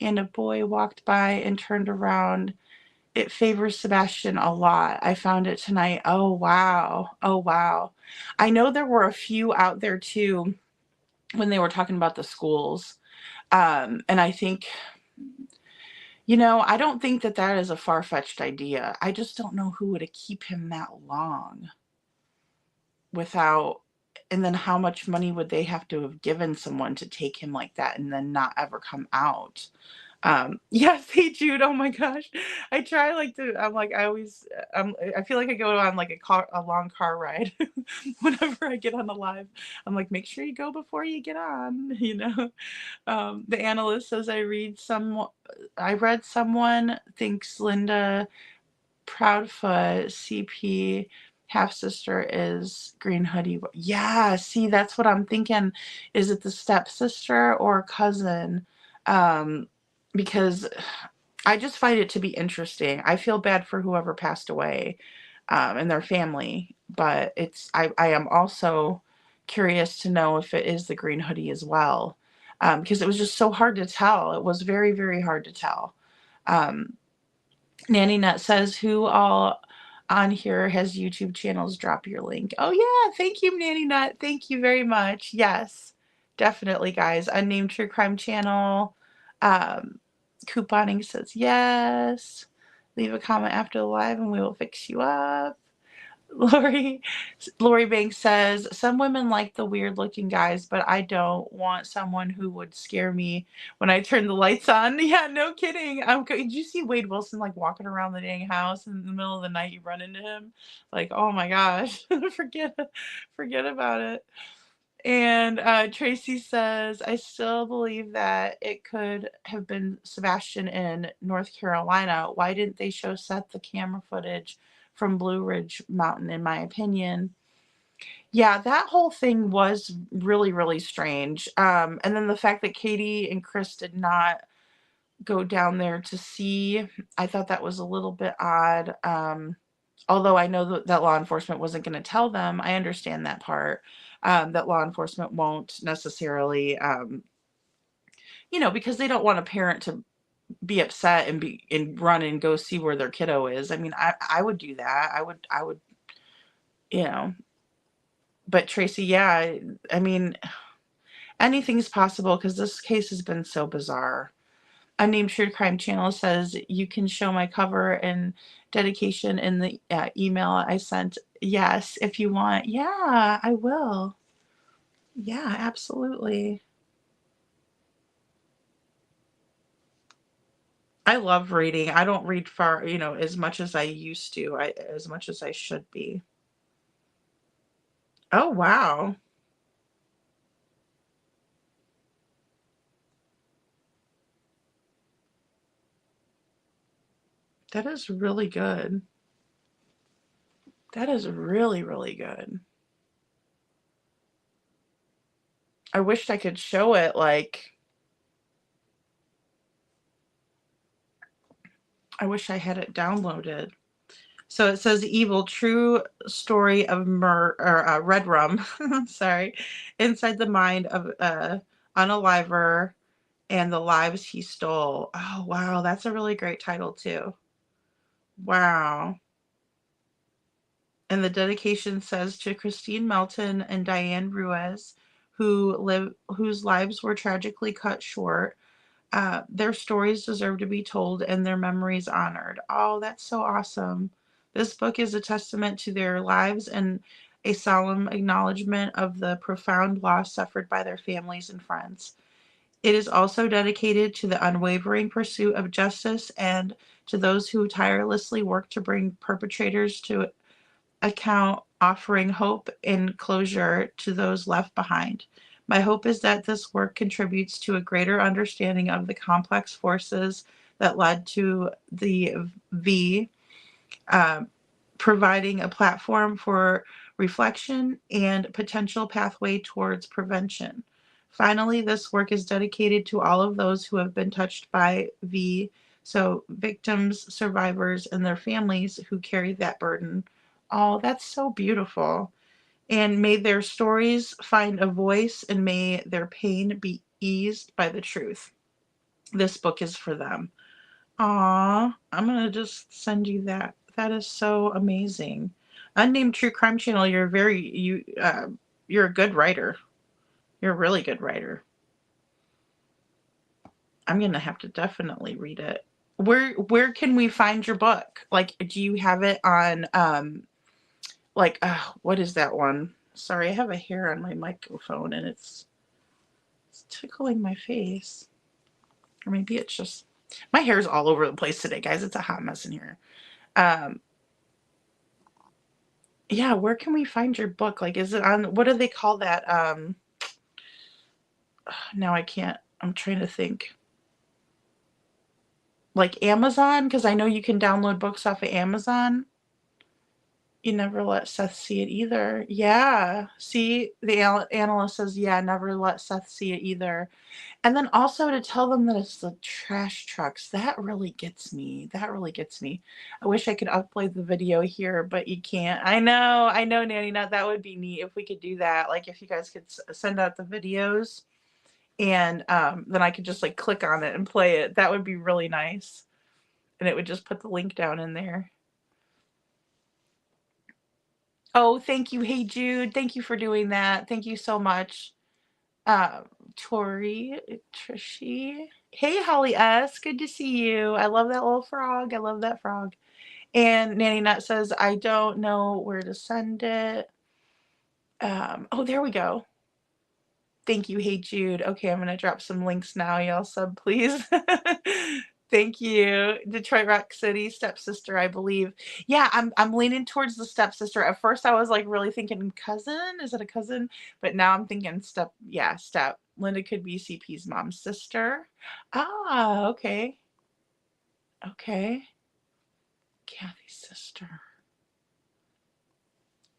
and a boy walked by and turned around. It favors Sebastian a lot. I found it tonight. Oh, wow. Oh, wow. I know there were a few out there too when they were talking about the schools. And I think, I don't think that that is a far-fetched idea. I just don't know who would keep him that long without, and then how much money would they have to have given someone to take him like that and then not ever come out? Yes, hey Jude, oh my gosh. I try like to, I'm like, I feel like I go on like a long car ride whenever I get on the live. I'm like, make sure you go before you get on, The analyst says, I read someone thinks Linda Proudfoot CP half sister is Green Hoodie. Yeah, see, that's what I'm thinking. Is it the stepsister or cousin? Because I just find it to be interesting. I feel bad for whoever passed away, and their family, but I am also curious to know if it is the Green Hoodie as well, because it was just so hard to tell. It was very, very hard to tell. Nanny Nut says, who all on here has YouTube channels? Drop your link. Oh yeah, thank you, Nanny Nut. Thank you very much. Yes, definitely, guys. Unnamed True Crime Channel. Couponing says yes. Leave a comment after the live and we will fix you up. Lori Banks says, some women like the weird looking guys, but I don't want someone who would scare me when I turn the lights on. Yeah, no kidding. Did you see Wade Wilson like walking around the dang house in the middle of the night? You run into him, like, oh my gosh, forget about it. And Tracy says, I still believe that it could have been Sebastian in North Carolina. Why didn't they show Seth the camera footage from Blue Ridge Mountain, in my opinion? Yeah, that whole thing was really, really strange. And then the fact that Katie and Chris did not go down there to see, I thought that was a little bit odd. Although I know that law enforcement wasn't going to tell them. I understand that part, that law enforcement won't necessarily, because they don't want a parent to be upset and run and go see where their kiddo is. I mean, I would do that. I would, but Tracy, yeah, I mean, anything's possible because this case has been so bizarre. Unnamed True Crime Channel says, you can show my cover and dedication in the email I sent. Yes, if you want. Yeah, I will. Yeah, absolutely. I love reading. I don't read far, as much as I used to, as much as I should be. Oh, wow. That is really good. That is really, really good. I wished I could show it, I wish I had it downloaded. So it says evil, true story of red rum, sorry, inside the mind of unaliver and the lives he stole. Oh, wow. That's a really great title too. Wow. And the dedication says to Christine Melton and Diane Ruiz, whose lives were tragically cut short. Their stories deserve to be told and their memories honored. Oh, that's so awesome. This book is a testament to their lives and a solemn acknowledgement of the profound loss suffered by their families and friends. It is also dedicated to the unwavering pursuit of justice and to those who tirelessly work to bring perpetrators to account, offering hope and closure to those left behind. My hope is that this work contributes to a greater understanding of the complex forces that led to the V, uh, providing a platform for reflection and potential pathway towards prevention. Finally, this work is dedicated to all of those who have been touched by V, so victims, survivors, and their families who carry that burden. Oh, that's so beautiful. And may their stories find a voice, and may their pain be eased by the truth. This book is for them. Aw, I'm gonna just send you that. That is so amazing. Unnamed True Crime Channel, you're a good writer. You're a really good writer. I'm gonna have to definitely read it. Where can we find your book? Like, do you have it on what is that one? Sorry, I have a hair on my microphone and it's tickling my face. Or maybe it's just my hair's all over the place today, guys. It's a hot mess in here. Um, yeah, where can we find your book? Like, is it on, what do they call that? Now I can't, I'm trying to think. Like Amazon? Because I know you can download books off of Amazon. You never let Seth see it either. Yeah. See, the analyst says, yeah, never let Seth see it either. And then also to tell them that it's the trash trucks. That really gets me. That really gets me. I wish I could upload the video here, but you can't. I know, Nanny Nut. That would be neat if we could do that. Like if you guys could send out the videos and then I could just like click on it and play it. That would be really nice. And it would just put the link down in there. Oh, thank you. Hey, Jude. Thank you for doing that. Thank you so much. Tori, Trishy. Hey, Holly S. Good to see you. I love that little frog. I love that frog. And Nanny Nut says, I don't know where to send it. Oh, there we go. Thank you. Hey, Jude. Okay, I'm going to drop some links now. Y'all sub, please. Thank you. Detroit Rock City, stepsister, I believe. Yeah, I'm leaning towards the stepsister. At first I was like really thinking cousin. Is it a cousin? But now I'm thinking step. Yeah, step. Linda could be CP's mom's sister. Ah, okay. Okay. Kathy's sister.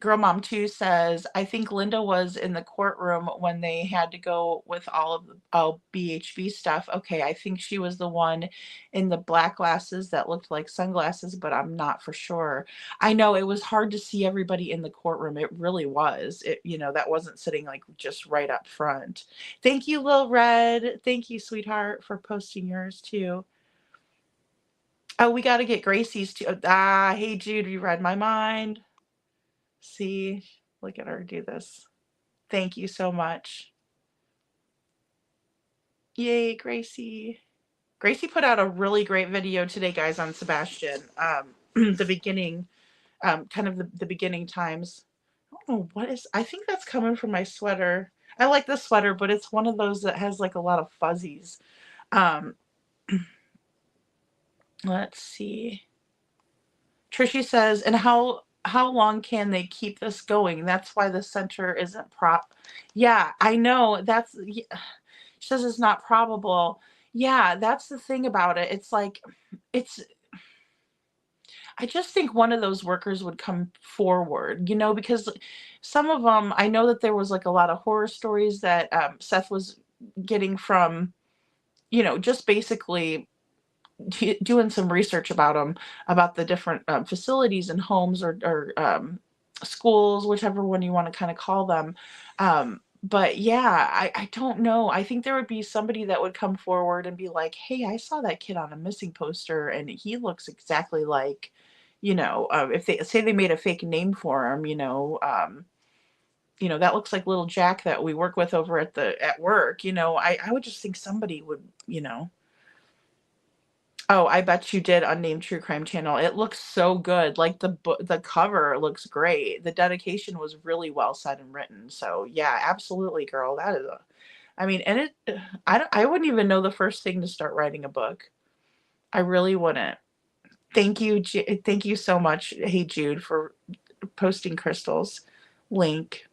Girl Mom 2 says, I think Linda was in the courtroom when they had to go with all of the BHB stuff. Okay, I think she was the one in the black glasses that looked like sunglasses, but I'm not for sure. I know it was hard to see everybody in the courtroom. It really was. That wasn't sitting like just right up front. Thank you, Lil Red. Thank you, sweetheart, for posting yours too. Oh, we got to get Gracie's too. Hey, Jude, you read my mind. See, look at her do this. Thank you so much. Yay, Gracie. Gracie put out a really great video today, guys, on Sebastian. The beginning, kind of the beginning times. I don't know what is, I think that's coming from my sweater. I like this sweater, but it's one of those that has like a lot of fuzzies. Let's see. Trishy says, and how long can they keep this going? That's why the center isn't Yeah, I know. She says it's not probable. Yeah, that's the thing about it. It's like, I just think one of those workers would come forward, because some of them, I know that there was like a lot of horror stories that Seth was getting from, just basically doing some research about them, about the different facilities and homes or schools, whichever one you want to kind of call them. But yeah, I don't know. I think there would be somebody that would come forward and be like, hey, I saw that kid on a missing poster and he looks exactly like, if they say they made a fake name for him, that looks like little Jack that we work with over at work. I would just think somebody would, Oh, I bet you did Unnamed True Crime Channel. It looks so good. Like the cover looks great. The dedication was really well said and written. So yeah, absolutely, girl. That is and I wouldn't even know the first thing to start writing a book. I really wouldn't. Thank you, thank you so much, Hey Jude, for posting Crystal's link.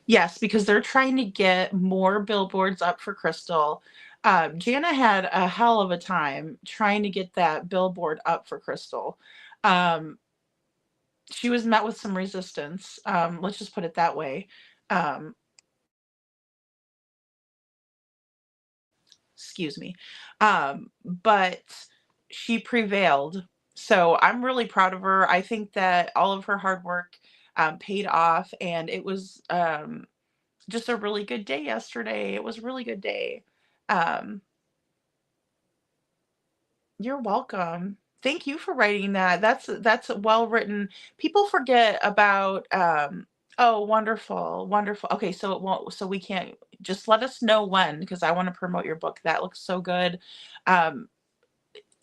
Yes, because they're trying to get more billboards up for Crystal. Jana had a hell of a time trying to get that billboard up for Crystal. Um, she was met with some resistance. Let's just put it that way. Um, excuse me. But she prevailed. So I'm really proud of her. I think that all of her hard work paid off, and it was just a really good day yesterday. It was a really good day. Um, you're welcome. Thank you for writing that. That's well written. People forget about oh, wonderful. Wonderful. Okay, so it won't so we can't just let us know when because I want to promote your book. That looks so good. Um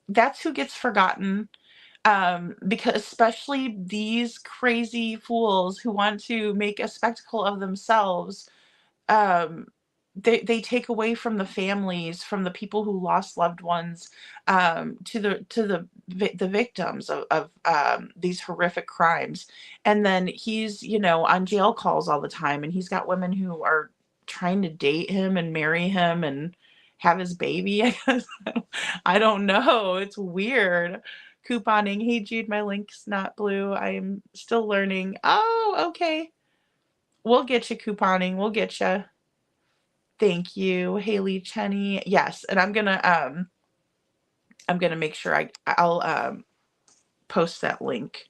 that's who gets forgotten. Because especially these crazy fools who want to make a spectacle of themselves, um, they take away from the families, from the people who lost loved ones, to the victims of these horrific crimes. And then he's, on jail calls all the time, and he's got women who are trying to date him and marry him and have his baby, I guess. I don't know. It's weird. Couponing. Hey, Jude, my link's not blue. I am still learning. Oh, okay. We'll get you couponing. We'll get you. Thank you, Haley Cheney. Yes, and I'm gonna make sure I'll post that link,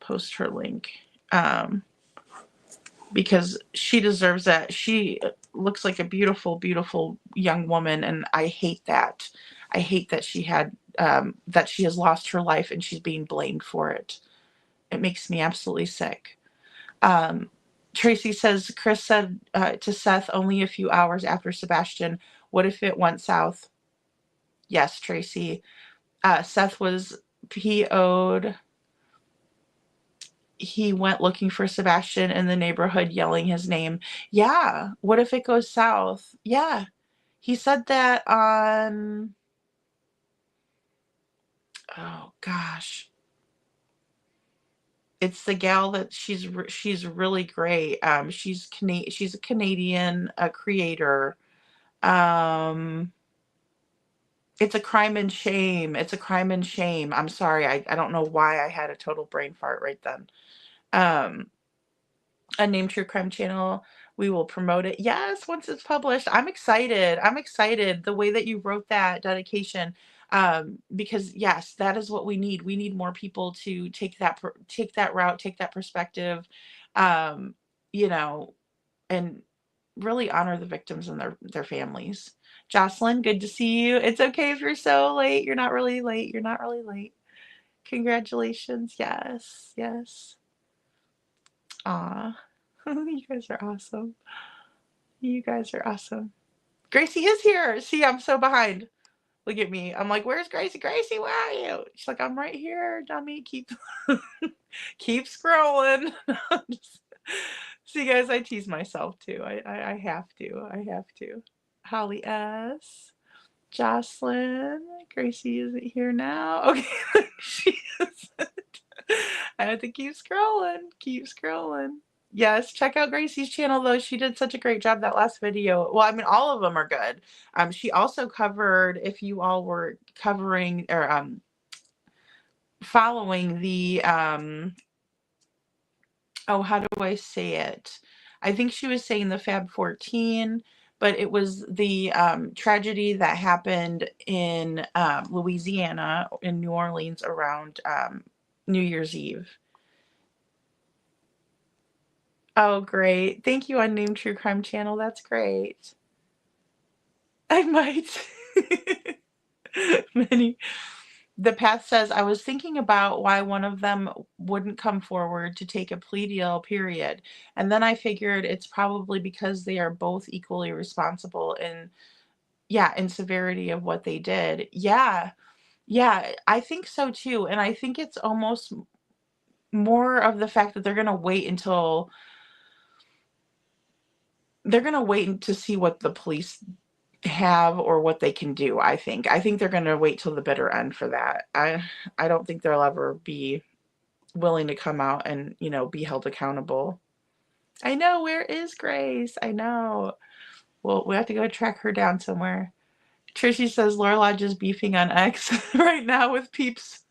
post her link, um, because she deserves that. She looks like a beautiful, beautiful young woman, and I hate that. I hate that that she has lost her life and she's being blamed for it. It makes me absolutely sick. Um, Tracy says Chris said to Seth only a few hours after Sebastian, "What if it went south?" Yes, Tracy. Seth was PO'd. He went looking for Sebastian in the neighborhood, yelling his name. Yeah. What if it goes south? Yeah. He said that on, oh gosh. It's the gal that she's really great. She's a Canadian creator. Um, it's a crime and shame. It's a crime and shame. I'm sorry. I don't know why I had a total brain fart right then. Um, Unnamed True Crime channel. We will promote it. Yes, once it's published. I'm excited. I'm excited the way that you wrote that dedication. Because yes, that is what we need. We need more people to take that route, take that perspective, um, you know, and really honor the victims and their families. Jocelyn, good to see you. It's okay if you're so late. You're not really late. You're not really late. Congratulations. Yes. Yes. Aw. You guys are awesome. You guys are awesome. Gracie is here. See, I'm so behind. Look at me. I'm like, where's Gracie? Gracie, where are you? She's like, I'm right here, dummy. Keep scrolling. See, guys, I tease myself too. I have to. I have to. Holly S. Jocelyn. Gracie isn't here now. Okay, she isn't. I have to keep scrolling. Keep scrolling. Yes, check out Gracie's channel though. She did such a great job that last video. Well, I mean, all of them are good. She also covered, if you all were covering or following the oh, how do I say it? I think she was saying the Fab 14, but it was the tragedy that happened in Louisiana, in New Orleans around New Year's Eve. Oh, great. Thank you, Unnamed True Crime Channel. That's great. I might. Many. The Path says, I was thinking about why one of them wouldn't come forward to take a plea deal, period. And then I figured it's probably because they are both equally responsible in severity of what they did. Yeah. Yeah, I think so too. And I think it's almost more of the fact that they're going to wait to see what the police have or what they can do. I think they're going to wait till the bitter end for that. I don't think they'll ever be willing to come out and be held accountable. I know. Where is Grace? I know. Well, we have to go track her down somewhere. Trishy says Lorelodge is beefing on X right now with Peeps.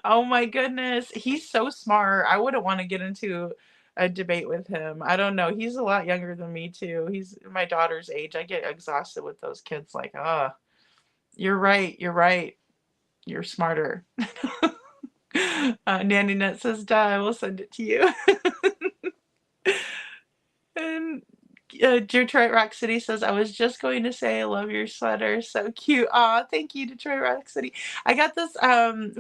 Oh my goodness. He's so smart. I wouldn't want to get into a debate with him. I don't know. He's a lot younger than me too. He's my daughter's age. I get exhausted with those kids like, you're right. You're right. You're smarter. Nanny Net says, duh, I will send it to you. And Detroit Rock City says, I was just going to say I love your sweater. So cute. Aw, thank you, Detroit Rock City. I got this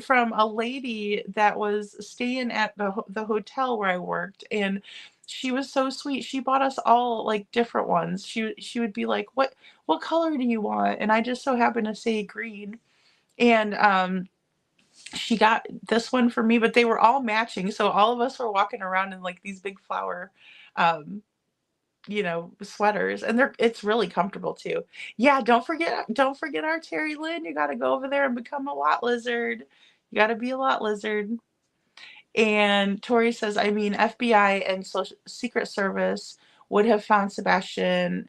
from a lady that was staying at the hotel where I worked, and she was so sweet. She bought us all like different ones. She would be like, what color do you want? And I just so happened to say green. And she got this one for me, but they were all matching. So all of us were walking around in like these big flower um sweaters, and it's really comfortable too. Yeah, don't forget our Terry Lynn. You got to go over there and become a lot lizard. You got to be a lot lizard. And Tori says, I mean, FBI and Secret Service would have found Sebastian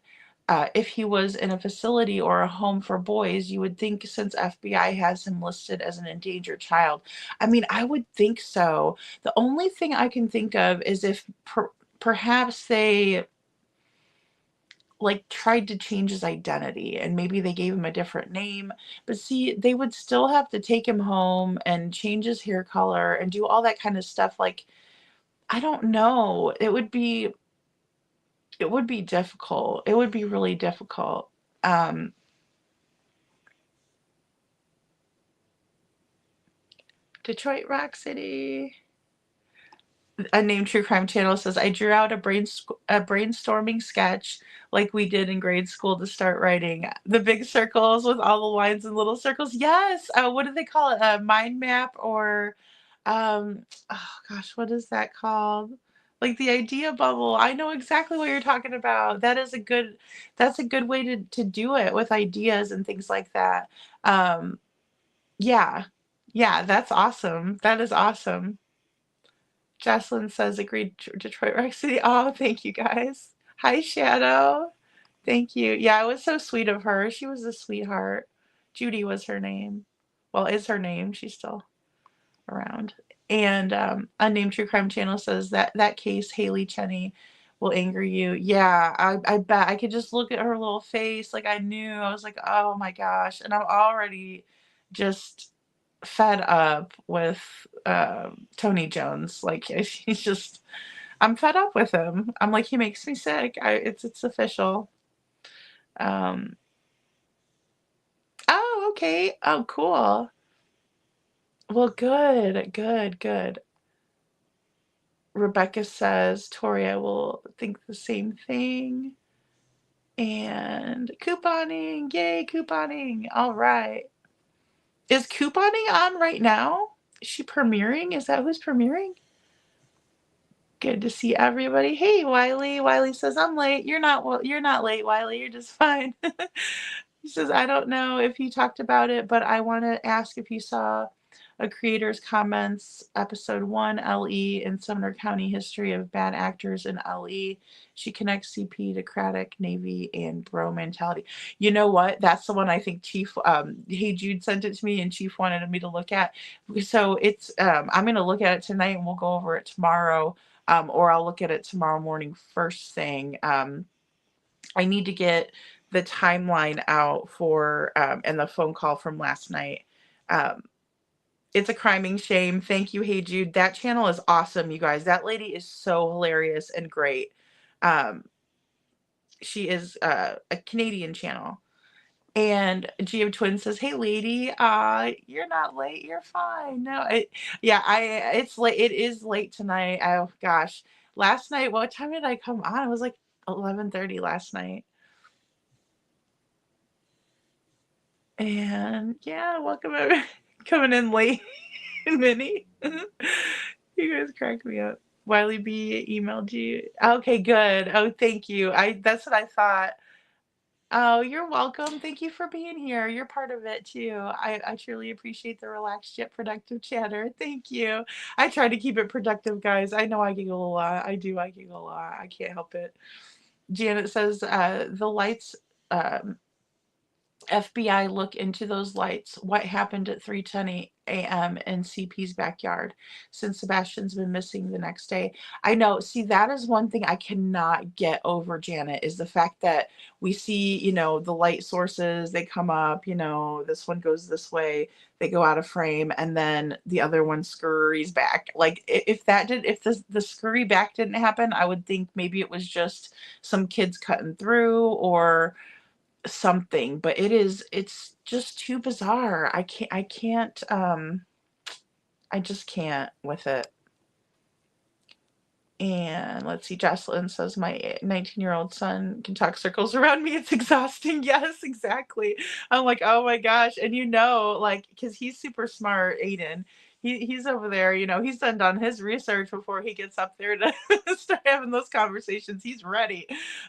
if he was in a facility or a home for boys. You would think, since FBI has him listed as an endangered child. I mean, I would think so. The only thing I can think of is if perhaps they like tried to change his identity, and maybe they gave him a different name. But see, they would still have to take him home and change his hair color and do all that kind of stuff. Like, I don't know. It would be difficult. It would be really difficult. Um, Detroit Rock City. A named True Crime Channel says, I drew out a brainstorming sketch like we did in grade school to start writing. The big circles with all the lines and little circles. Yes. What do they call it? A mind map, or oh gosh, what is that called? Like the idea bubble. I know exactly what you're talking about. That's a good way to do it with ideas and things like that. Um, yeah. Yeah, that's awesome. That is awesome. Jocelyn says, agreed, Detroit Rock City. Oh, thank you guys. Hi, Shadow. Thank you. Yeah, it was so sweet of her. She was a sweetheart. Judy was her name. Well, is her name. She's still around. And Unnamed True Crime Channel says that case, Haley Cheney, will anger you. Yeah, I bet. I could just look at her little face. Like, I knew. I was like, oh my gosh. And I'm already just fed up with Tony Jones. Like, he's just, I'm fed up with him. I'm like, he makes me sick. It's official. Um, oh, okay. Oh, cool. Well, good, good, good. Rebecca says, Tori, I will think the same thing. And couponing. Yay, couponing. All right. Is couponing on right now? Is she premiering? Is that who's premiering? Good to see everybody. Hey, Wiley. Wiley says, I'm late. You're not late, Wiley. You're just fine. He says, I don't know if you talked about it, but I want to ask if you saw a creator's comments, episode 1, LE, in Sumner County History of Bad Actors in LE. She connects CP to Craddock, Navy, and bro mentality. You know what? That's the one I think Chief, Hey Jude sent it to me, and Chief wanted me to look at. So it's, I'm going to look at it tonight, and we'll go over it tomorrow, or I'll look at it tomorrow morning first thing. I need to get the timeline out for, and the phone call from last night. It's a criming shame. Thank you, Hey Jude. That channel is awesome, you guys. That lady is so hilarious and great. She is a Canadian channel. And G of Twins says, "Hey, lady, you're not late. You're fine. No, it's late. It is late tonight. Oh gosh, last night. What time did I come on? It was like 11:30 last night. And yeah, welcome everyone coming in late, Minnie. You guys crack me up. Wiley B emailed you. Okay, good. Oh, thank you. That's what I thought. Oh, you're welcome. Thank you for being here. You're part of it too. I truly appreciate the relaxed yet productive chatter. Thank you. I try to keep it productive, guys. I know I giggle a lot. I do. I giggle a lot. I can't help it. Janet says the lights. FBI look into those lights. What happened at 3:10 a.m. in CP's backyard since Sebastian's been missing the next day? I know. See, that is one thing I cannot get over, Janet, is the fact that we see, the light sources, they come up, this one goes this way, they go out of frame, and then the other one scurries back. Like if the scurry back didn't happen, I would think maybe it was just some kids cutting through or something, but it's just too bizarre. I just can't with it. And let's see, Jocelyn says my 19-year-old son can talk circles around me. It's exhausting. Yes, exactly. I'm like, oh my gosh. And like, because he's super smart, Aiden. He's over there, he's done his research before he gets up there to start having those conversations. He's ready.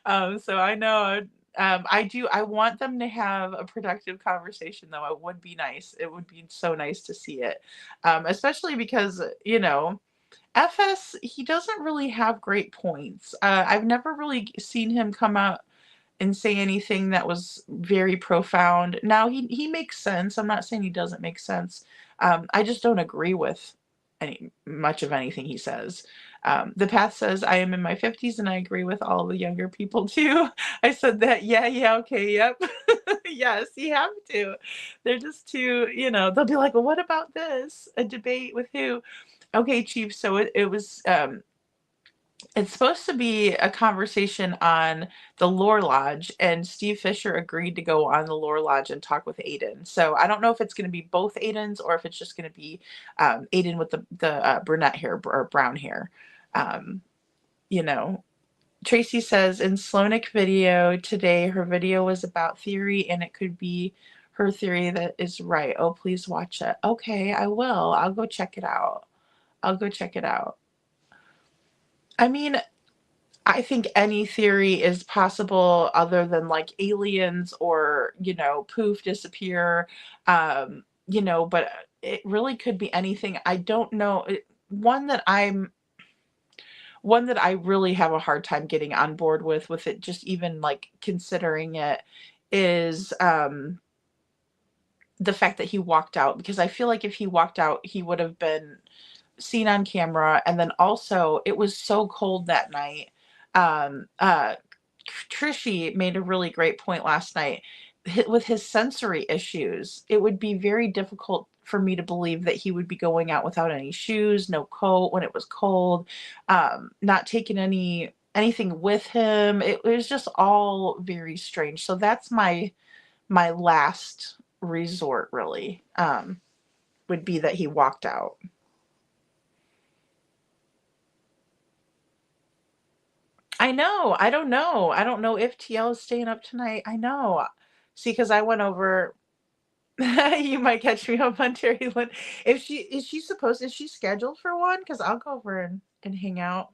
So I know I want them to have a productive conversation though. It would be nice. It would be so nice to see it. Especially because, FS, he doesn't really have great points. I've never really seen him come out and say anything that was very profound. Now he makes sense. I'm not saying he doesn't make sense. I just don't agree with much of anything he says. The Path says, I am in my 50s and I agree with all the younger people too. I said that. Yeah, okay, yep. Yes, you have to. They're just too, they'll be like, well, what about this? A debate with who? Okay, Chief. So it was it's supposed to be a conversation on the Lore Lodge, and Steve Fisher agreed to go on the Lore Lodge and talk with Aiden. So I don't know if it's going to be both Aidens or if it's just going to be Aiden with the brunette hair or brown hair. You know, Tracy says in Slonic video today, her video was about theory, and it could be her theory that is right. Oh, please watch it. Okay, I will. I'll go check it out. I'll go check it out. I mean, I think any theory is possible other than like aliens or, poof, disappear. But it really could be anything. I don't know. One that I really have a hard time getting on board with it, just even like considering it, is the fact that he walked out, because I feel like if he walked out, he would have been seen on camera. And then also it was so cold that night. Trishy made a really great point last night. With his sensory issues, it would be very difficult for me to believe that he would be going out without any shoes, no coat when it was cold, not taking anything with him. It was just all very strange. So that's my last resort, really, would be that he walked out. I know. I don't know. I don't know if TL is staying up tonight. I know. See, because I went over. You might catch me up on Terry Lynn. If she is she scheduled for one? Because I'll go over and hang out.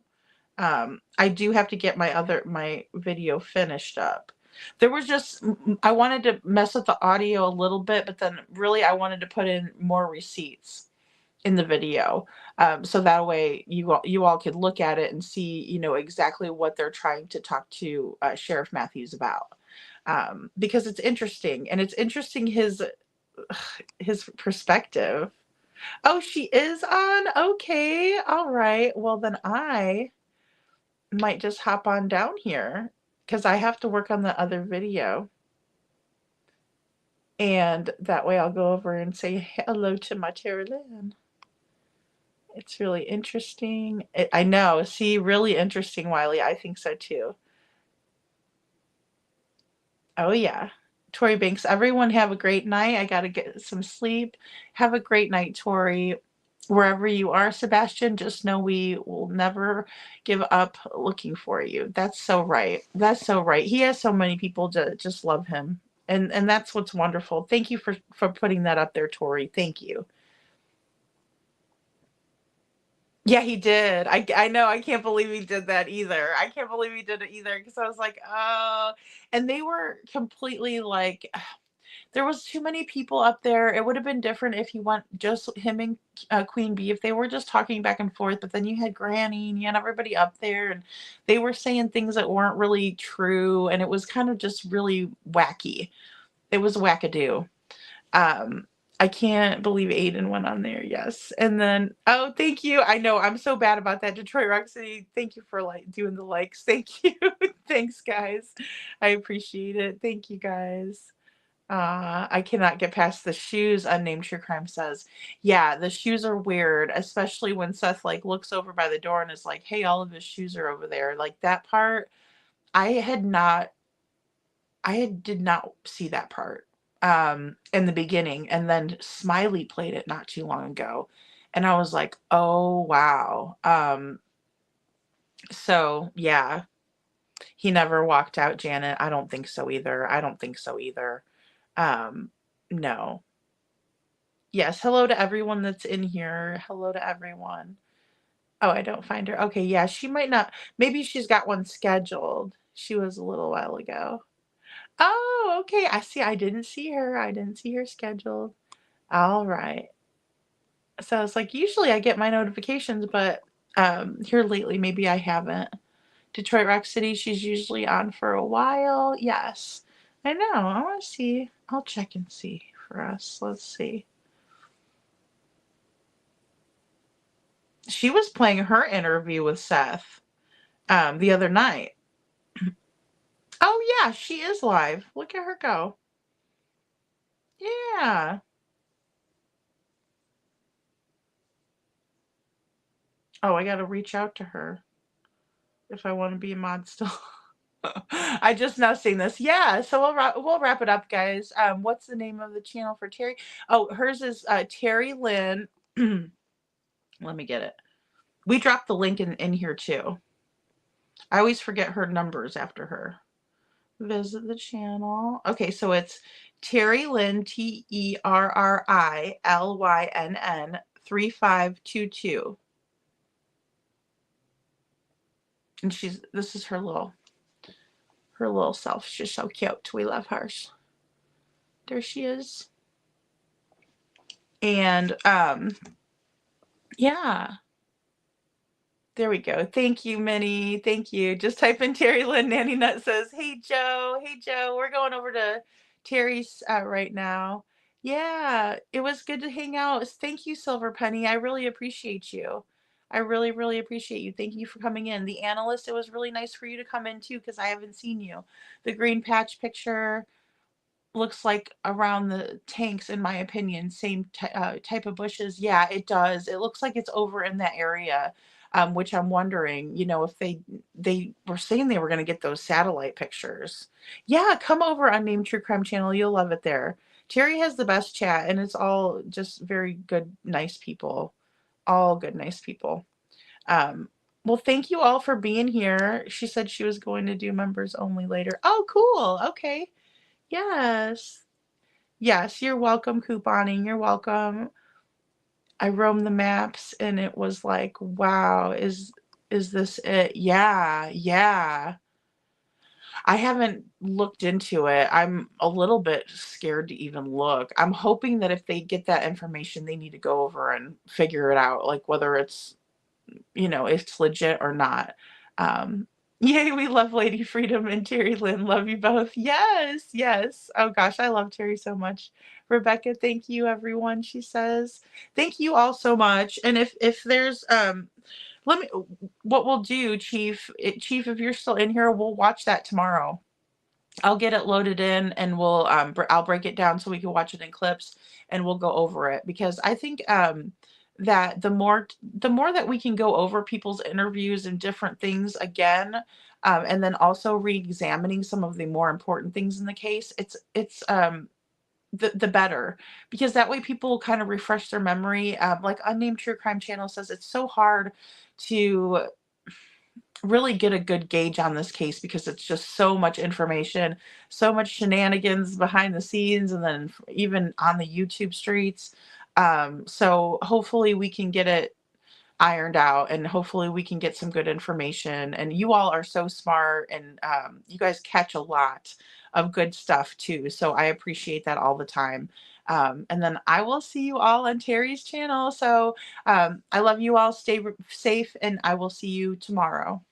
I do have to get my video finished up. There was just I wanted to mess with the audio a little bit, but then really I wanted to put in more receipts in the video, so that way you all could look at it and see exactly what they're trying to talk to Sheriff Matthews about, because it's interesting, and it's interesting his perspective. Oh, she is on. Okay, all right, well then I might just hop on down here because I have to work on the other video, and that way I'll go over and say hello to my Terry Lynn. It's really interesting. I know. See, really interesting, Wiley. I think so too. Oh, yeah. Tori Banks, everyone have a great night. I got to get some sleep. Have a great night, Tori. Wherever you are, Sebastian, just know we will never give up looking for you. That's so right. That's so right. He has so many people to just love him. And that's what's wonderful. Thank you for putting that up there, Tori. Thank you. Yeah, he did. I know. I can't believe he did that either. I can't believe he did it either because I was like, oh, and they were completely like, there was too many people up there. It would have been different if he went just him and Queen Bee if they were just talking back and forth. But then you had Granny and you had everybody up there, and they were saying things that weren't really true, and it was kind of just really wacky. It was wackadoo. Um, I can't believe Aiden went on there. Yes. And then, oh, thank you. I know I'm so bad about that. Detroit Rock City. Thank you for like doing the likes. Thank you. Thanks, guys. I appreciate it. Thank you, guys. I cannot get past the shoes, Unnamed True Crime says. Yeah, the shoes are weird, especially when Seth like looks over by the door and is like, hey, all of his shoes are over there. Like that part, did not see that part in the beginning, and then Smiley played it not too long ago, and I was like, oh wow. So yeah, he never walked out, Janet. I don't think so either. Um no. Yes, hello to everyone that's in here. Hello to everyone. Oh, I don't find her. Okay, yeah, she might not. Maybe she's got one scheduled. She was a little while ago. Oh, okay. I see. I didn't see her. I didn't see her scheduled. All right. So it's like usually I get my notifications, but here lately maybe I haven't. Detroit Rock City, she's usually on for a while. Yes. I know. I want to see. I'll check and see for us. Let's see. She was playing her interview with Seth the other night. Oh yeah, she is live. Look at her go. Yeah. Oh, I gotta reach out to her if I want to be a mod still. I just now seen this. Yeah, so we'll wrap it up, guys. What's the name of the channel for Terry? Oh, hers is Terry Lynn. Let me get it. We dropped the link in here too. I always forget her numbers after her. Visit the channel. Okay, so it's Terry Lynn, TerriLynn 3522. And this is her little self. She's so cute. We love hers. There she is. And yeah. There we go. Thank you, Minnie. Thank you. Just type in Terry Lynn. Nanny Nut says, hey, Joe. Hey, Joe. We're going over to Terry's right now. Yeah, it was good to hang out. Thank you, Silver Penny. I really appreciate you. I really, really appreciate you. Thank you for coming in. The analyst, it was really nice for you to come in too because I haven't seen you. The green patch picture looks like around the tanks, in my opinion. Same type of bushes. Yeah, it does. It looks like it's over in that area, which I'm wondering, if they were saying they were going to get those satellite pictures. Yeah, come over on Name True Crime Channel. You'll love it there. Terry has the best chat, and it's all just very good, nice people. All good, nice people. Well, thank you all for being here. She said she was going to do members only later. Oh, cool. Okay. Yes. Yes, you're welcome, couponing. You're welcome. I roamed the maps and it was like, wow, is this it? Yeah, yeah. I haven't looked into it. I'm a little bit scared to even look. I'm hoping that if they get that information, they need to go over and figure it out, like whether it's it's legit or not. Um, Yay, we love Lady Freedom and Terry Lynn. Love you both. Yes, yes. Oh gosh, I love Terry so much. Rebecca, thank you, everyone. She says, thank you all so much. And if there's let me what we'll do, Chief, if you're still in here, we'll watch that tomorrow. I'll get it loaded in and we'll I'll break it down so we can watch it in clips and we'll go over it because I think that the more that we can go over people's interviews and different things again, and then also re-examining some of the more important things in the case, it's the better, because that way people kind of refresh their memory. Like Unnamed True Crime Channel says, it's so hard to really get a good gauge on this case because it's just so much information, so much shenanigans behind the scenes, and then even on the YouTube streets. So hopefully we can get it ironed out, and hopefully we can get some good information. And you all are so smart, and you guys catch a lot of good stuff too. So I appreciate that all the time. And then I will see you all on Terry's channel. So I love you all. Stay safe, and I will see you tomorrow.